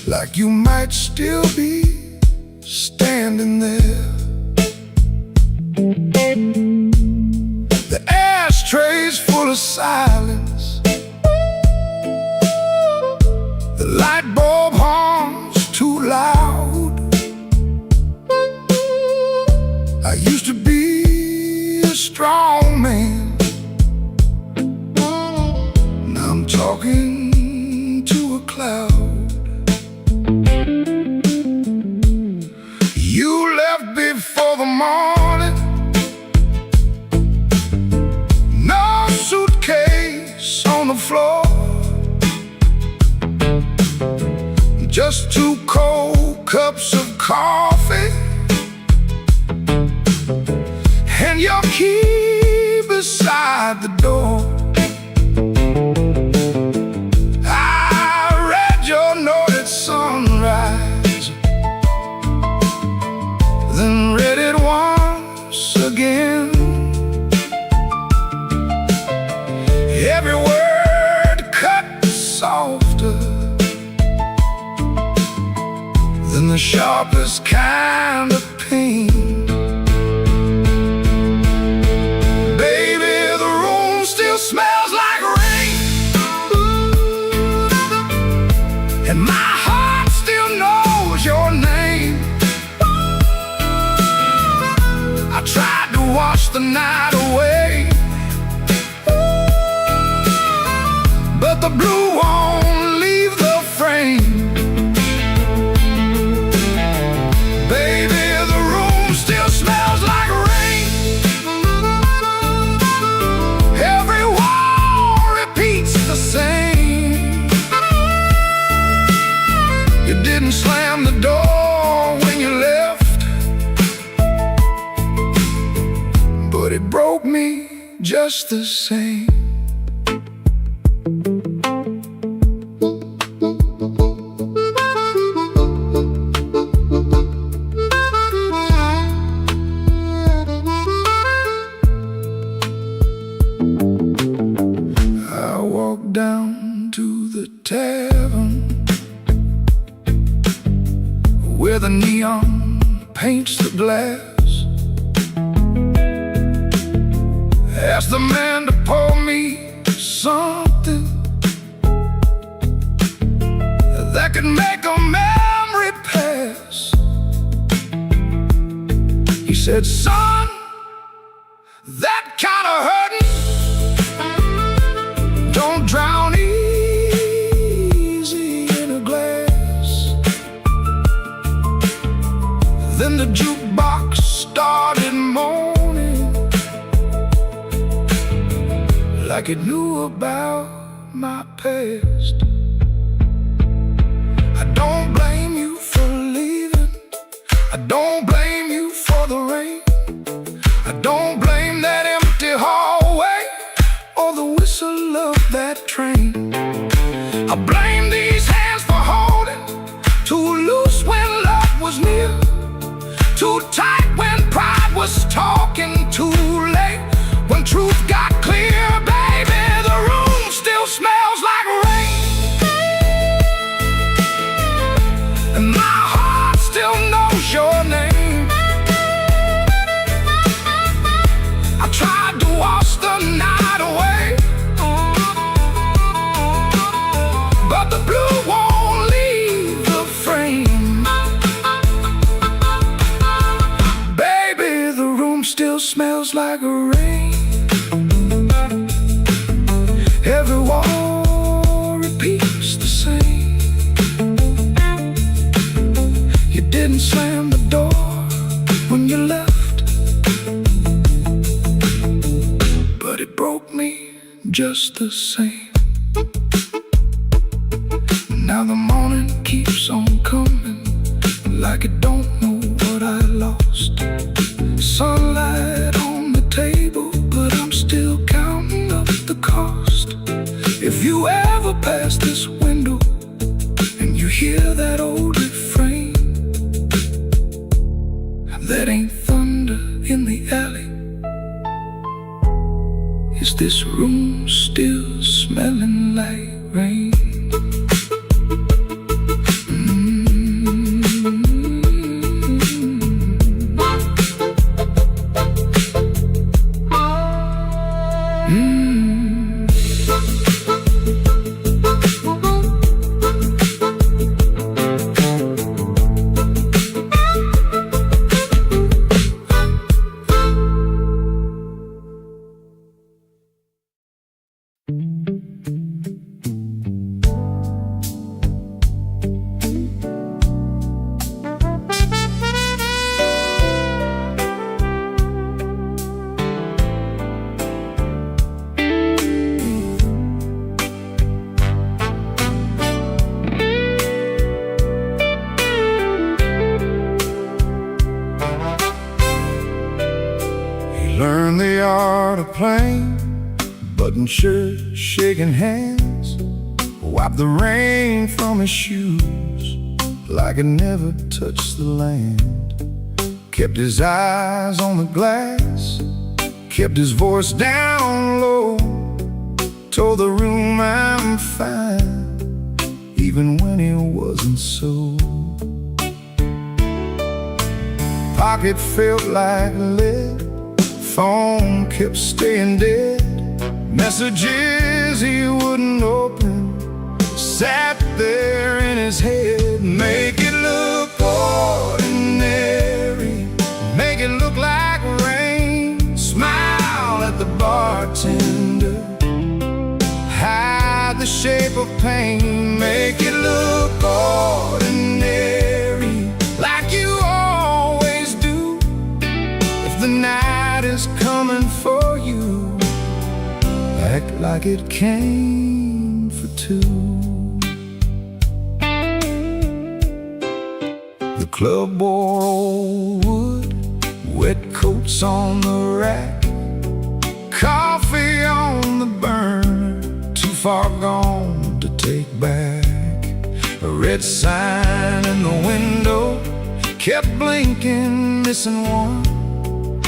like you might still be standing there. The ashtray's full of silence, the light bulb hums too loud. I used to be a strong man, now I'm talking to a cloud. You left before the morning, no suitcase on the floor, just 2 cold cups of coffee and your key beside the door. I read your note at sunrise, then read it once again. Every word cut softer than the sharpest kind of pain. Baby, the room still smells like rain, and my heart still knows your name. I tried to wash the night away, but the blue won't leave the frame. Baby, the room still smells like rain. Every wall repeats the same. You didn't slam the door when you left, but it broke me just the same. Down to the tavern where the neon paints the glass. Asked the man to pour me something that could make a memory pass. He said, son, that kind of hurting don't drown easy in a glass. Then the jukebox started moaning like it knew about my past. I don't blame you for leaving, I don't blame you for the rain, I don't blame that empty hallway or the whistle of that train. I blame these hands for holding too loose when love was near, too tight when pride was talking, too late when truth got clear. Baby, the room still smells like rain, and my heart still knows your name. I tried to wash the night away, but the blue won't leave the frame. Baby, the room still smells like rain. Every wall repeats the same. You didn't slam the door when you left, but it broke me just the same. Now the morning keeps on coming, like it don't know what I lost. Sunlight on the table, but I'm still counting up the cost. If you ever pass this window and hear that old refrain? That ain't thunder in the alley. Is this room still smelling like rain? Learn the art of playing, button shirt, shaking hands, wipe the rain from his shoes like it never touched the land. Kept his eyes on the glass, kept his voice down low, told the room I'm fine, even when he wasn't so. Pocket felt like lead, phone kept staying dead, messages he wouldn't open sat there in his head. Make it look ordinary, make it look like rain, smile at the bartender, hide the shape of pain. Make it look ordinary, like you always do. If the night is coming for you, act like it came for two. The club wore old wood, wet coats on the rack, coffee on the burner, too far gone to take back. A red sign in the window kept blinking, missing one,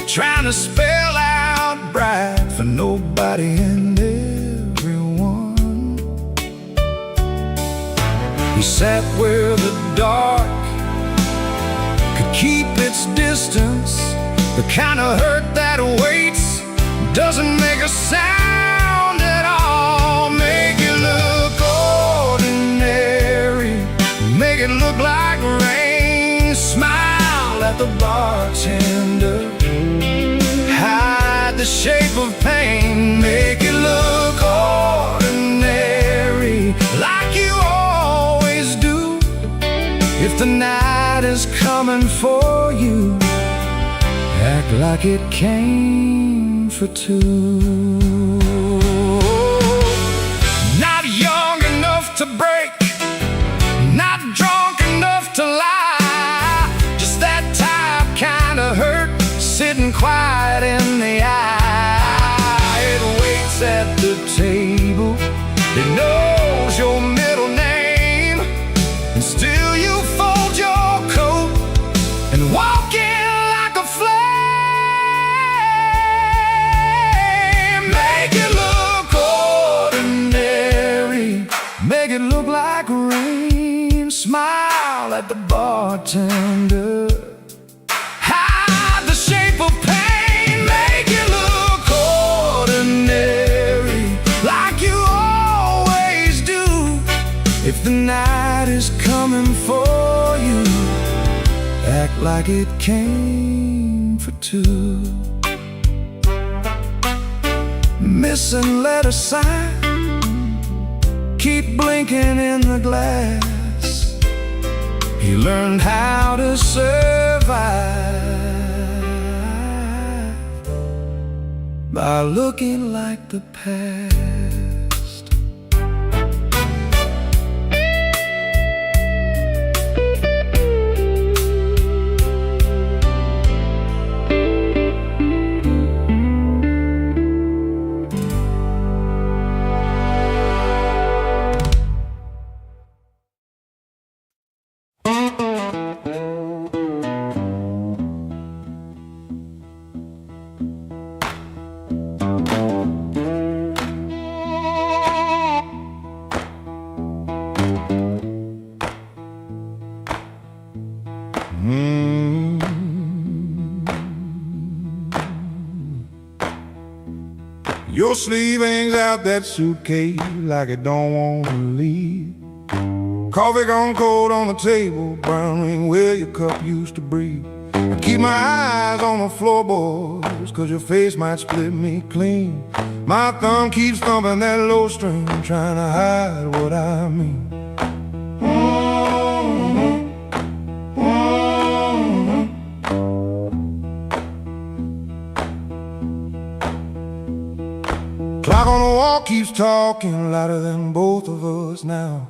trying to spell out bright for nobody and everyone. He sat where the dark could keep its distance, the kind of hurt that waits, doesn't make a sound at all. Make it look ordinary, make it look like rain, smile at the bartender, hide the shape of pain. Make it look ordinary, like you always do. If the night is coming for you, act like it came for two. Not young enough to break, not drunk enough to lie, just that type kind of hurt sitting quiet in the eye. It waits at the table, it knows your middle name, and still you fold your coat and walk in like a flame. Make it look ordinary, make it look like rain, smile at the bartender, hide the shape of pain. Make it look ordinary, like you always do. If the night is coming for you, act like it came for two. Missing letter sign, keep blinking in the glass. He learned how to survive by looking like the past. Your sleeve hangs out that suitcase like it don't want to leave. Coffee gone cold on the table, brown ring where your cup used to breathe. I keep my eyes on the floorboards, cause your face might split me clean. My thumb keeps thumping that low string, trying to hide what I mean. Clock on the wall keeps talking louder than both of us now.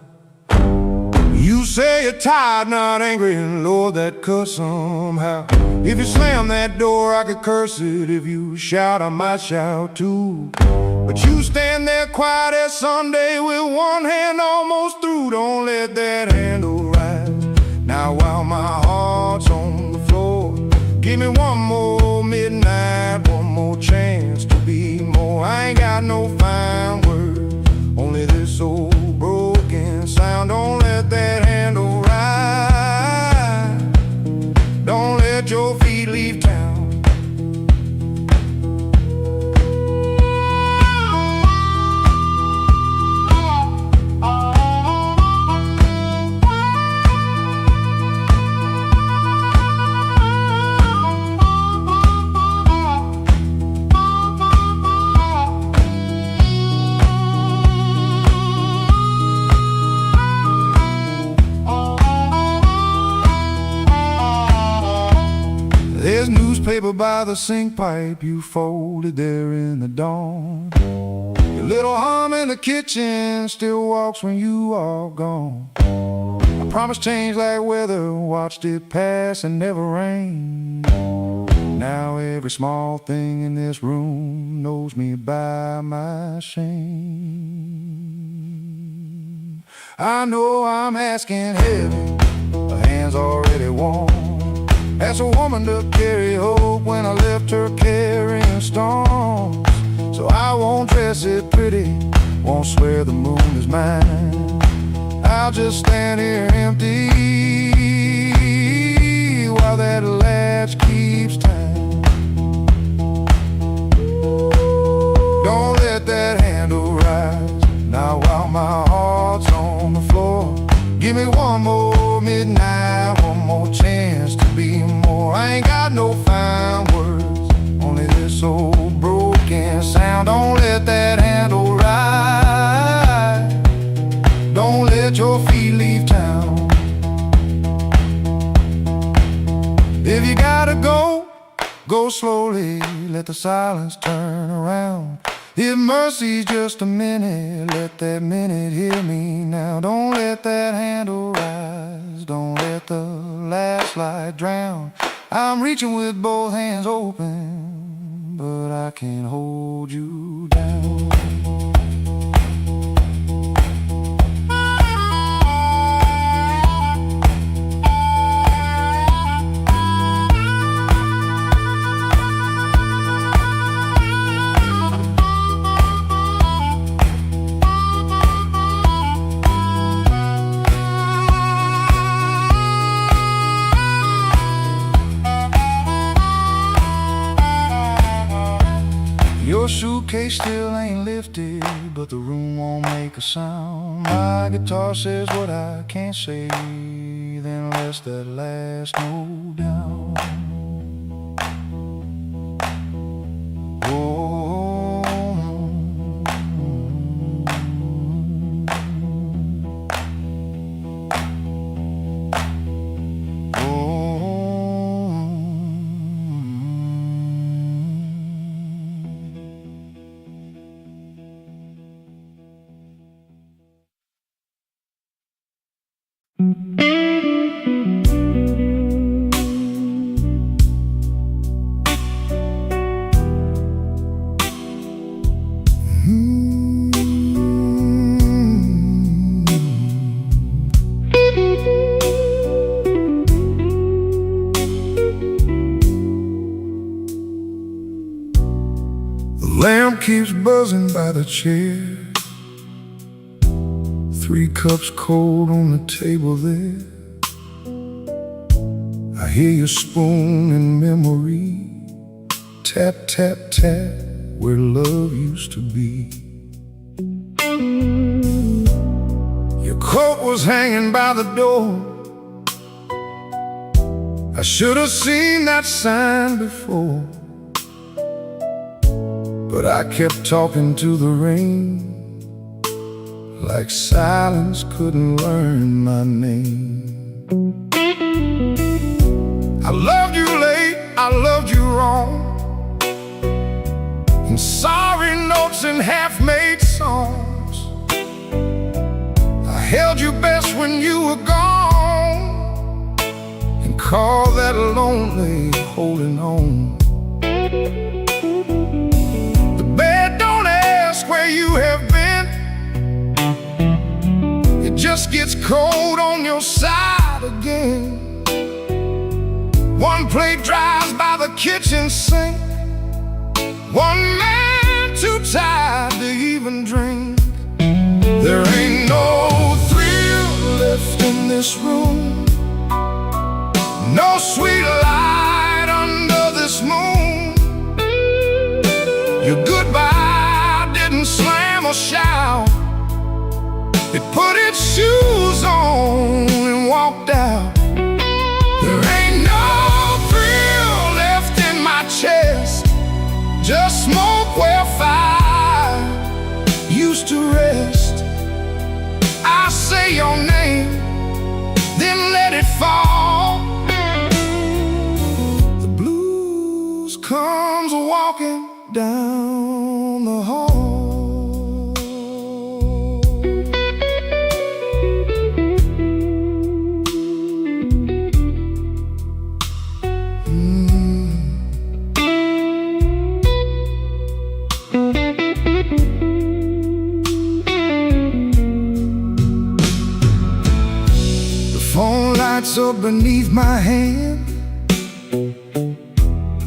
You say you're tired, not angry, and Lord, that cuss somehow. If you slam that door, I could curse it. If you shout, I might shout too. But you stand there quiet as Sunday with one hand almost through. Don't let that handle rise. Now while my heart's on the floor, give me one more midnight, one more chance to be more. I ain't got no fine words, only this old broken sound. Don't let that handle rise. Don't let your feet leave town. There's newspaper by the sink pipe you folded there in the dawn. Your little hum in the kitchen still walks when you are gone. I promised change like weather, watched it pass and never rain. Now every small thing in this room knows me by my shame. I know I'm asking heavy, the hand's already warm. Asked a woman to carry hope when I left her carrying storms. So I won't dress it pretty, won't swear the moon is mine. I'll just stand here empty while that latch keeps time. Don't let that handle rise. Now while my heart's on the floor, give me one more midnight, one more chance to be more. I ain't got no fine words, only this old broken sound. Don't let that handle rise. Don't let your feet leave town. If you gotta go, go slowly, let the silence turn around. If mercy's just a minute, let that minute hear me now. Don't let that handle rise, don't let the last light drown. I'm reaching with both hands open, but I can't hold you down. Your suitcase still ain't lifted, but the room won't make a sound. My guitar says what I can't say, then lets that last note down. Oh, the lamp keeps buzzing by the chair. 3 cups cold on the table there. I hear your spoon in memory. Tap, tap, tap, where love used to be. Your coat was hanging by the door. I should have seen that sign before, but I kept talking to the rain, like silence couldn't learn my name. I loved you late, I loved you wrong, in sorry notes and half-made songs. I held you best when you were gone, and called that lonely holding on. The bed don't ask where you have been, it just gets cold on your side again. One plate dries by the kitchen sink, one man too tired to even drink. There ain't no thrill left in this room, no sweet light under this moon. Your goodbye didn't slam or shout, it put its shoes on and walked out. There ain't no thrill left in my chest, just smoke where fire used to rest. I say your name, then let it fall. The blues comes walking down the hall. Phone lights up beneath my hand.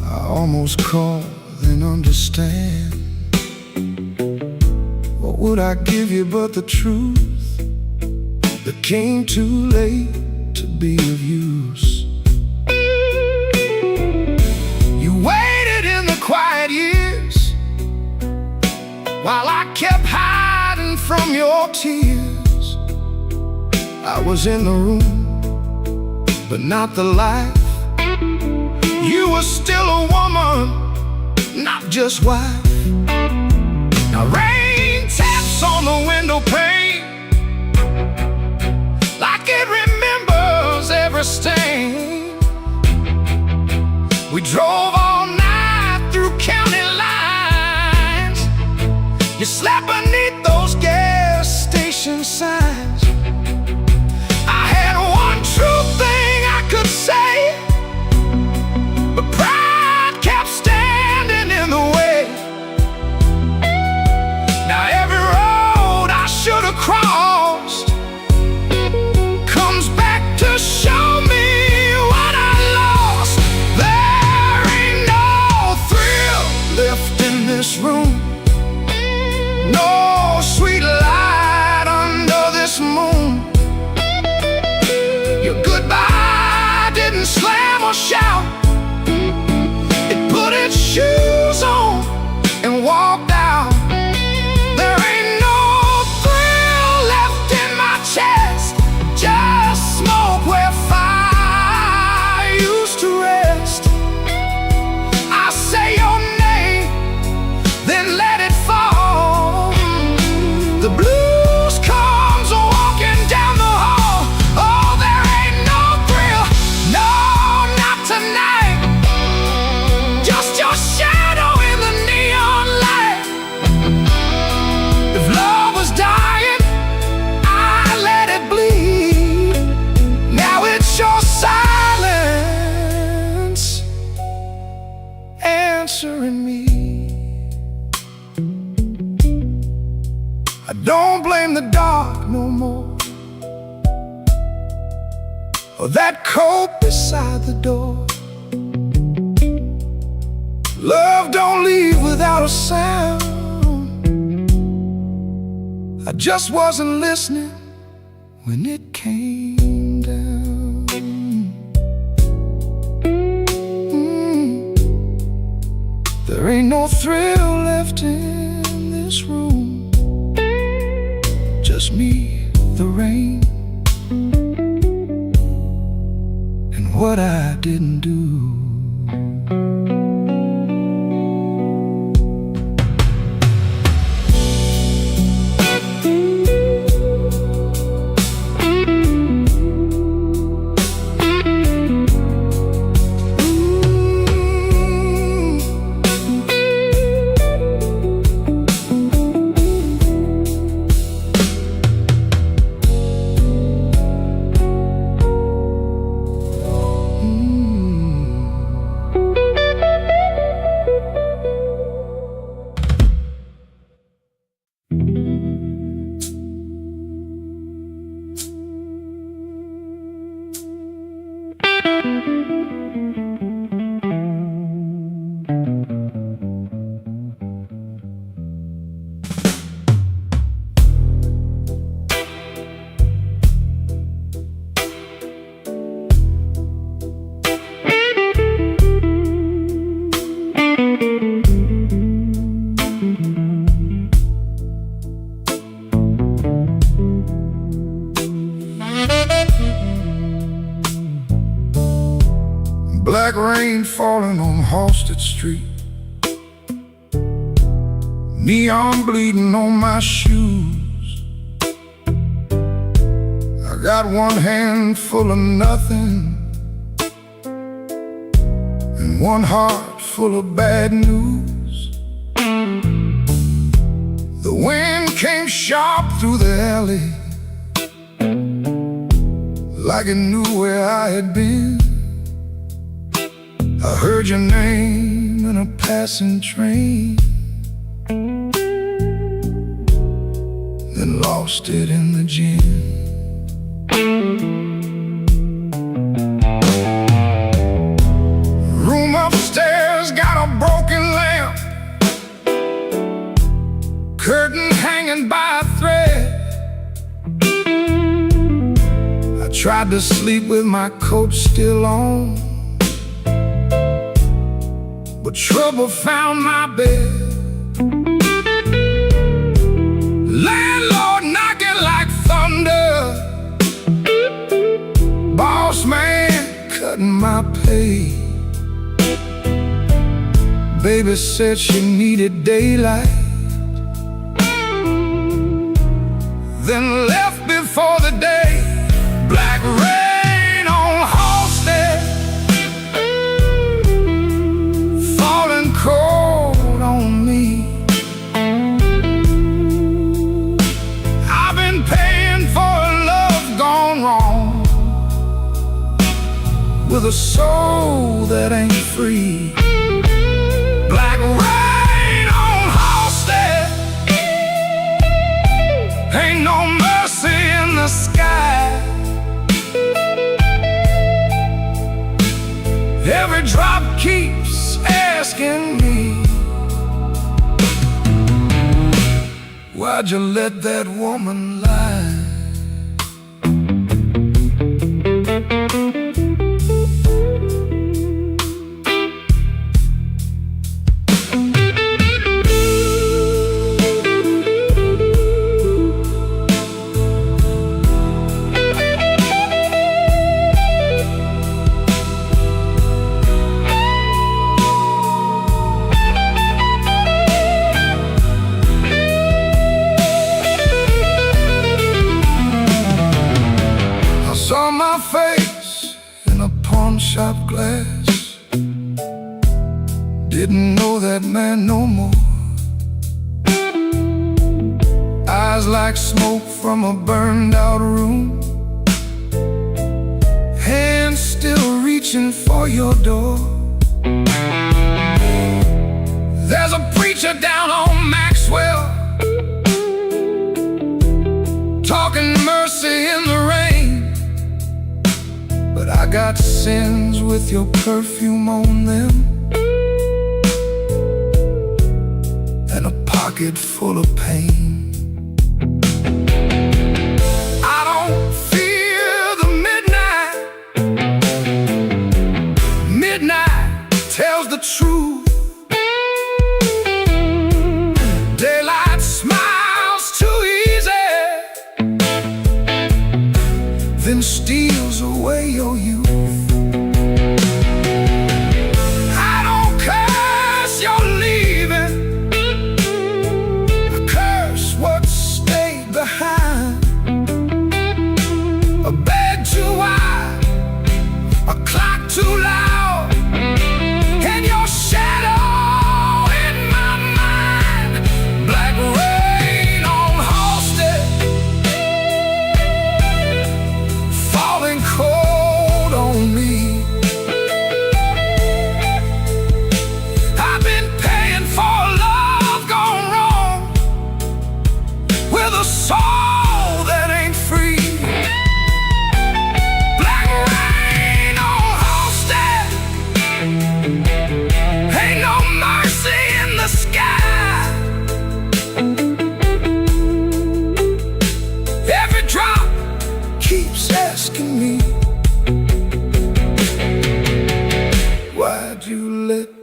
I almost call, then understand. What would I give you but the truth that came too late to be of use? You waited in the quiet years while I kept hiding from your tears. I was in the room, but not the life. You were still a woman, not just wife. Now rain taps on the window pane, like it remembers every stain. We drove all night through county lines. You slept beneath those gas station signs. True thing I could say, but pride kept standing in the way. Now every road I should have crossed comes back to show me what I lost. There ain't no thrill left in this room, no sweet light under this moon. Your goodbye didn't slam or shout, it put its shoes on and walked out. There ain't no thrill left in my chest, just smoke where fire used to rest. I say your name, then let it fall. The blues comes walking down the hall. Oh, there ain't no thrill, no, not tonight. Just your shadow in the neon light. If love was dying, I let it bleed. Now it's your silence answering me. I don't blame the dark no more, or that coat beside the door. Love don't leave without a sound. I just wasn't listening when it came down. There ain't no thrill left left in this room, just me, the rain, and what I didn't do. Black rain falling on Halsted Street, neon bleeding on my shoes. I got one hand full of nothing and one heart full of bad news. The wind came sharp through the alley, like it knew where I had been. I heard your name in a passing train, then lost it in the gym. Room upstairs got a broken lamp, curtain hanging by a thread. I tried to sleep with my coat still on, but trouble found my bed. Landlord knocking like thunder, boss man cutting my pay. Baby said she needed daylight, then left before the day. Black rain on Halsted, falling cold on me. I've been paying for a love gone wrong, with a soul that ain't free. Black rain on Halsted, ain't no mercy in the sky. Every drop keeps asking me, why'd you let that woman lie? Saw my face in a pawn shop glass, didn't know that man no more. Eyes like smoke from a burned out room, hands still reaching for your door. There's a preacher down on Maxwell, talking mercy in the rain. But I got sins with your perfume on them, and a pocket full of pain. I don't fear the midnight. Midnight tells the truth.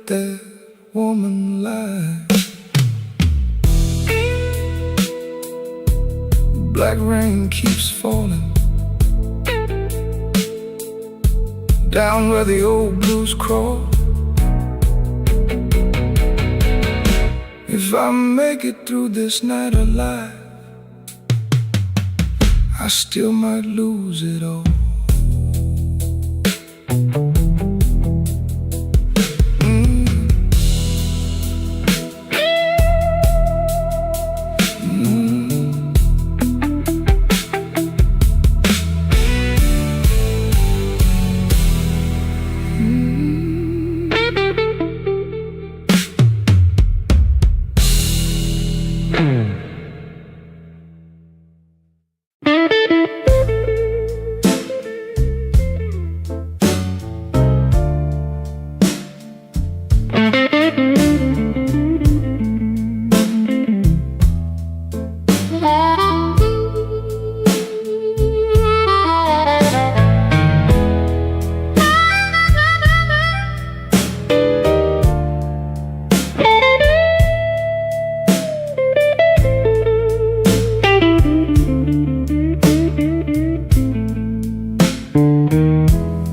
let that woman lie. Black rain keeps falling down where the old blues crawl. If I make it through this night alive, I still might lose it all.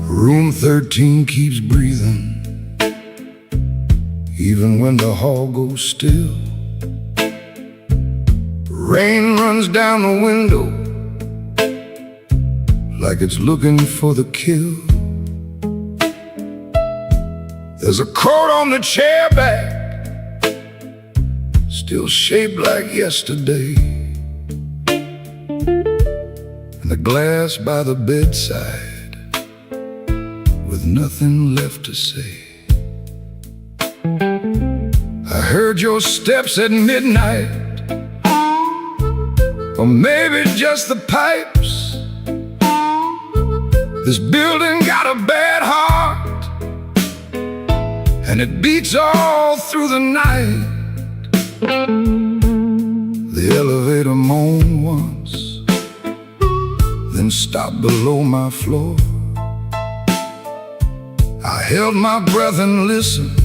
Room 13 keeps breathing, even when the hall goes still. Rain runs down the window like it's looking for the kill. There's a coat on the chair back, still shaped like yesterday, and the glass by the bedside with nothing left to say. I heard your steps at midnight, or maybe just the pipes. This building got a bad heart, and it beats all through the night. The elevator moaned once, then stopped below my floor. I held my breath and listened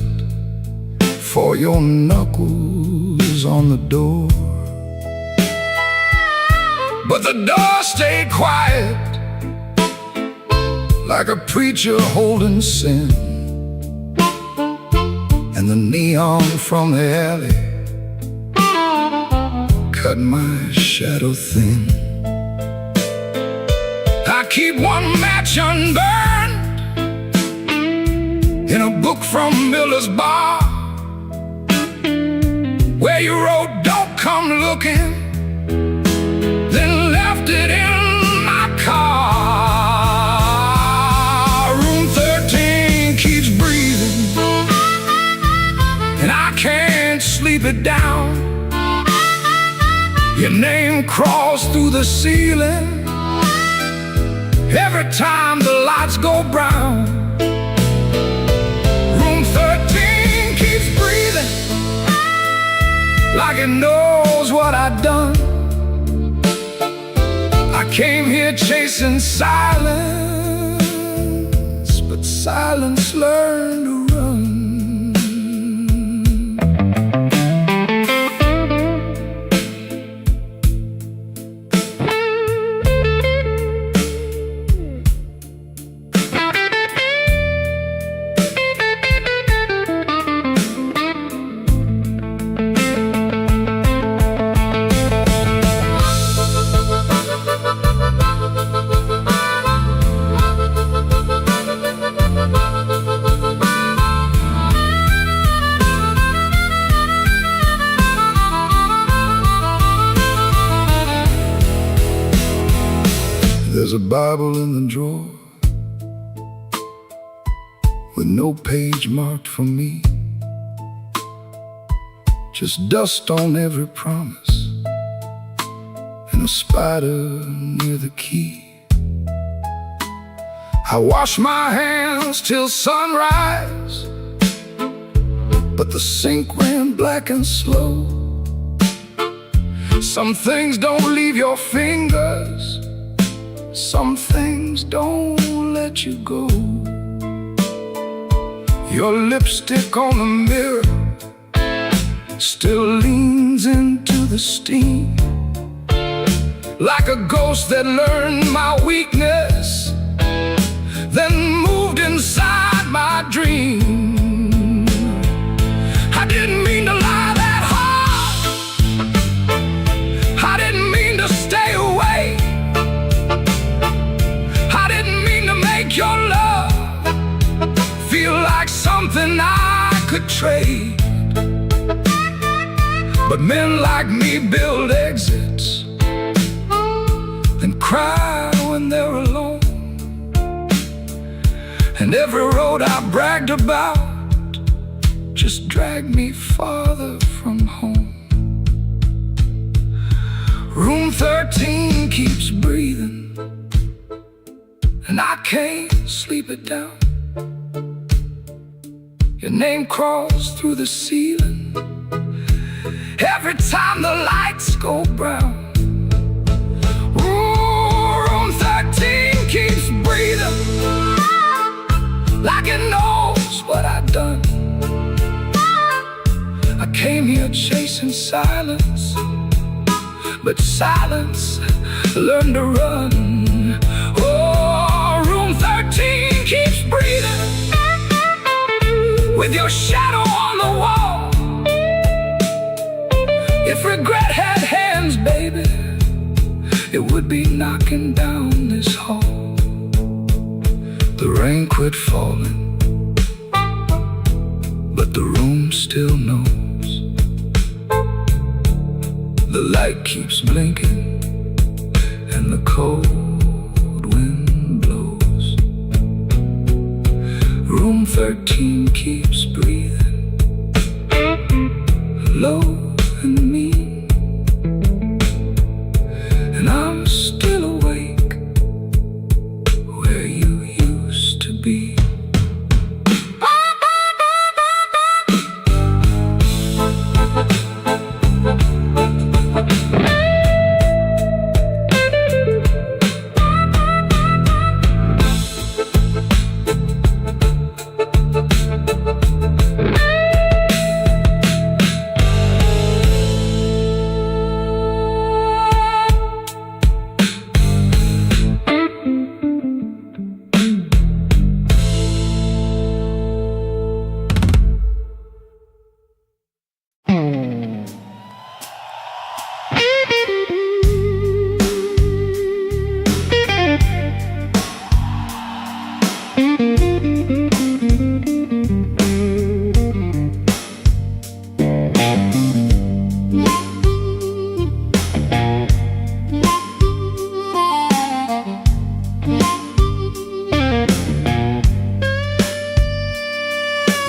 for your knuckles on the door. But the door stayed quiet, like a preacher holding sin. And the neon from the alley cut my shadow thin. I keep one match unburned in a book from Miller's bar, where you wrote, "Don't come looking," then left it in my car. Room 13 keeps breathing, and I can't sleep it down. Your name crawls through the ceiling every time the lights go brown. Room 13 keeps breathing, like it knows what I've done. I came here chasing silence, but silence learned to run. There's a Bible in the drawer with no page marked for me, just dust on every promise and a spider near the key. I wash my hands till sunrise, but the sink ran black and slow. Some things don't leave your fingers, some things don't let you go. Your lipstick on the mirror still leans into the steam, like a ghost that learned my weakness, then moved inside my dream. I didn't mean to lie that hard, I didn't mean to stay away, I didn't mean to make your love feel like something I could trade. But men like me build exits, then cry when they're alone. And every road I bragged about just dragged me farther from home. Room 13 keeps breathing, and I can't sleep it down. Your name crawls through the ceiling every time the lights go brown. Ooh, room 13 keeps breathing, like it knows what I've done. I came here chasing silence, but silence learned to run. Oh, room 13 keeps breathing, with your shadow on the wall. If regret had hands, baby, it would be knocking down this hall. The rain quit falling, but the room still knows. The light keeps blinking, and the cold wind blows. Room 13 keeps breathing, low and mean, and I'm still awake where you used to be.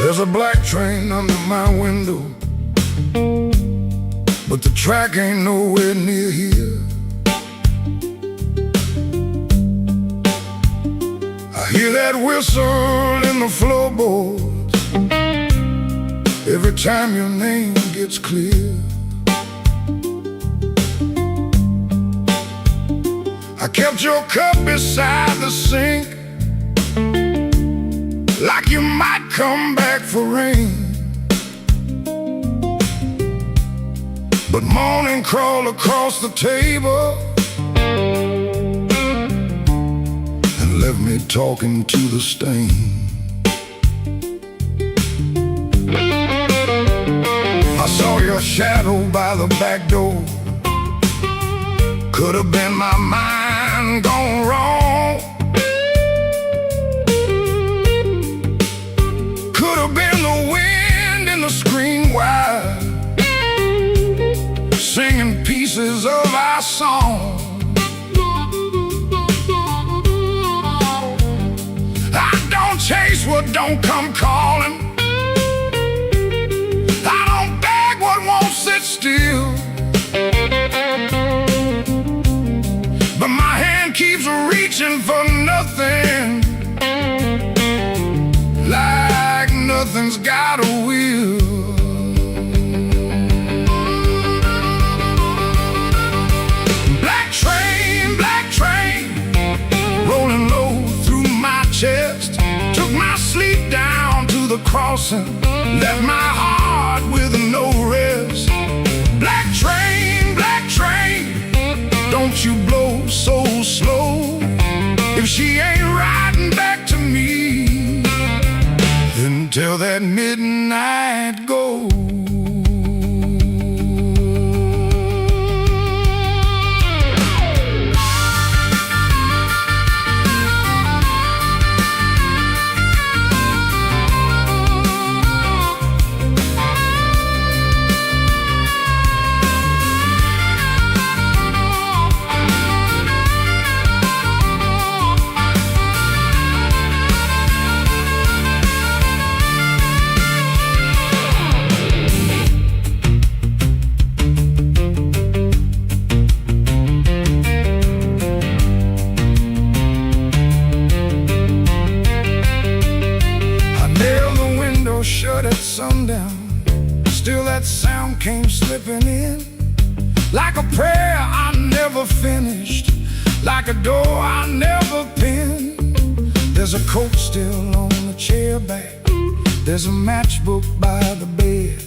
There's a black train under my window, but the track ain't nowhere near here. I hear that whistle in the floorboards every time your name gets clear. I kept your cup beside the sink, like you might come back for rain. But morning crawled across the table and left me talking to the stain. I saw your shadow by the back door. Could have been my mind gone wrong. Could have been the wind in the screen wire, singing pieces of our song. I don't chase what don't come calling, I don't beg what won't sit still, but my hand keeps reaching for nothing, like nothing's got a will. Black train, rolling low through my chest, took my sleep down to crossing, left my heart with no rest. Black train, don't you blow so slow. If she ain't riding back to me, then till that midnight goes. Shut at sundown, still that sound came slipping in, like a prayer I never finished, like a door I never pinned. There's a coat still on the chair back, there's a matchbook by the bed.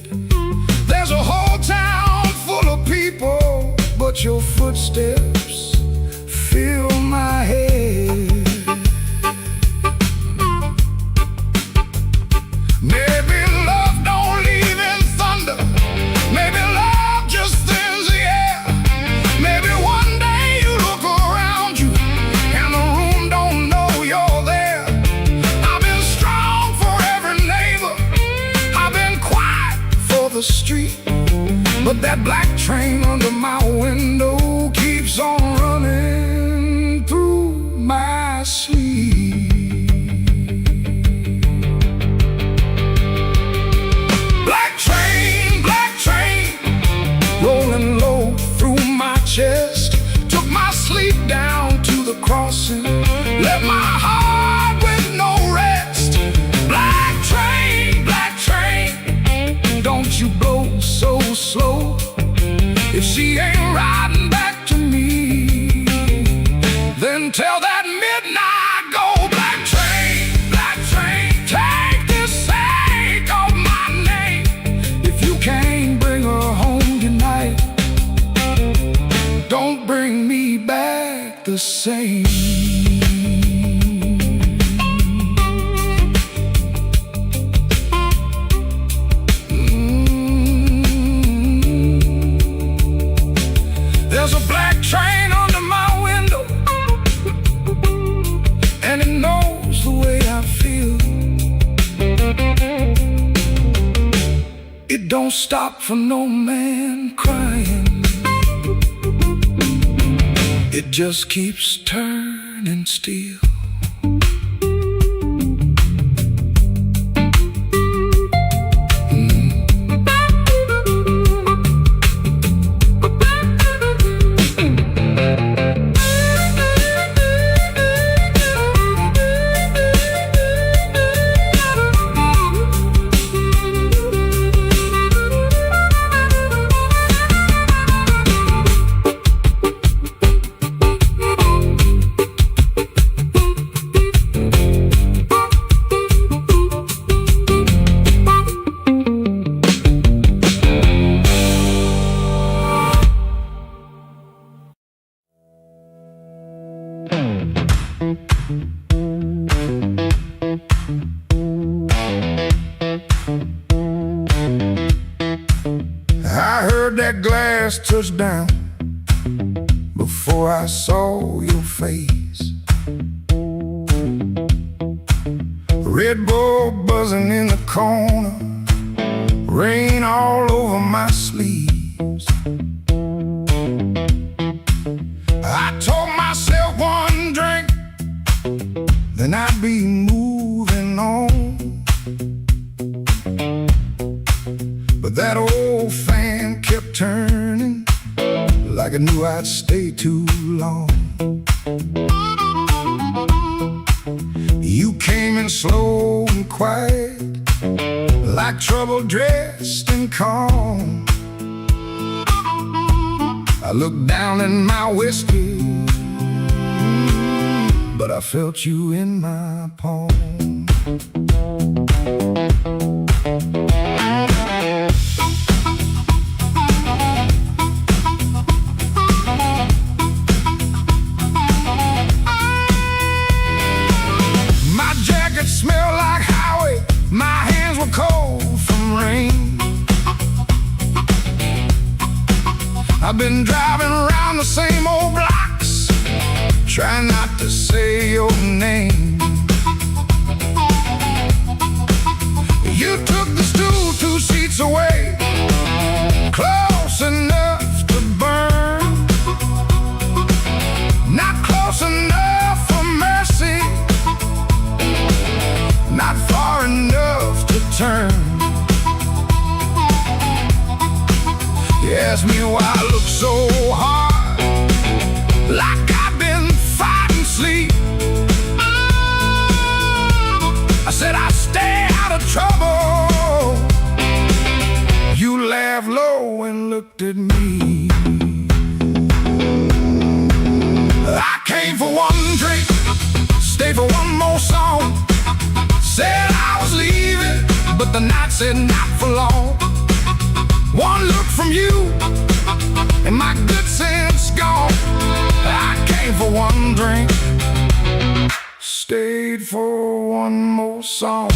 There's a whole town full of people, but your footsteps fill my head. Maybe love don't leave in thunder, maybe love just thins the air. Maybe one day you look around you and the room don't know you're there. I've been strong for every neighbor, I've been quiet for the street, but that black train under my window keeps on running through my sleep. Rolling low through my chest, took my sleep down to the crossing, left my heart with no rest. Black train, don't you blow so slow. If she ain't riding back to me, then tell that midnight go. Black train, take this sake of my name. If you can't bring her home tonight, don't bring me back the same. There's a black train under my window, and it knows the way I feel. It don't stop for no man crying, it just keeps turning steel. I heard that glass touch down before I saw your face. Red Bull buzzing in the corner, rain all over my sleeves. I told myself one drink, then I'd be moving on. But that old fan kept turning, like it knew I'd stay too long. You came in slow and quiet, like trouble dressed in calm. I looked down in my whiskey, but I felt you in my palm. been driving around the same old blocks, trying not to say your name. You took the stool 2 seats away, close enough to burn, not close enough for mercy, not far enough to turn. You asked me why I look so hard, like I've been fighting sleep. I said I stay out of trouble. You laughed low and looked at me. I came for one drink, stayed for one more song. Said I was leaving, but the night said not for long. One look from you, and my good sense gone. I came for one drink, stayed for one more song.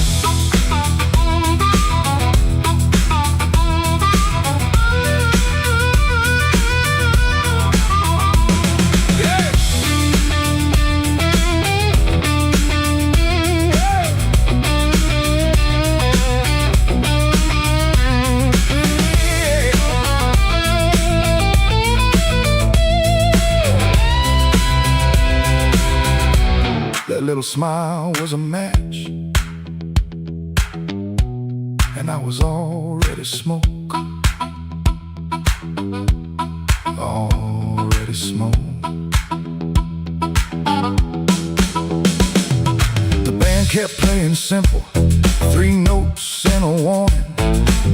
That little smile was a match, and I was already smoke, already smoke. The band kept playing simple, 3 notes and a warning.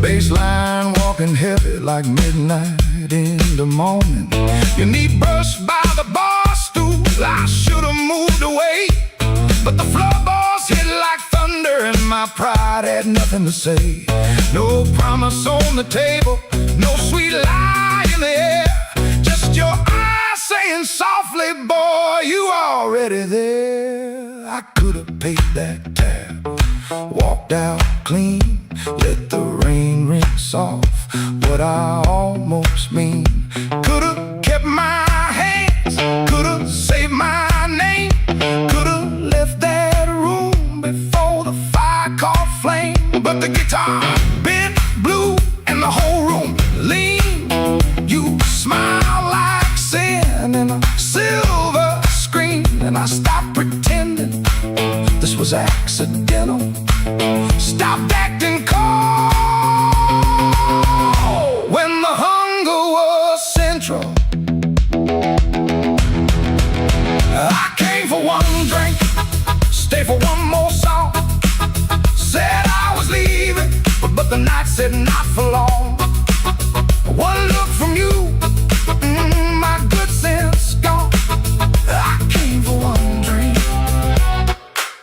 Bass line walking heavy like midnight in the morning. You need brushed by the bar stool, I should've moved away, but the floorboards hit like thunder and my pride had nothing to say. No promise on the table, no sweet lie in the air, just your eyes saying softly, boy, you already there. I could've paid that tab, walked out clean, let the rain rinse off what I almost mean. Could've kept my hands, could've saved my name, could've left that room before the fire caught flame. But the guitar bent blue and the whole room lean. You smile like sin in a silver screen, and I stopped pretending this was accidental. Stopped acting cold when the hunger was central. I came for one drink, stay for one more song. Said I was leaving, but the night said not for long. One look from you, my good sense gone. I came for one drink,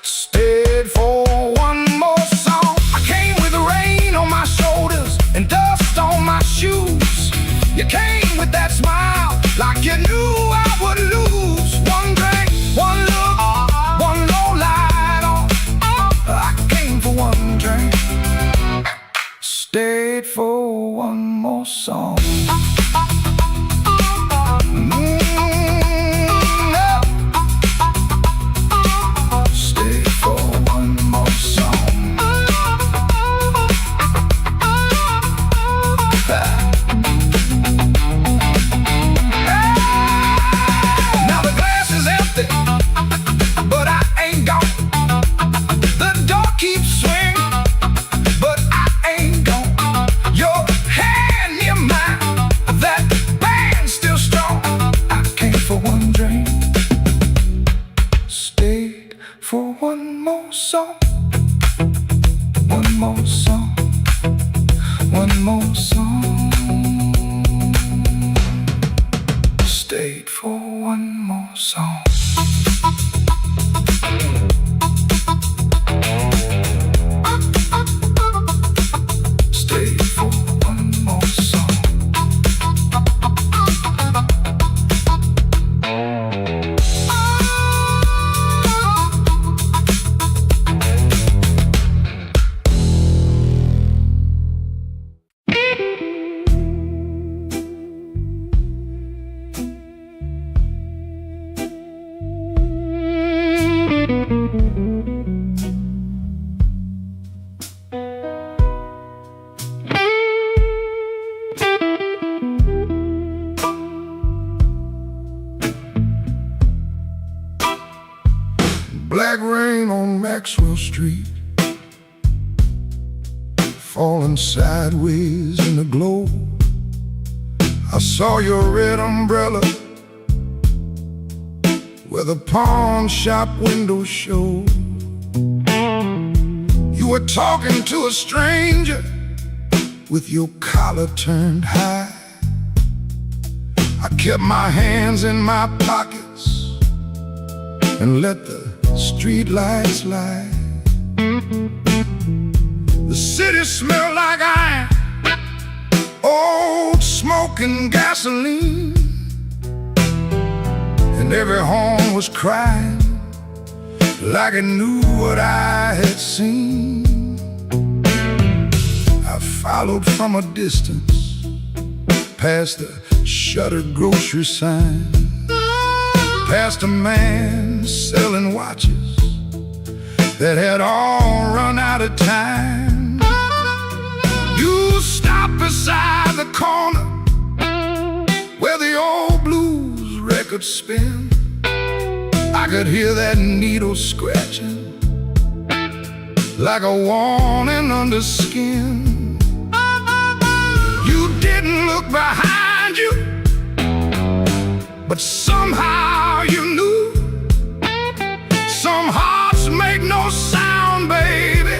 stayed for one more song. I came with the rain on my shoulders and dust on my shoes. You came with that smile, like you knew I would lose. One drink, one look, one low light on. I came for one drink, stayed for one more song. Stayed for one more song. Now the glass is empty, but I ain't gone. The door keeps swinging, but I ain't gone. Your hand near mine, that band's still strong. I came for one drink, stayed for one more song. One more song, one more song. Stayed for one more song. Stayed for one more song. Maxwell Street, falling sideways in the glow. I saw your red umbrella where the pawn shop window showed. You were talking to a stranger with your collar turned high. I kept my hands in my pockets and let the street lights lie. The city smelled like iron, old smoke and gasoline, and every horn was crying like it knew what I had seen. I followed from a distance past the shuttered grocery sign, past a man selling watches that had all run out of time. You stopped beside the corner where the old blues records spin. I could hear that needle scratching like a warning under skin. You didn't look behind you, but somehow you knew. Some hearts make no sound, baby,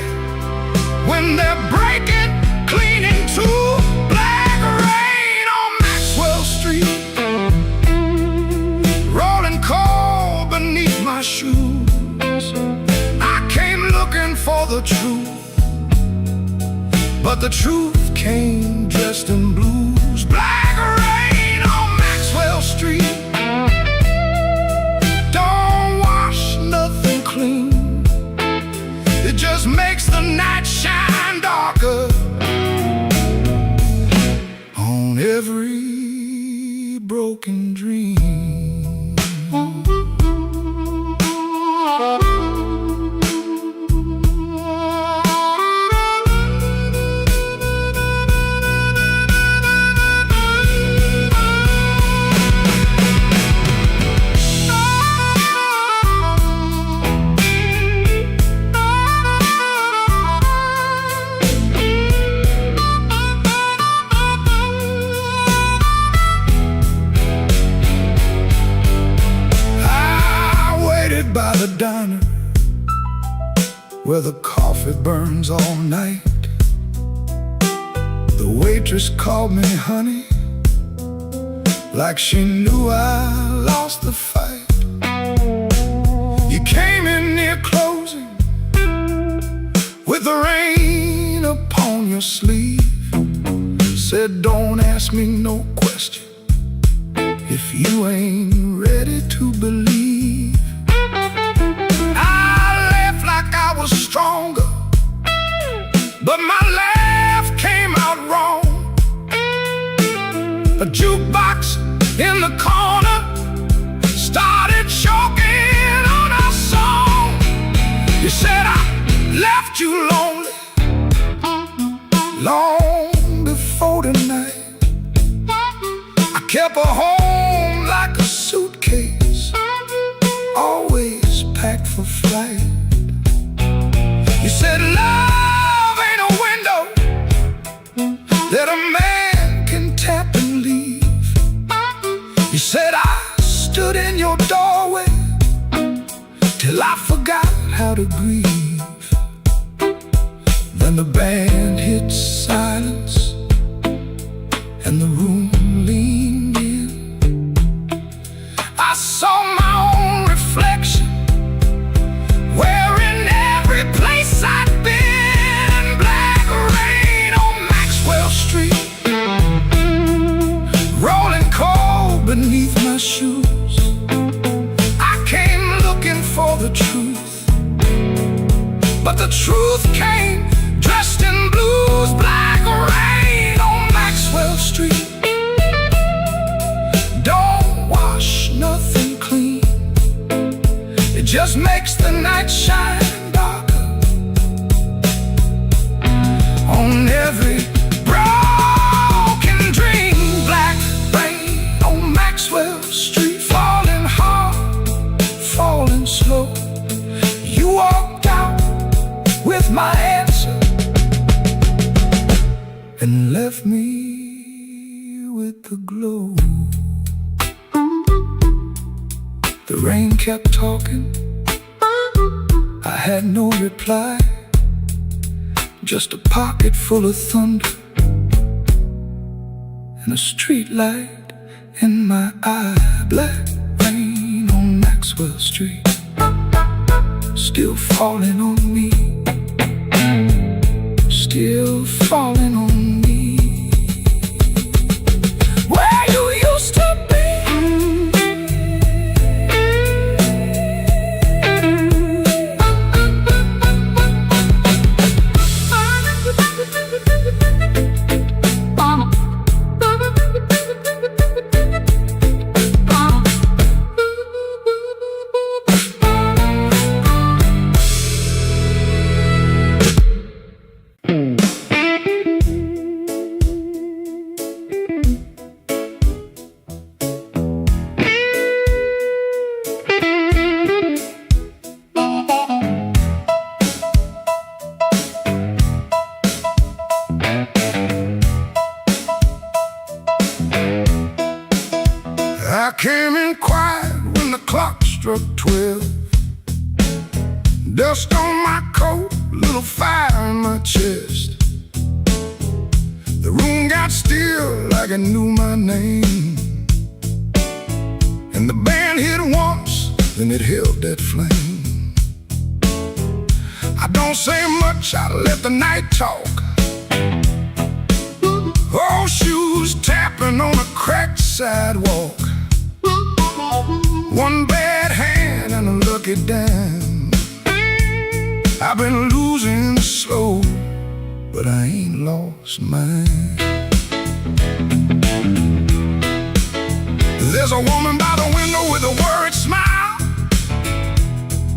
when they're breaking clean in two. Black rain on Maxwell Street, rolling cold beneath my shoes. I came looking for the truth, but the truth came dressed in blues. Black rain on Maxwell Street, don't wash nothing clean. It just makes the night shine darker on every broken dream. By the diner where the coffee burns all night, the waitress called me honey like she knew I lost the fight. You came in near closing with the rain upon your sleeve, said don't ask me no question if you ain't ready to believe. Stronger, but my laugh came out wrong. A jukebox in the corner started choking on our song. You said I left you lonely long before tonight. I kept her home like a suitcase, always packed for flight. You said love ain't a window that a man can tap and leave. You said I stood in your doorway till I forgot how to grieve. Then the band hit silence and the room leaned in. I saw my own reflection wearing every place I'd been. Black rain on Maxwell Street, rolling cold beneath my shoes. I came looking for the truth, but the truth came dressed in blue. and left me with the glow. The rain kept talking, I had no reply, just a pocket full of thunder and a street light in my eye. Black rain on Maxwell Street, still falling on me, still falling on me. Where you used to be, I came in quiet when the clock struck 12. Dust on my coat, little fire in my chest. The room got still like it knew my name, and the band hit once, then it held that flame. I don't say much, I let the night talk. Old shoes tapping on a cracked sidewalk. One bad hand and a lucky dime. I've been losing slow, but I ain't lost mine. There's a woman by the window with a worried smile.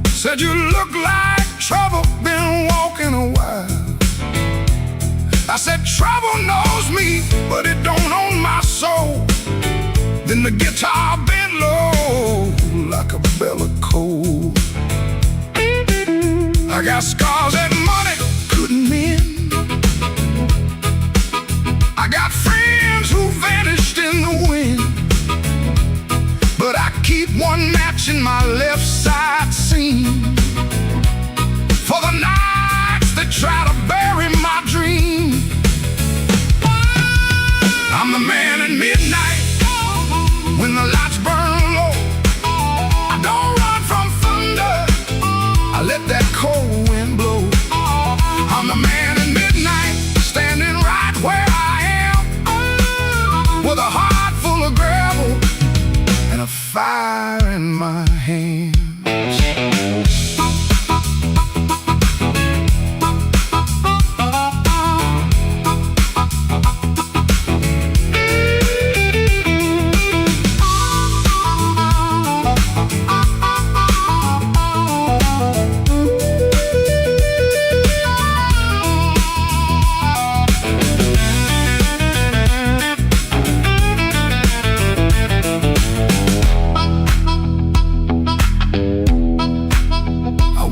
Said you look like trouble, been walking a while. I said trouble knows me, but it don't own my soul. Then the guitar bent low like a bell of coal. I got scars that money couldn't mend. I got friends who vanished in the wind, but I keep one match in my left side seam for the nights that try to bury my dream. I'm the man at midnight when the lights burn low. I don't run from thunder, I let that cold wind blow. I'm the man at midnight, standing right where I am, with a heart full of gravel and a fire in my hands.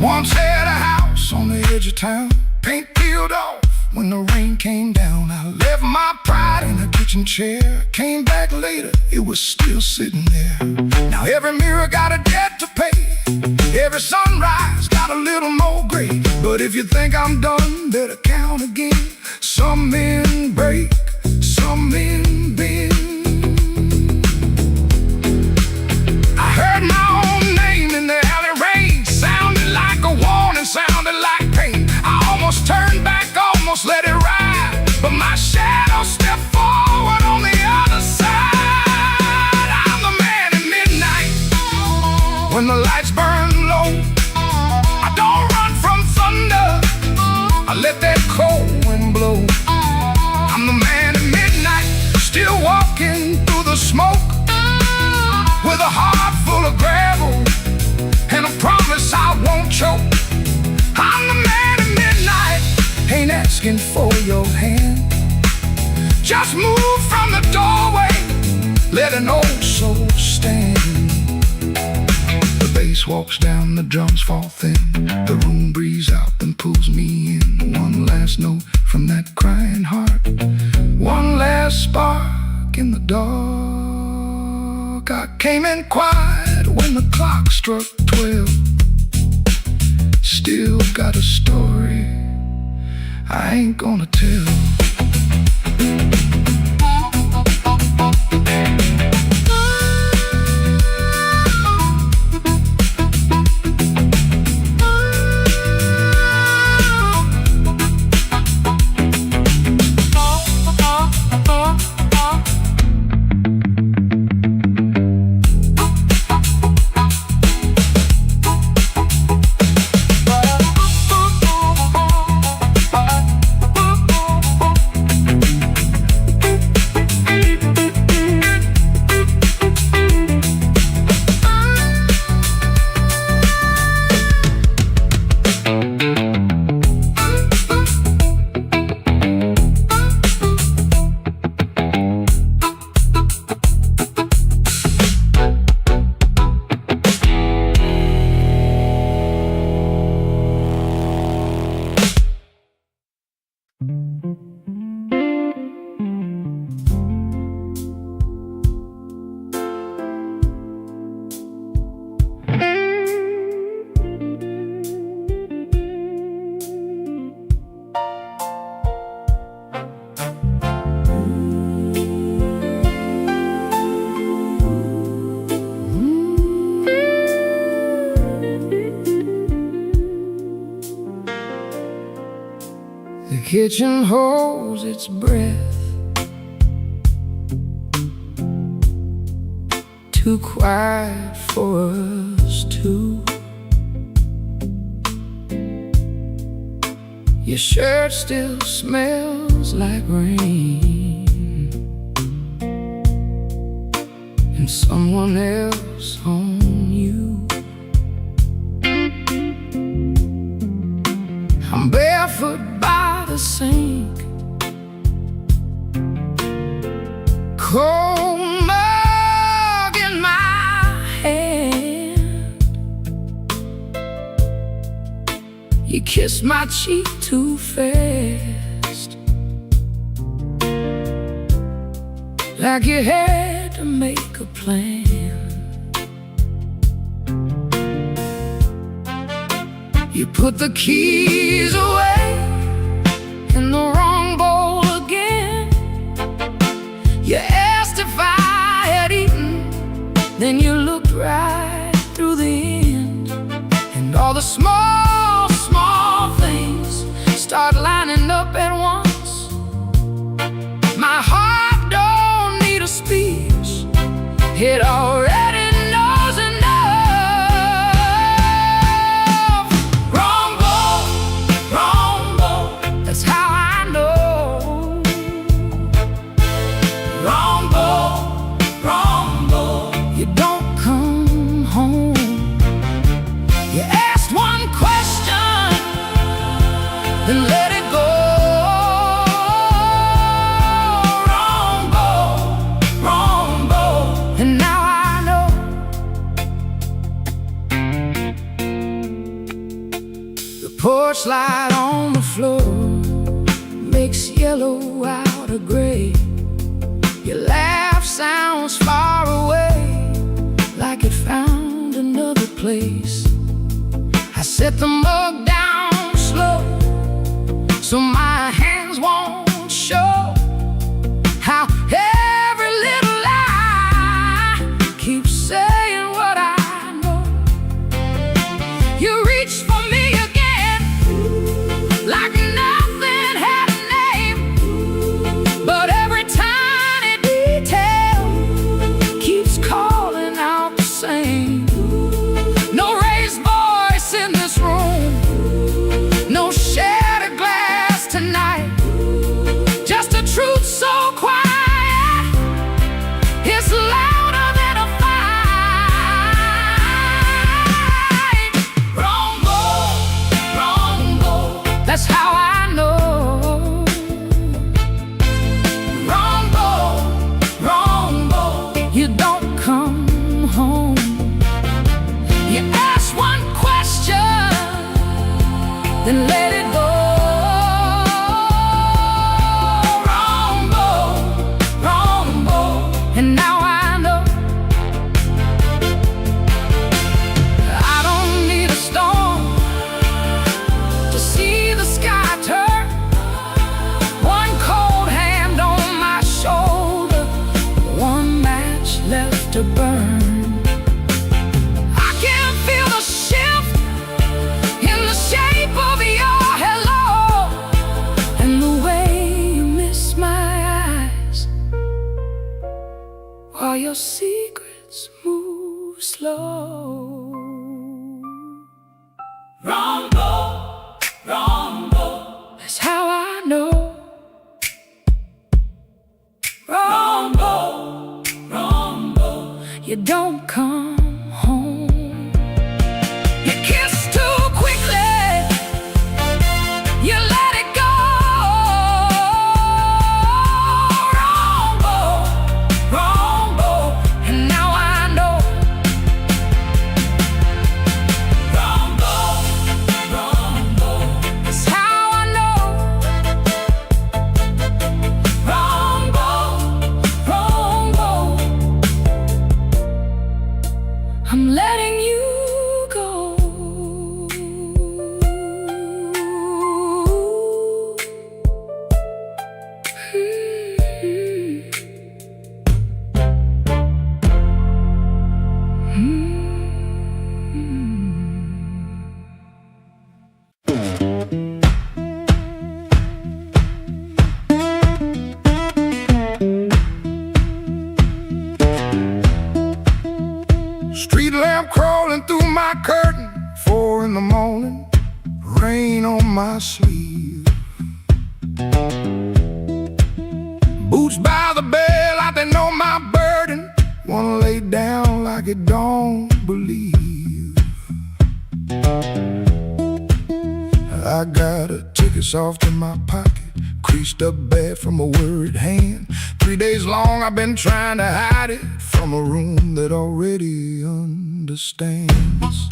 Once had a house on the edge of town, paint peeled off when the rain came down. I left my pride in a kitchen chair, came back later, it was still sitting there. Now every mirror got a debt to pay, every sunrise got a little more gray. But if you think I'm done, better count again. Some men break, some men bend. I heard my own name in the alley rain, sounded like a warning, sounded like pain. I almost turned back, almost let it ride, but my shadow stepped forward on the other side. I'm the man at midnight when the lights burn low. I don't run from thunder, I let that cold wind blow. I'm the man at midnight, still walking through the smoke, with a heart full of gravel and a promise I won't choke. I'm the man at midnight, ain't asking for your hand. Just move from the doorway, let an old soul stand. The bass walks down, the drums fall thin, the room breathes out and pulls me in. One last note from that crying heart. One last spark in the dark. I came in quiet when the clock struck 12. Still got a story I ain't gonna tell. The kitchen holds its breath, too quiet for us two. Your shirt still smells like rain, and someone else on you. I'm barefoot by the sink, cold mug in my hand. You kissed my cheek too fast, like you had to make a plan. You put the keys away in the wrong bowl again. You asked if I had eaten, then you looked right through the end. And all the small, small things start lining up at once. My heart don't need a speech, it already knows enough. Wrong bowl, wrong bowl, that's how I know. Wrong bowl, you don't come home. You asked one question, then let it go. Wrong bowl, and now I know. The porch light on the floor makes yellow out of gray. Your laugh sounds far away, like it found another place. I set the mug down slow, so my hands won't show how every little lie keeps saying what I know. You reached for me again, like nothing had a name, but every tiny detail keeps calling out the same. No raised voice in this room, no shattered glass tonight. your secrets move slow. Rumble, that's how I know. Rumble, you don't come home. You kiss too quickly, you let it go. Rumble, and now I know. Rumble, that's how I know. Rumble, I'm letting you go. Street lamp crawling through my curtain, 4 in the morning, rain on my sleeve. Boots by the bed like they know my burden, wanna lay down like it don't believe. I got a ticket soft in my pocket, creased up bad from a worried hand. 3 days long I've been trying to hide it from a room that already understands.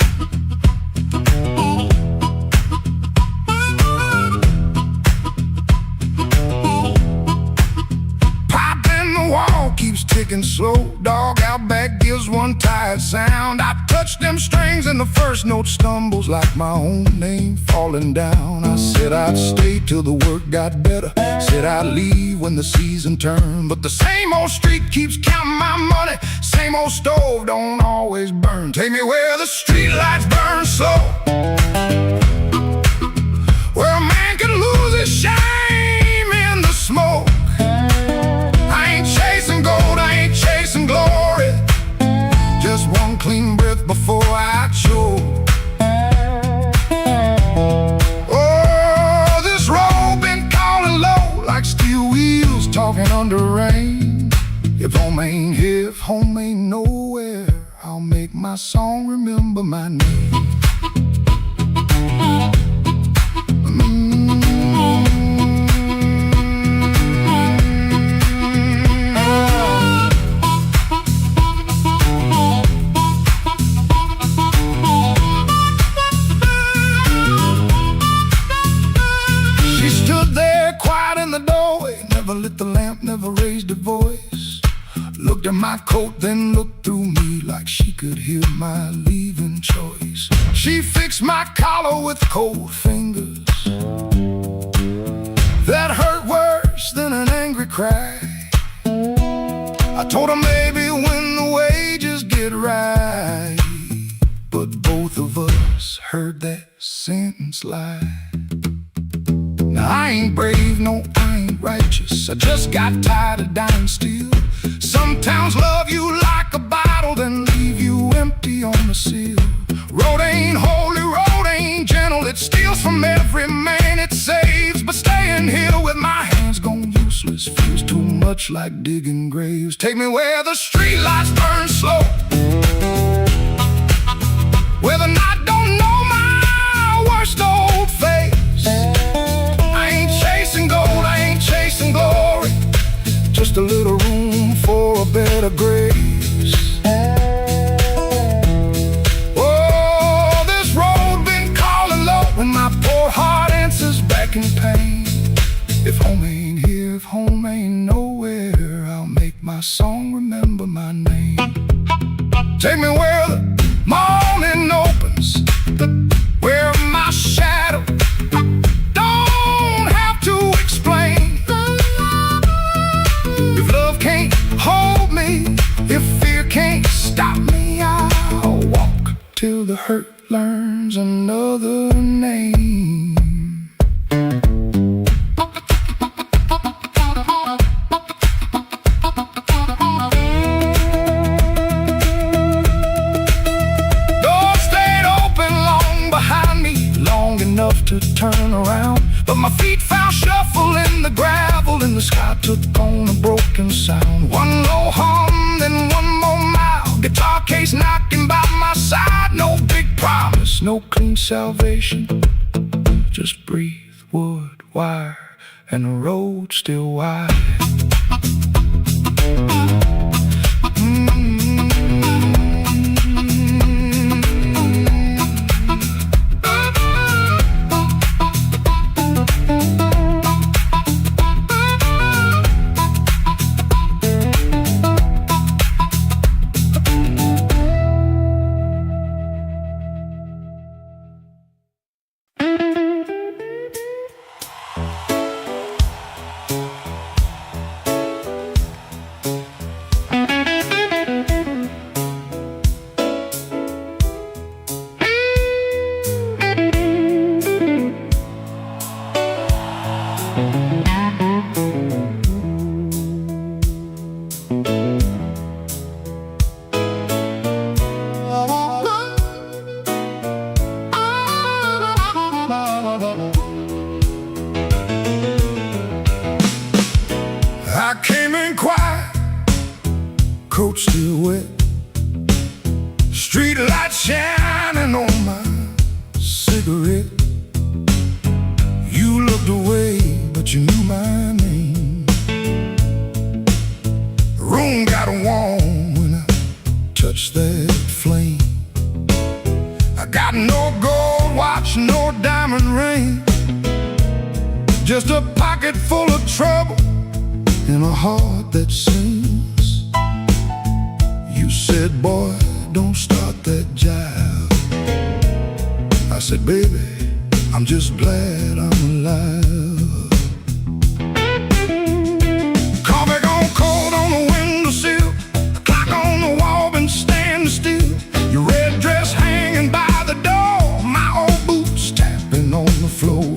Pipe in the wall keeps ticking slow. Dog out back gives one tired sound. I touch them strings and the first note stumbles like my own name falling down. I said I'd stay till the work got better, said I'd leave when the season turned, but the same old street keeps counting my money. Same old stove don't always burn. Take me where the street lights burn slow, where a man can lose his shame in the smoke. I ain't chasing gold, I ain't chasing glory, just one clean breath before I choke. Oh, this road been calling low like steel wheels talking under rain. If home ain't here, if home ain't nowhere, I'll make my song remember my name. She stood there quiet in the doorway, never lit the lamp, never raised her voice. Looked at my coat, then looked through me like she could hear my leaving choice. She fixed my collar with cold fingers that hurt worse than an angry cry. I told her maybe when the wages get right, but both of us heard that sentence lie. Now I ain't brave, no, I ain't righteous, I just got tired of dying still. Some towns love you like a bottle, then leave you empty on the sill. Road ain't holy, road ain't gentle, it steals from every man it saves. But staying here with my hands gone useless feels too much like digging graves. Take me where the street lights burn slow, where the night don't know my worst old face. I ain't chasing gold, I ain't chasing glory, just a little room for a better grace. Oh, this road been calling low, and my poor heart answers back in pain. If home ain't here, if home ain't nowhere, I'll make my song remember my name. Take me where the morning opens, where my shadow don't have to explain. If love can't hold me, if fear can't stop me, I'll walk till the hurt learns another name. on a broken sound. One low hum, then one more mile. Guitar case knocking by my side. No big promise, no clean salvation. Just breathe, wood, wire, and the road still wide. I came in quiet, coat still wet, street light shining on my cigarette. You looked away, but you knew my name. The room got warm when I touched that flame. I got no gold watch, no diamond ring, just a pocket full of trouble and a heart that sings. You said, boy, don't start that jive. I said, baby, I'm just glad I'm alive. Coffee gone cold on the windowsill, the clock on the wall been standing still. Your red dress hanging by the door, my old boots tapping on the floor.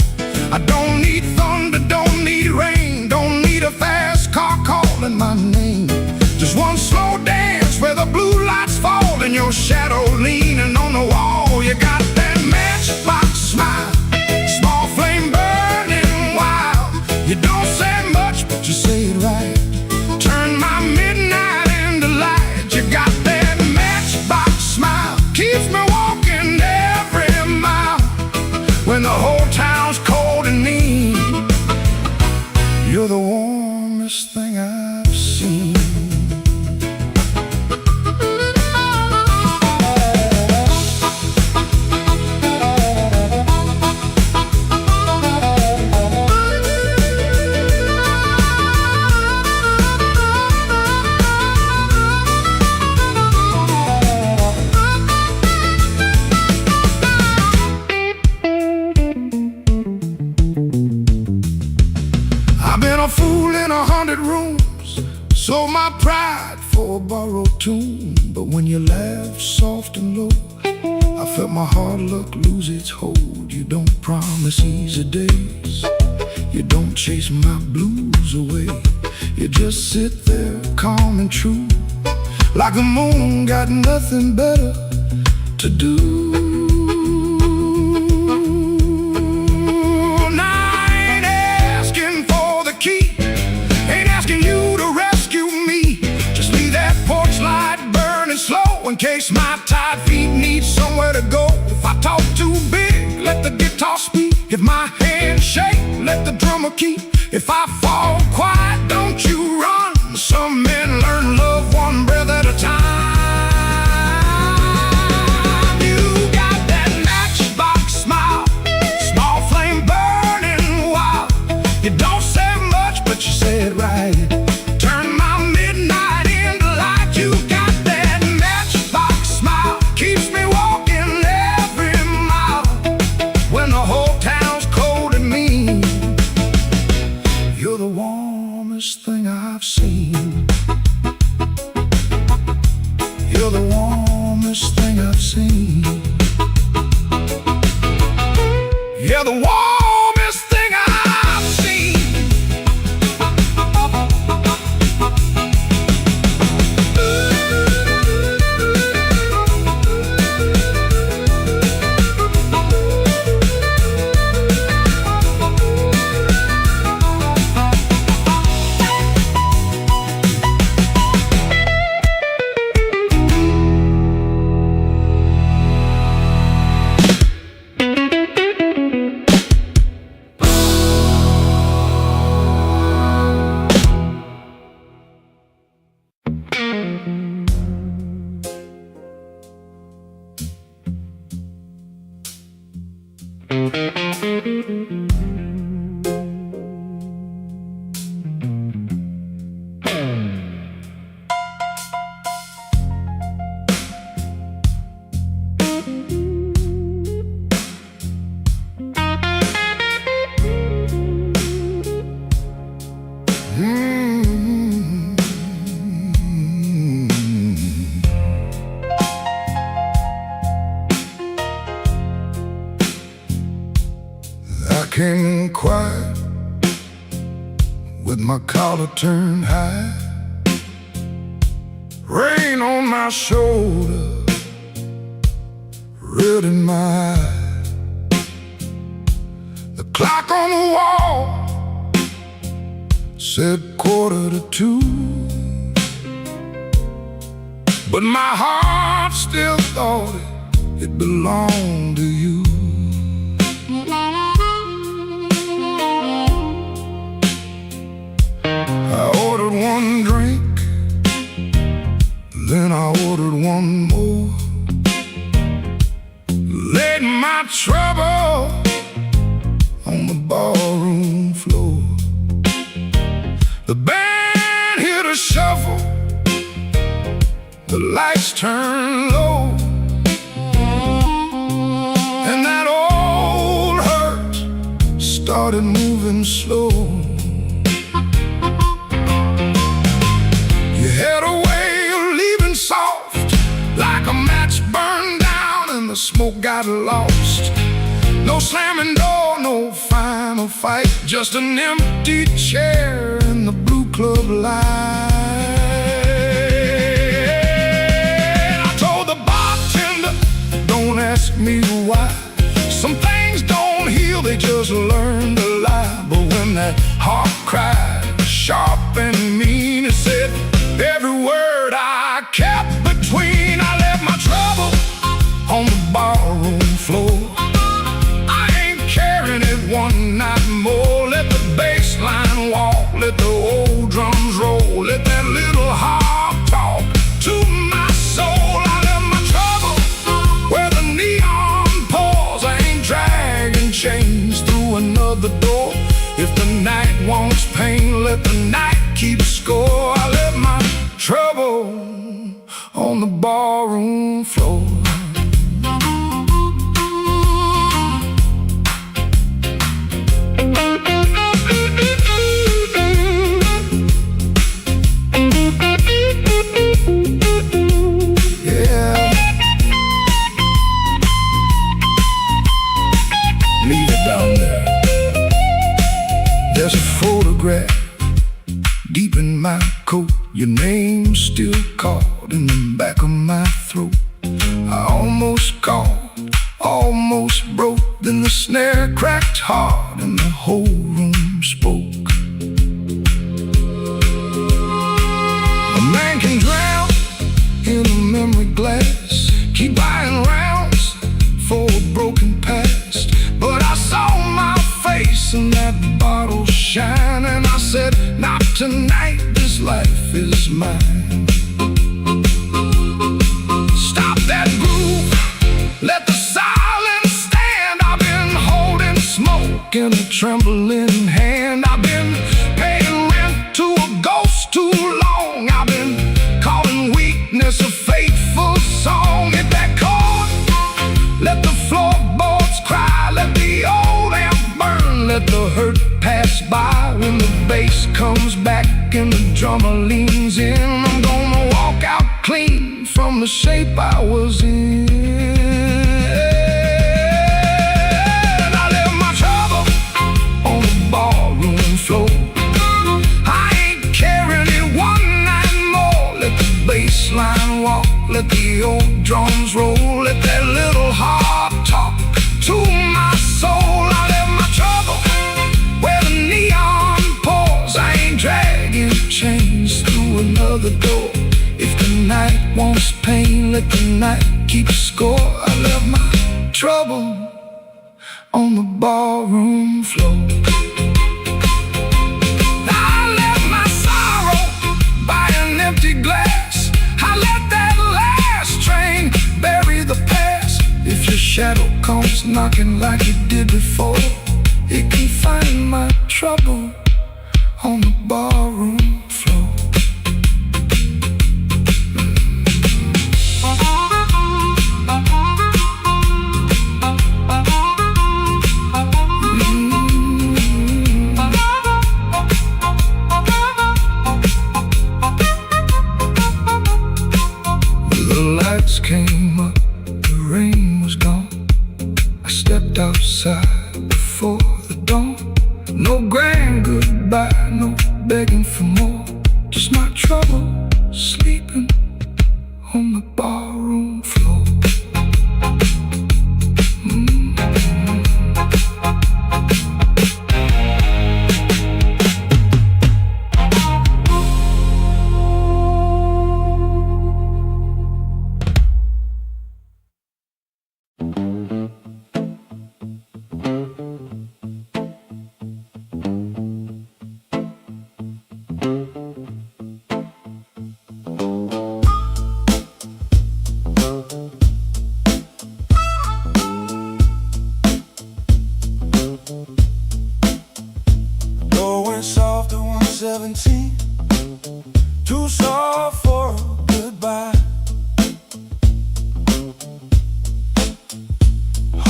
I don't need thunder, don't need rain, don't need a fast car calling my name. Just one slow dance where the blue lights fall and your shadow leaning on the wall. You got that matchbox smile, small flame burning wild. You don't say much, but you say it right. Turn my midnight into light. You got that matchbox smile, keeps me walking every mile. When the whole town's cold and mean, you're the warmest thing I've seen. I've been a fool in 100 rooms, sold my pride for a borrowed tune. But when you laugh soft and low, I felt my hard luck lose its hold. You don't promise easy days, you don't chase my blues away. You just sit there calm and true, like the moon got nothing better to do. In case my tired feet need somewhere to go. If I talk too big, let the guitar speak. If my hands shake, let the drummer keep. If I fall quiet, don't you run. Some men learn love one breath at a time. You got that matchbox smile, small flame burning wild. You don't say much, but you say it right. Turn my midnight into light. You got that keeps me walking every mile. When the whole town's cold and mean, you're the warmest thing I've seen. You're the warmest thing I've seen. You're the warmest thing I've seen. to turn high. Rain on my shoulder, red in my eye. The clock on the wall said 1:45, but my heart still thought it belonged to you. I ordered one drink, then I ordered one more. Laid my trouble on the barroom floor. The band hit a shuffle, the lights turned low, and that old hurt started moving slow. You had a way of leaving soft, like a match burned down and the smoke got lost. No slamming door, no final fight, just an empty chair in the blue club light. I told the bartender, don't ask me why. Some things don't heal, they just learn to lie. But when that heart cried, sharp and mean, it said every word I kept between. I left my trouble on the barroom floor. I ain't carrying it one night more. Let the bass line walk, let the old drums roll, let that little heart talk to my soul. I left my trouble where the neon pours. I ain't dragging chains through another door. If the night wants pain, let the night keep score. I left my trouble on the barroom floor. There's a photograph deep in my coat, your name still caught in the back of my throat. I almost called, almost broke, then the snare cracked hard and the whole room spoke. A man can drown in a memory glass, keep buying rounds for a broken past. But I saw my face in that bottle shine, and I said, not tonight, this life is mine. Stop that groove, let the silence stand. I've been holding smoke in a trembling hand. I've been paying rent to a ghost too long. I've been calling weakness a fateful song. Hit that chord, let the floorboards cry, let the old amp burn, let the hurt pass by. When the bass comes back and the drummer leans in, I'm gonna walk out clean from the shape I was in. I left my trouble on the barroom floor. I ain't carrying it one night more. Let the bass line walk, let the old drums roll, let that little heart talk to my soul. I left my trouble where the neon pours. I ain't dragging chains through another door. If the night wants pain, let the night keep score. I left my trouble on the barroom floor. I left my sorrow by an empty glass. I let that last train bury the past. If your shadow comes knocking like it did before, it can find my trouble on the barroom floor. The lights came up, the rain was gone. I stepped outside, the too soft for a goodbye.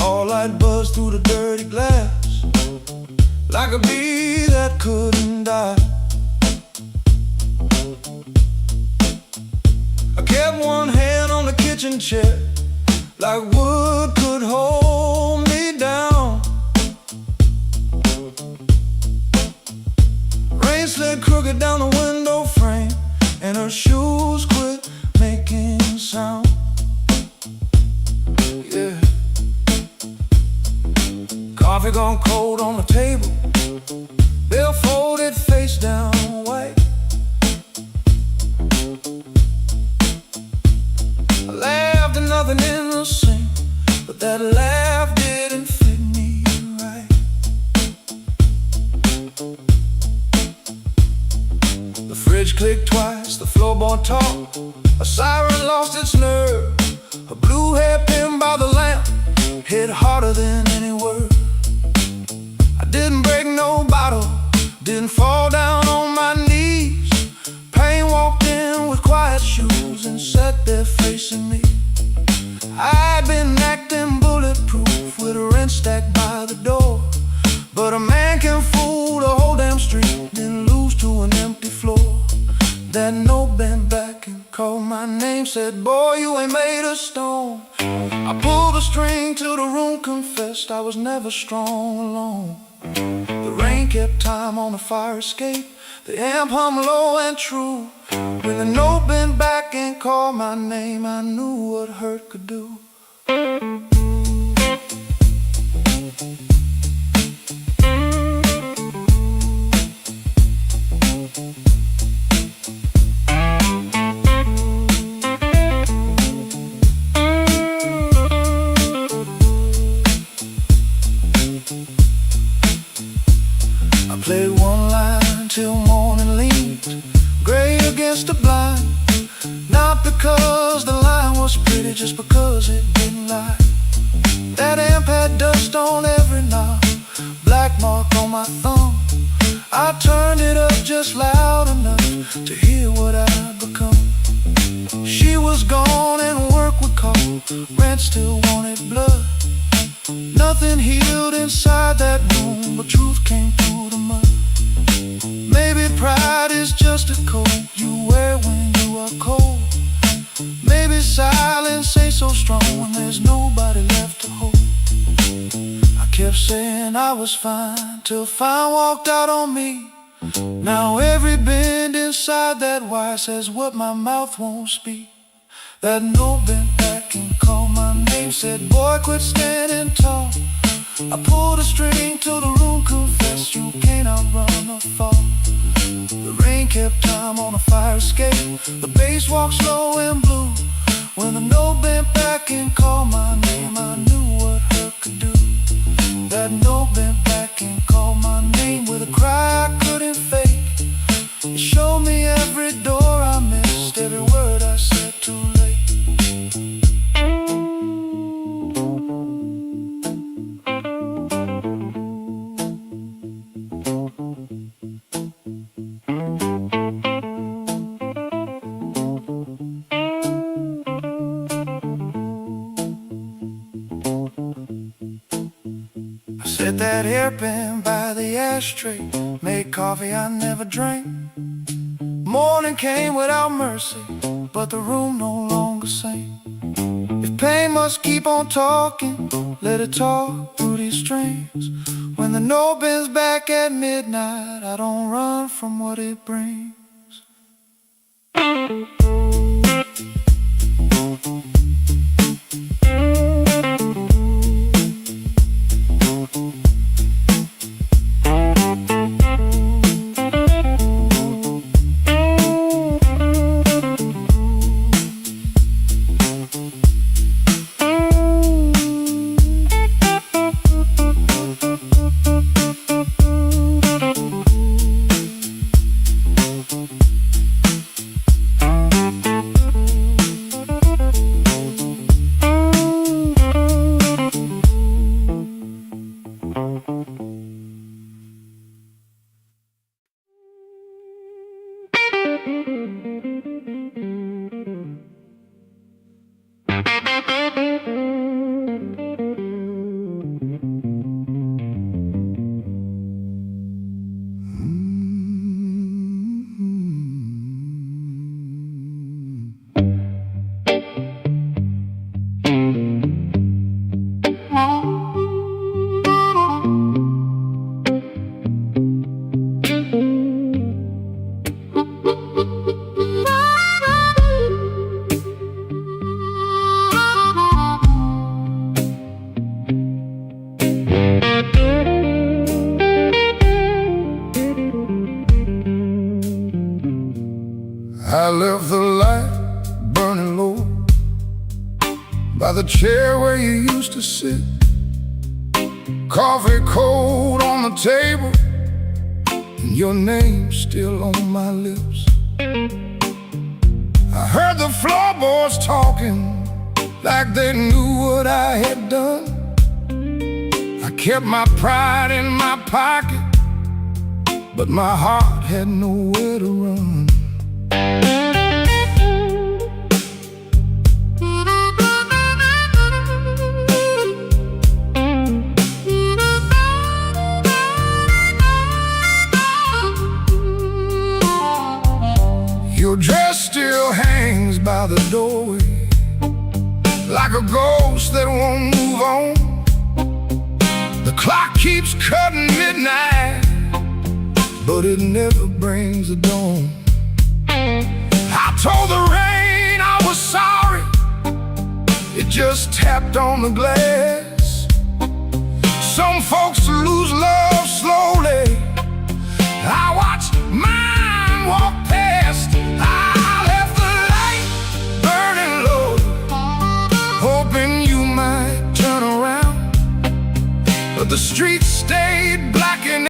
All light buzzed through the dirty glass, like a bee that couldn't die. I kept one hand on the kitchen chair, like wood could hold me down. Rain slid crooked down the window frame, and her shoes quit making sound. Yeah. Coffee gone cold on the table, bill folded face down white. I laughed and nothing innocent, but that laugh didn't fit me right. The fridge clicked twice, the floorboard talked, a siren lost its nerve. A blue hairpin by the lamp hit harder than any word. I didn't break no bottle, didn't fall down on my knees. Pain walked in with quiet shoes and sat there facing me. I'd been acting bulletproof with a rent stack by the door, but a man can fool the whole damn street, then lose to an empty floor. That note bent back and called my name, said, boy, you ain't made of stone. I pulled the string till the room confessed I was never strong alone. The rain kept time on the fire escape, the amp hummed low and true. When the note bent back and called my name, I knew what hurt could do. I played one line till morning leaned gray against the blind. Not because the line was pretty, just because it didn't lie. That amp had dust on every knob, black mark on my thumb. I turned it up just loud enough to hear what I'd become. She was gone and work would call, rent still wanted blood. Nothing healed inside that room, but truth came through the mud. Maybe pride is just a coat you wear when you are cold. Maybe silence ain't so strong when there's nobody left to hold. I kept saying I was fine, till fine walked out on me. Now every bend inside that wire says what my mouth won't speak. That note bent back and called my name, said, boy, quit standing tall. I pulled a string till the room confessed you can't outrun the fall. The rain kept time on a fire escape, the bass walked slow and blue. When the note bent back and called my name, I knew what hurt could do. That note bent back and called my name with a cry I couldn't fake. It showed me every door I missed, every word I said too late. Set that hairpin by the ashtray, made coffee I never drank. Morning came without mercy, but the room no longer sang. If pain must keep on talking, let it talk through these strings. When the note bends back at midnight, I don't run from what it brings. I left the light burning low by the chair where you used to sit. Coffee cold on the table, and your name still on my lips. I heard the floorboards talking like they knew what I had done. I kept my pride in my pocket, but my heart had nowhere to run. Your dress still hangs by the doorway like a ghost that won't move on. The clock keeps cutting midnight, but it never brings the dawn. I told the rain I was sorry, it just tapped on the glass. Some folks lose love slowly, I watched mine walk past. I left the light burning low, hoping you might turn around, but the streets stay